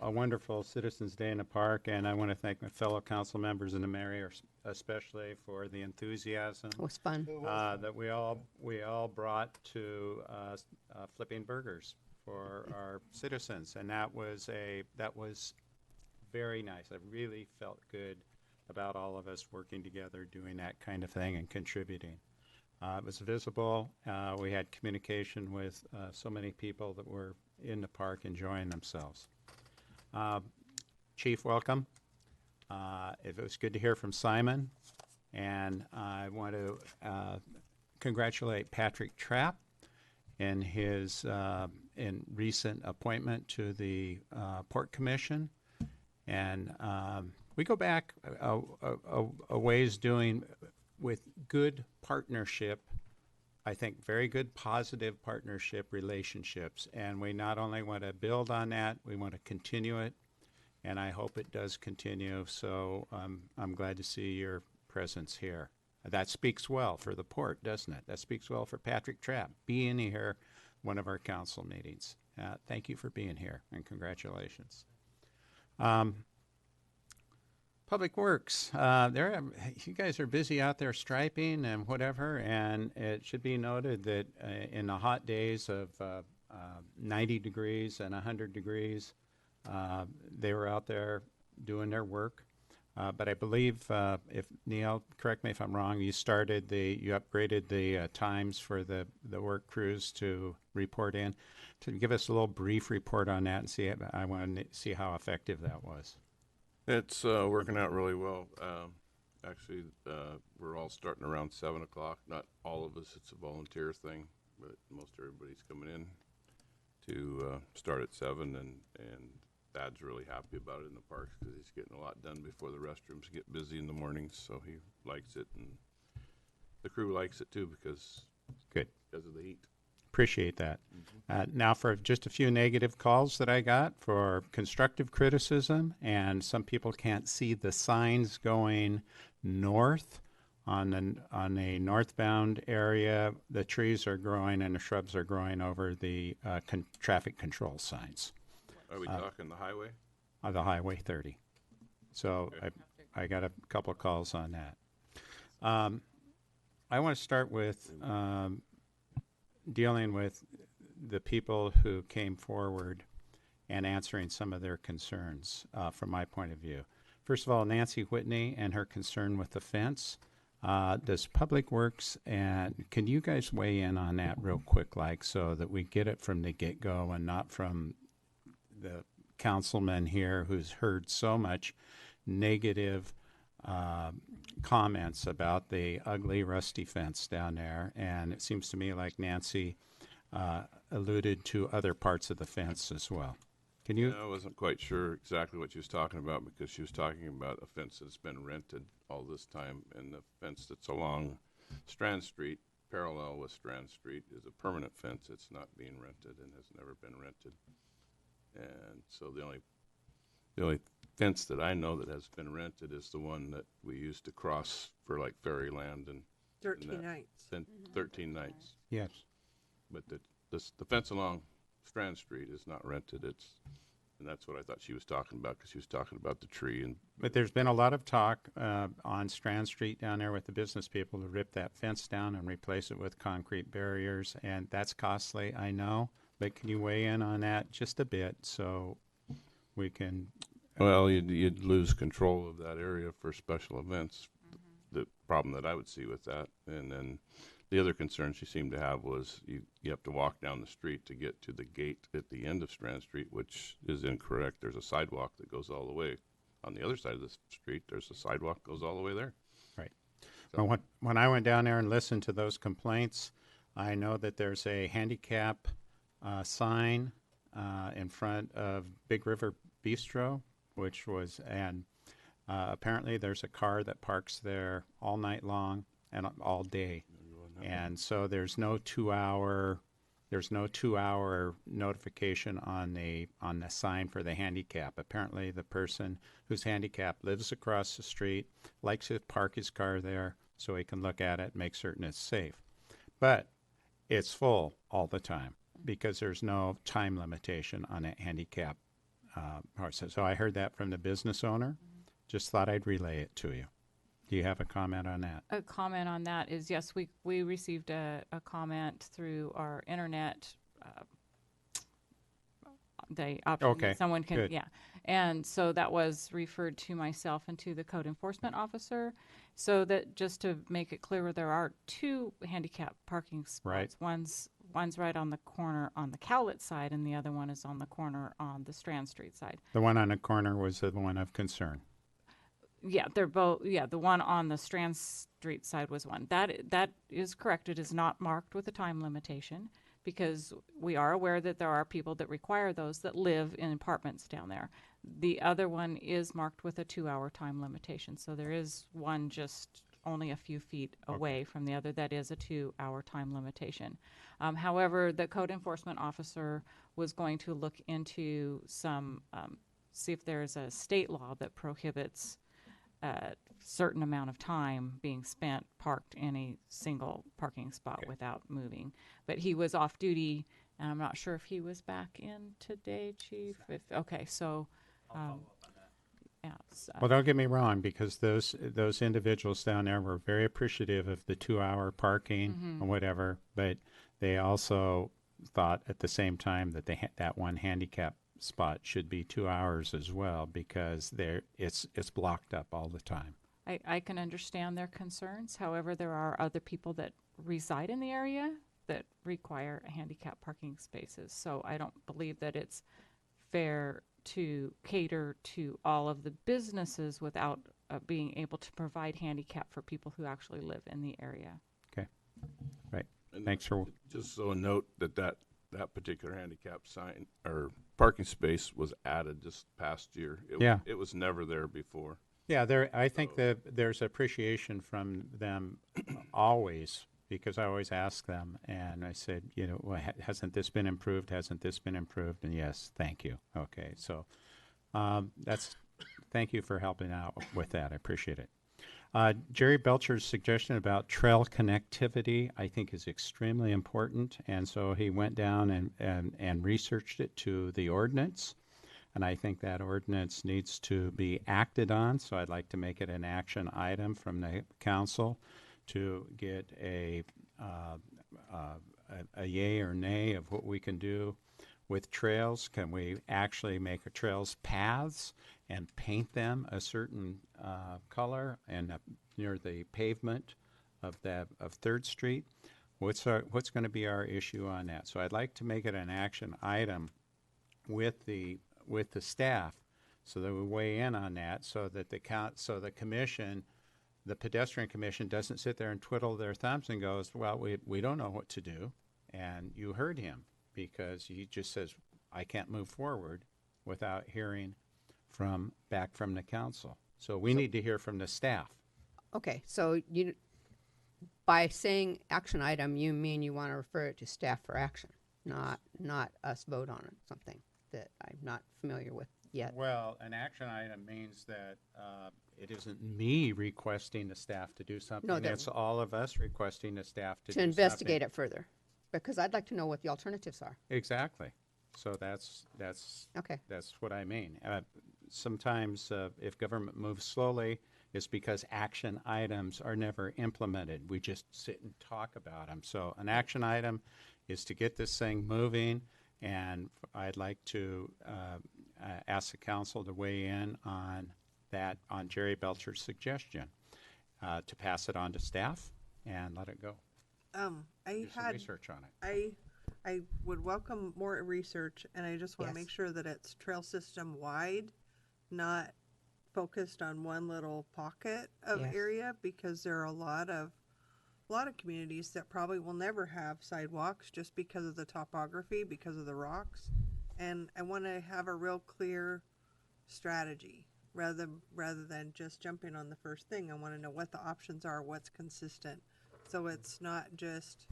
N: wonderful Citizens Day in the park, and I want to thank my fellow council members in the mayor, especially for the enthusiasm.
I: It was fun.
N: That we all brought to flipping burgers for our citizens, and that was very nice. I really felt good about all of us working together, doing that kind of thing and contributing. It was visible. We had communication with so many people that were in the park enjoying themselves. Chief, welcome. It was good to hear from Simon, and I want to congratulate Patrick Trapp in his recent appointment to the Port Commission. And we go back a ways doing with good partnership, I think very good positive partnership relationships. And we not only want to build on that, we want to continue it. And I hope it does continue. So I'm glad to see your presence here. That speaks well for the port, doesn't it? That speaks well for Patrick Trapp being here, one of our council meetings. Thank you for being here, and congratulations. Public Works, you guys are busy out there striping and whatever, and it should be noted that in the hot days of 90 degrees and 100 degrees, they were out there doing their work. But I believe, if Neil, correct me if I'm wrong, you upgraded the times for the work crews to report in. To give us a little brief report on that and see, I want to see how effective that was.
B: It's working out really well. Actually, we're all starting around 7 o'clock. Not all of us. It's a volunteer thing. but most everybody's coming in to start at 7, and Dad's really happy about it in the parks because he's getting a lot done before the restrooms get busy in the mornings, so he likes it, and the crew likes it too because of the heat.
N: Appreciate that. Now for just a few negative calls that I got for constructive criticism, and some people can't see the signs going north on a northbound area. The trees are growing and the shrubs are growing over the traffic control signs.
B: Are we talking the highway?
N: The Highway 30. So I got a couple of calls on that. I want to start with dealing with the people who came forward and answering some of their concerns from my point of view. First of all, Nancy Whitney and her concern with the fence. Does Public Works, and can you guys weigh in on that real quick, like, so that we get it from the get-go and not from the councilman here who's heard so much negative comments about the ugly rusty fence down there, and it seems to me like Nancy alluded to other parts of the fence as well. Can you?
B: I wasn't quite sure exactly what she was talking about because she was talking about a fence that's been rented all this time, and the fence that's along Strand Street, parallel with Strand Street, is a permanent fence. It's not being rented and has never been rented. And so the only fence that I know that has been rented is the one that we used to cross for like Fairyland and
T: 13 nights.
B: Then 13 nights.
N: Yes.
B: But the fence along Strand Street is not rented. And that's what I thought she was talking about because she was talking about the tree.
N: But there's been a lot of talk on Strand Street down there with the business people to rip that fence down and replace it with concrete barriers, and that's costly, I know. But can you weigh in on that just a bit so we can?
B: Well, you'd lose control of that area for special events. The problem that I would see with that, and then the other concern she seemed to have was you have to walk down the street to get to the gate at the end of Strand Street, which is incorrect. There's a sidewalk that goes all the way on the other side of the street. There's a sidewalk that goes all the way there.
N: Right. So well, when I went down there and listened to those complaints, I know that there's a handicap sign in front of Big River Bistro, which was, and apparently there's a car that parks there all night long and all day. And so there's no 2-hour notification on the sign for the handicap. Apparently the person who's handicapped lives across the street, likes to park his car there so he can look at it and make certain it's safe. But it's full all the time because there's no time limitation on a handicap part. So I heard that from the business owner. Just thought I'd relay it to you. Do you have a comment on that?
W: A comment on that is, yes, we received a comment through our internet, the option
N: Okay,
W: that someone can,
N: good.
W: yeah. And so that was referred to myself and to the code enforcement officer. So that, just to make it clear, there are 2 handicap parking spots.
N: Right.
W: One's right on the corner on the Cowlitz side, and the other one is on the corner on the Strand Street side.
N: The one on the corner was the one of concern.
W: Yeah, they're both. Yeah, the one on the Strand Street side was one. That is correct. It is not marked with a time limitation because we are aware that there are people that require those that live in apartments down there. The other one is marked with a 2-hour time limitation. So there is one just only a few feet away from the other that is a 2-hour time limitation. However, the code enforcement officer was going to look into some, see if there's a state law that prohibits a certain amount of time being spent parked in a single parking spot without moving. But he was off duty, and I'm not sure if he was back in today, Chief. Okay, so yeah.
N: Well, don't get me wrong, because those individuals down there were very appreciative of the 2-hour parking or whatever, but they also thought at the same time that that one handicap spot should be 2 hours as well because it's blocked up all the time.
W: I can understand their concerns. However, there are other people that reside in the area that require handicap parking spaces. So I don't believe that it's fair to cater to all of the businesses without being able to provide handicap for people who actually live in the area.
N: Okay. Right.
B: And
N: Thanks for,
B: just so a note that particular handicap sign or parking space was added this past year.
N: Yeah.
B: It was never there before.
N: yeah, I think that there's appreciation from them always, because I always ask them, and I said, you know, well, hasn't this been improved? Hasn't this been improved? And yes, thank you. Okay, so thank you for helping out with that. I appreciate it. Jerry Belcher's suggestion about trail connectivity, I think, is extremely important, and so he went down and researched it to the ordinance, and I think that ordinance needs to be acted on, so I'd like to make it an action item from the council to get a yay or nay of what we can do with trails. Can we actually make trails paths and paint them a certain color and near the pavement of 3rd Street? What's going to be our issue on that? So I'd like to make it an action item with the staff, so that we weigh in on that, so that the commission, the pedestrian commission, doesn't sit there and twiddle their thumbs and goes, well, we don't know what to do. And you heard him, because he just says, I can't move forward without hearing back from the council. So we need to hear from the staff.
I: Okay, so by saying action item, you mean you want to refer it to staff for action, not us vote on it, something that I'm not familiar with yet.
N: Well, an action item means that it isn't me requesting the staff to do something.
I: No,
N: It's all of us requesting the staff to do
I: To investigate
N: something.
I: it further, because I'd like to know what the alternatives are.
N: Exactly. So that's
I: Okay.
N: That's what I mean. Sometimes if government moves slowly, it's because action items are never implemented. We just sit and talk about them. So an action item is to get this thing moving, and I'd like to ask the council to weigh in on that, on Jerry Belcher's suggestion, to pass it on to staff and let it go. Do some research on it.
T: I would welcome more research, and I just want to
I: Yes.
T: make sure that it's trail system wide, not focused on one little pocket of
I: Yes.
T: area, because there are a lot of communities that probably will never have sidewalks just because of the topography, because of the rocks. And I want to have a real clear strategy rather than just jumping on the first thing. I want to know what the options are, what's consistent. So it's not just,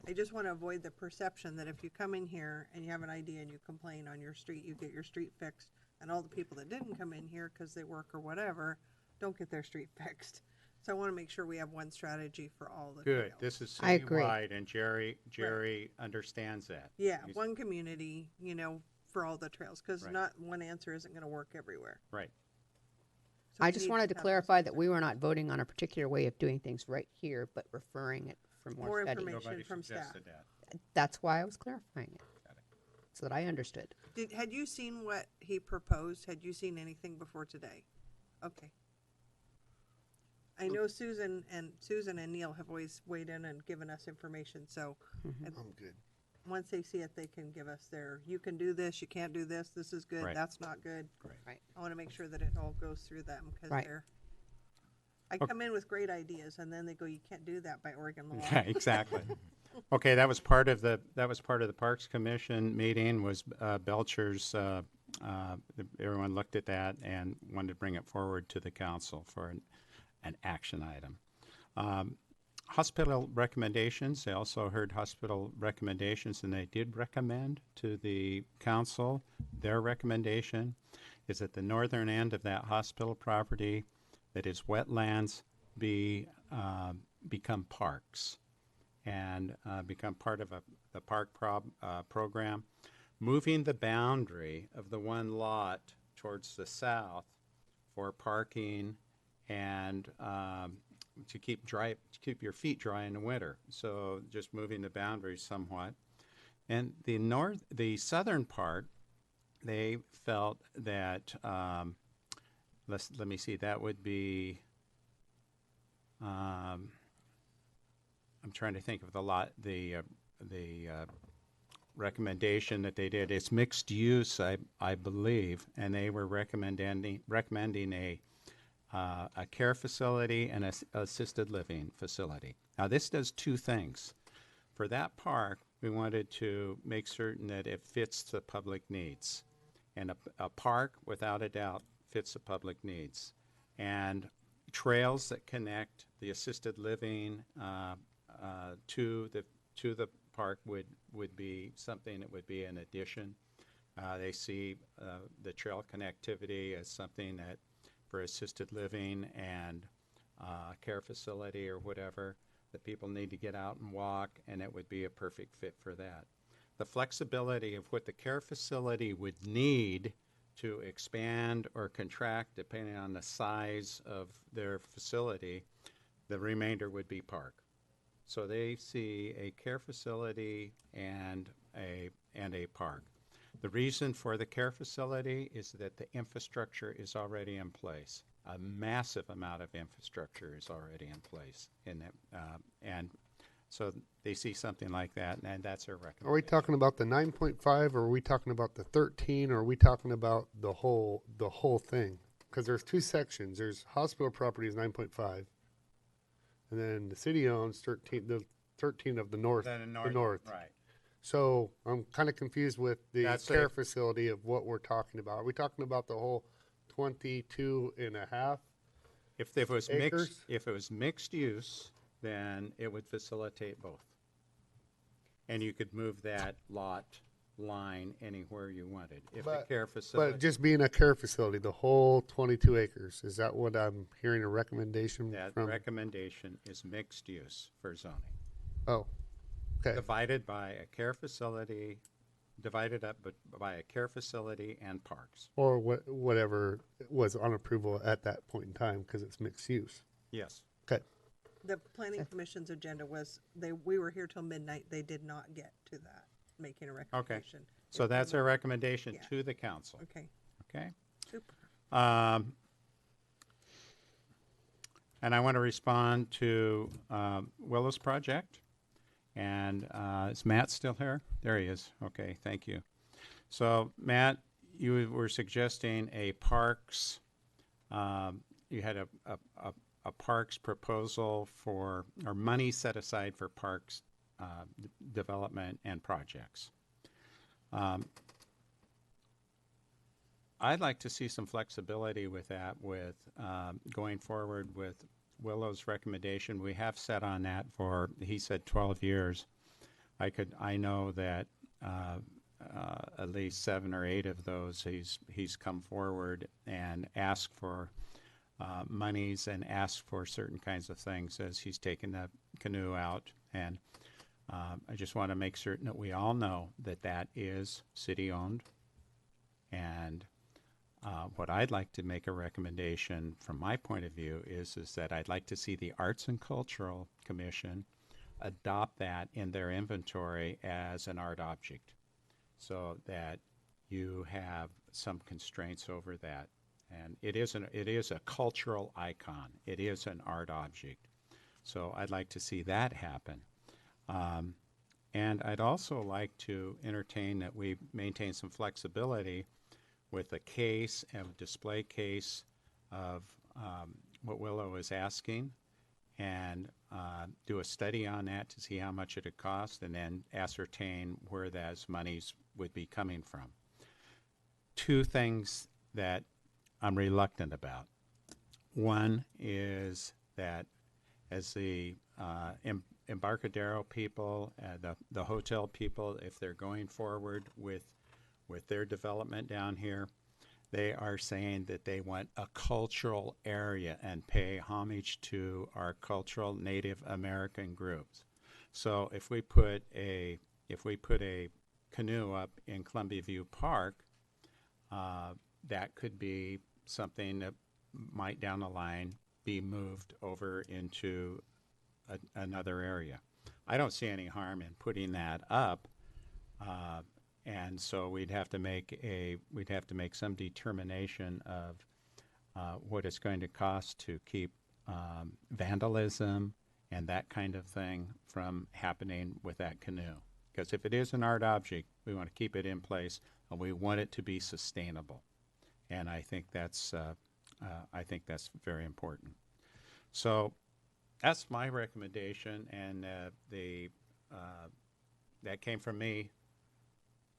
T: I just want to avoid the perception that if you come in here and you have an idea and you complain on your street, you get your street fixed, and all the people that didn't come in here because they work or whatever don't get their street fixed. So I want to make sure we have one strategy for all the
N: Good.
T: trails.
N: This is
I: I agree.
N: citywide, and Jerry understands that.
T: Yeah,
N: He's-
T: one community, for all the trails, because
N: Right.
T: not one answer isn't going to work everywhere.
N: Right.
T: So
I: I
T: we
I: just
T: need
I: wanted to
T: have
I: clarify that we were not voting on a particular way of doing things right here, but referring it for more
T: More
I: study.
T: information
N: Nobody
T: from staff.
N: suggested that.
I: That's why I was clarifying it, so that I understood.
T: Had you seen what he proposed? Had you seen anything before today? Okay. I know Susan and Neil have always weighed in and given us information, so
A: I'm good.
T: once they see it, they can give us you can do this, you can't do this, this is good,
N: Right.
T: that's not good.
I: Right.
T: I want to make sure that it all goes through them, because
I: Right.
T: I come in with great ideas, and then they go, you can't do that by Oregon law.
N: Yeah, exactly. Okay, that was part of the Parks Commission meeting. Was Belcher's? Everyone looked at that and wanted to bring it forward to the council for an action item. Hospital recommendations. They also heard hospital recommendations, and they did recommend to the council. Their recommendation is that the northern end of that hospital property, that is wetlands, become parks and become part of the park program. Moving the boundary of the one lot towards the south for parking and to keep your feet dry in the winter. So just moving the boundaries somewhat. And the southern part, they felt that let me see, that would be I'm trying to think of the recommendation that they did. It's mixed use, I believe, and they were recommending a care facility and an assisted living facility. Now, this does two things. for that park, we wanted to make certain that it fits the public needs. And a park, without a doubt, fits the public needs. And trails that connect the assisted living to the park would be something that would be an addition. They see the trail connectivity as something that for assisted living and care facility or whatever, that people need to get out and walk, and it would be a perfect fit for that. The flexibility of what the care facility would need to expand or contract depending on the size of their facility, the remainder would be park. So they see a care facility and a park. The reason for the care facility is that the infrastructure is already in place. A massive amount of infrastructure is already in place, and so they see something like that, and that's their recommendation.
A: Are we talking about the 9.5, or are we talking about the 13, or are we talking about the whole thing? Because there's two sections. There's hospital property is 9.5, and then the city owns 13. The 13 of the north.
N: The
A: the north.
N: Right.
A: So I'm kind of confused with the
N: That's
A: care
N: a-
A: facility of what we're talking about. Are we talking about the whole 22 and a half?
N: If it was
A: acres?
N: mixed use, then it would facilitate both. And you could move that lot line anywhere you wanted. If the care facility.
A: But just being a care facility, the whole 22 acres, is that what I'm hearing a recommendation
N: That
A: from?
N: recommendation is mixed use for zoning.
A: Oh, okay.
N: Divided by a care facility, divided up by a care facility and parks.
A: Or whatever was on approval at that point in time, because it's mixed use.
N: Yes.
A: Okay.
T: The planning commission's agenda was, we were here till midnight, they did not get to that, making a
N: Okay.
T: recommendation.
N: So that's our recommendation
T: Yeah.
N: to the council.
T: Okay,
N: Okay?
T: super.
N: And I want to respond to Willow's project. And is Matt still here? There he is. Okay, thank you. So, Matt, you were suggesting a parks, you had a parks proposal for, or money set aside for parks development and projects. I'd like to see some flexibility with that, with going forward with Willow's recommendation. We have set on that for, he said 12 years. I know that at least 7 or 8 of those he's come forward and asked for monies and asked for certain kinds of things as he's taken the canoe out. And I just want to make certain that we all know that that is city-owned. And what I'd like to make a recommendation from my point of view is that I'd like to see the Arts and Cultural Commission adopt that in their inventory as an art object, so that you have some constraints over that. And it is a cultural icon. It is an art object. So I'd like to see that happen. And I'd also like to entertain that we maintain some flexibility with a case, a display case of what Willow is asking, and do a study on that to see how much it would cost, and then ascertain where those monies would be coming from. 2 things that I'm reluctant about. One is that as the Embarcadero people, the hotel people, if they're going forward with their development down here, they are saying that they want a cultural area and pay homage to our cultural Native American groups. So if we put a canoe up in Columbia View Park, that could be something that might down the line be moved over into another area. I don't see any harm in putting that up. And so we'd have to make some determination of what it's going to cost to keep vandalism and that kind of thing from happening with that canoe. Because if it is an art object, we want to keep it in place, and we want it to be sustainable. And I think that's very important. So that's my recommendation, and the that came from me,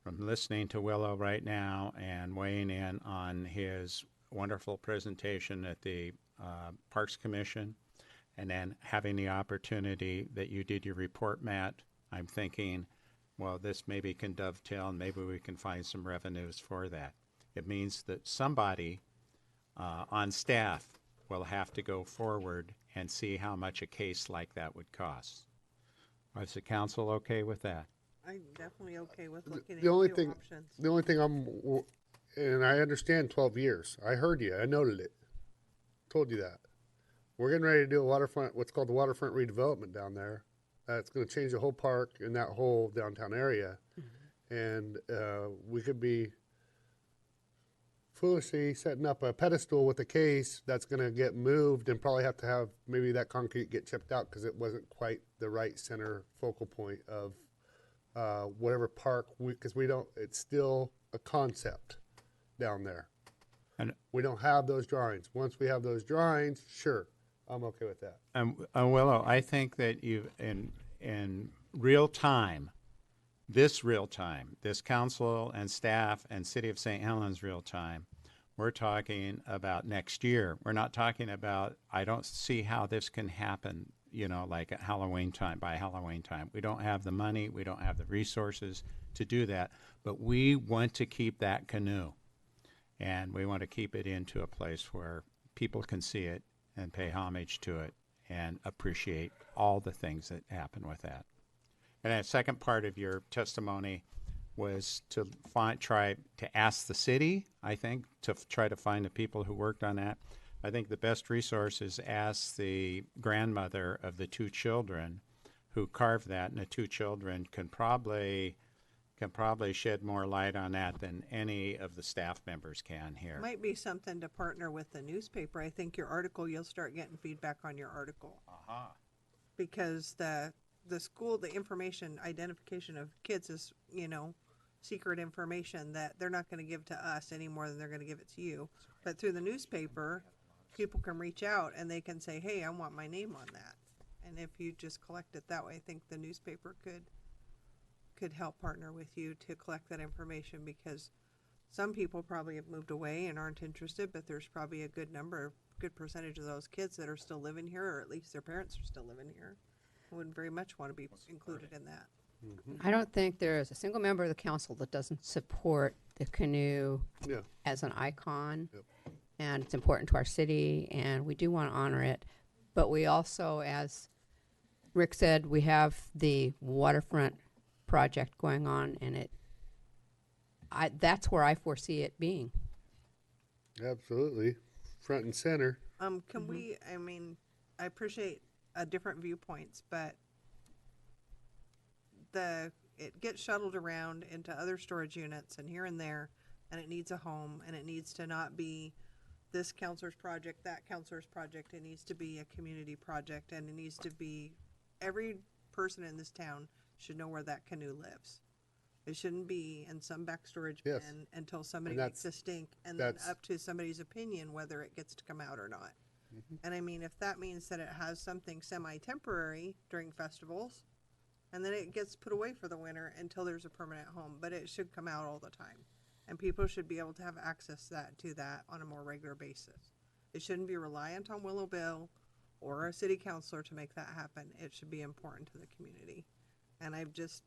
N: from listening to Willow right now and weighing in on his wonderful presentation at the Parks Commission, and then having the opportunity that you did your report, Matt. I'm thinking, well, this maybe can dovetail and maybe we can find some revenues for that. It means that somebody on staff will have to go forward and see how much a case like that would cost. Is the council okay with that?
T: I'm definitely okay with looking
A: The only
T: into
A: thing,
T: options.
A: the only thing and I understand 12 years. I heard you. I noted it. Told you that. We're getting ready to do a waterfront, what's called the waterfront redevelopment down there. It's going to change the whole park and that whole downtown area. And we could be foolishly setting up a pedestal with a case that's going to get moved and probably have to have maybe that concrete get chipped out because it wasn't quite the right center focal point of whatever park, because we don't, it's still a concept down there.
N: And
A: we don't have those drawings. Once we have those drawings, sure, I'm okay with that.
N: Willow, I think that you, in real time, this council and staff and City of St. Helens real time, we're talking about next year. We're not talking about, I don't see how this can happen, like at Halloween time, by Halloween time. We don't have the money, we don't have the resources to do that, but we want to keep that canoe. And we want to keep it into a place where people can see it and pay homage to it and appreciate all the things that happen with that. And that second part of your testimony was to try to ask the city, I think, to try to find the people who worked on that. I think the best resource is ask the grandmother of the two children who carved that, and the two children can probably shed more light on that than any of the staff members can here.
T: Might be something to partner with the newspaper. I think your article, you'll start getting feedback on your article. Because the school, the information identification of kids is, secret information that they're not going to give to us any more than they're going to give it to you. But through the newspaper, people can reach out and they can say, hey, I want my name on that. And if you just collect it that way, I think the newspaper could help partner with you to collect that information, because some people probably have moved away and aren't interested, but there's probably a good percentage of those kids that are still living here, or at least their parents are still living here, and would very much want to be included in that.
I: I don't think there is a single member of the council that doesn't support the canoe as an icon. And it's important to our city, and we do want to honor it. But we also, as Rick said, we have the waterfront project going on, and that's where I foresee it being.
A: Absolutely. Front and center.
T: Can we, I appreciate different viewpoints, but it gets shuttled around into other storage units and here and there, and it needs a home, and it needs to not be this counselor's project, that counselor's project. It needs to be a community project, and it needs to be, every person in this town should know where that canoe lives. It shouldn't be in some back storage bin until somebody makes a stink, and then up to somebody's opinion whether it gets to come out or not. And if that means that it has something semi-temporary during festivals, and then it gets put away for the winter until there's a permanent home, but it should come out all the time. And people should be able to have access to that on a more regular basis. It shouldn't be reliant on Willow Bill or a city councilor to make that happen. It should be important to the community. And I've just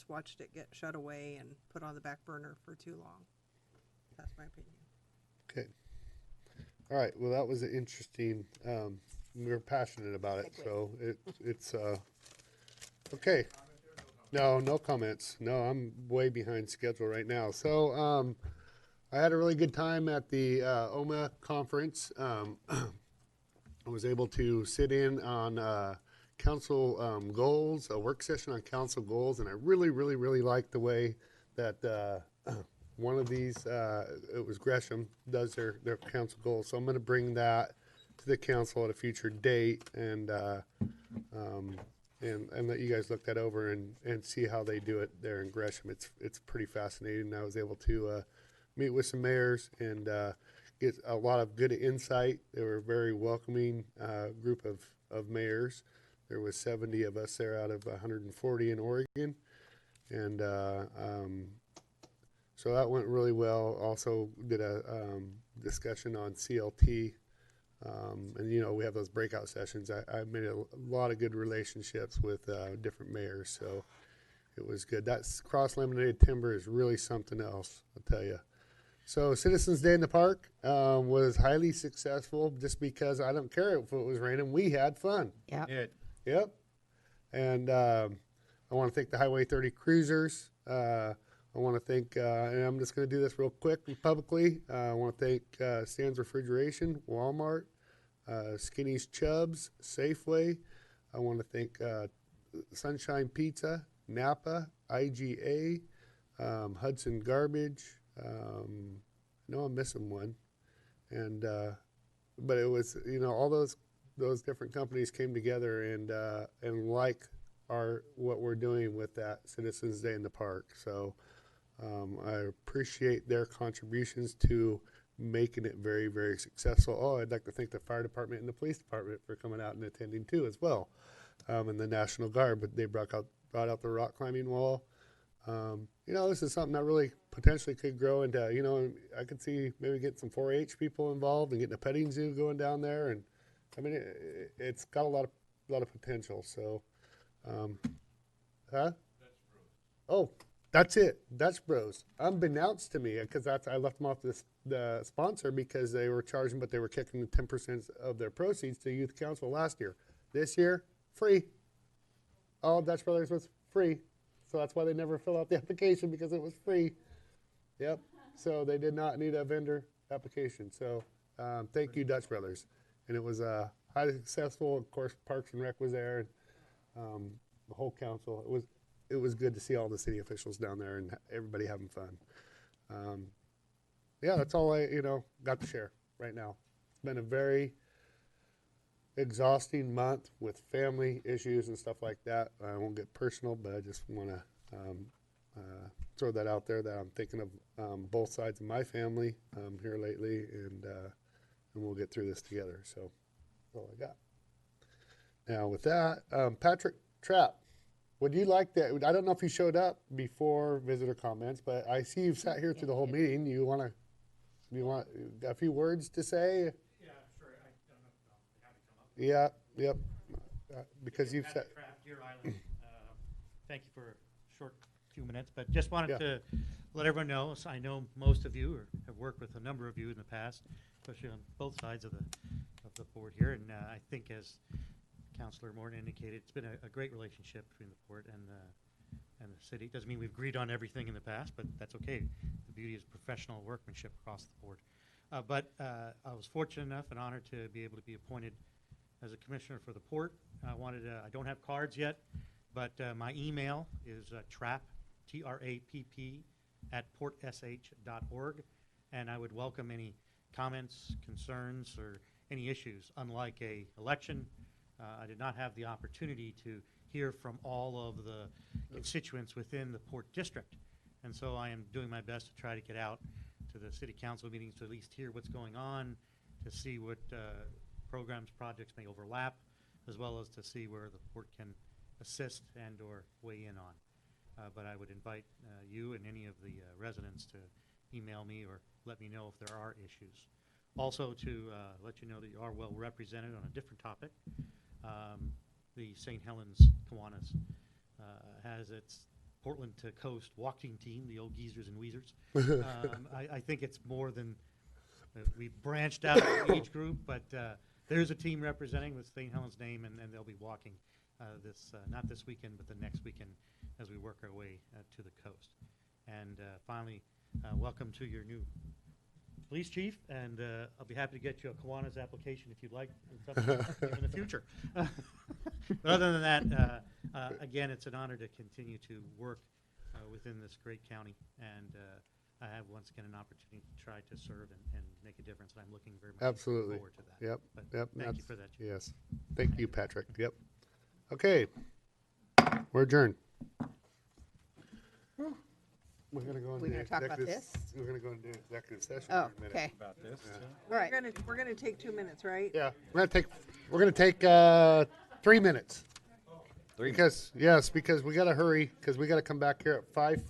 T: watched it get shut away and put on the back burner for too long. That's my opinion.
A: Okay. All right. Well, that was an interesting. We were passionate about it, so it's okay. No comments. No, I'm way behind schedule right now. So I had a really good time at the OMA conference. I was able to sit in on council goals, a work session on council goals, and I really, really, really liked the way that one of these, it was Gresham, does their council goals. So I'm going to bring that to the council at a future date and let you guys look that over and see how they do it there in Gresham. It's pretty fascinating. I was able to meet with some mayors and get a lot of good insight. They were a very welcoming group of mayors. There was 70 of us there out of 140 in Oregon. And so that went really well. Also did a discussion on CLT. And, you know, we have those breakout sessions. I made a lot of good relationships with different mayors, so it was good. That cross-laminated timber is really something else, I'll tell you. So Citizens Day in the Park was highly successful just because I don't care if it was raining. We had fun.
I: Yeah.
A: Yep. And I want to thank the Highway 30 cruisers. I want to thank, and I'm just going to do this real quick and publicly. I want to thank Stan's Refrigeration, Walmart, Skinny's Chubbs, Safeway. I want to thank Sunshine Pizza, Napa, IGA, Hudson Garbage. I know I'm missing one, and but it was, you know, all those different companies came together and like what we're doing with that Citizens Day in the Park. So I appreciate their contributions to making it very, very successful. Oh, I'd like to thank the fire department and the police department for coming out and attending too as well, and the National Guard. But they brought out the rock climbing wall. You know, this is something that really potentially could grow into, you know, I could see maybe getting some 4-H people involved and getting a petting zoo going down there. And I mean, it's got a lot of potential. So, Oh, that's it. Dutch Bros. Unbeknownst to me, because I left them off the sponsor because they were charging, but they were kicking 10% of their proceeds to Youth Council last year. This year, free. All Dutch Brothers was free. So that's why they never fill out the application, because it was free. Yep. So they did not need a vendor application. So thank you, Dutch Brothers. And it was highly successful. Of course, Parks and Rec was there, and the whole council. It was good to see all the city officials down there and everybody having fun. Yeah, that's all I got to share right now. It's been a very exhausting month with family issues and stuff like that. I won't get personal, but I just want to throw that out there that I'm thinking of both sides of my family here lately, and we'll get through this together. So that's all I got. Now with that, Patrick Trapp, would you like that? I don't know if you showed up before visitor comments, but I see you've sat here through the whole meeting. You want a few words to say? Yeah, yep. Because you've said.
F: Deer Island. Thank you for a short few minutes, but just wanted to let everyone know. So I know most of you have worked with a number of you in the past, especially on both sides of the board here. And I think, as Councilor Morton indicated, it's been a great relationship between the board and the city. Doesn't mean we've agreed on everything in the past, but that's okay. The beauty is professional workmanship across the board. But I was fortunate enough and honored to be able to be appointed as a commissioner for the port. I don't have cards yet, but my email is trapp, T-R-A-P-P, @portsh.org, and I would welcome any comments, concerns, or any issues. Unlike a election, I did not have the opportunity to hear from all of the constituents within the Port District, and so I am doing my best to try to get out to the city council meetings to at least hear what's going on, to see what programs, projects may overlap, as well as to see where the port can assist and or weigh in on. But I would invite you and any of the residents to email me or let me know if there are issues. Also to let you know that you are well represented on a different topic. The St. Helens Kiwanis has its Portland to Coast walking team, the old Geezers and Weezers. I think it's more than we've branched out age group, but there's a team representing with St. Helens' name, and they'll be walking not this weekend, but the next weekend as we work our way to the coast. And finally, welcome to your new police chief, and I'll be happy to get you a Kiwanis application if you'd like in the future. But other than that, again, it's an honor to continue to work within this great county, and I have once again an opportunity to try to serve and make a difference, and I'm looking very much forward to that.
A: Yep.
F: But
A: Yep.
F: thank you for that, Chief.
A: Yes. Thank you, Patrick. Yep. Okay. We're adjourned. We're going to go into
I: gonna talk about
A: executive.
I: this?
A: We're going to go into executive session.
I: Oh,
A: for a minute.
I: okay.
A: About this.
I: All right.
T: We're gonna take 2 minutes, right?
A: Yeah. We're going to take 3 minutes. Because we got to hurry because we got to come back here at 5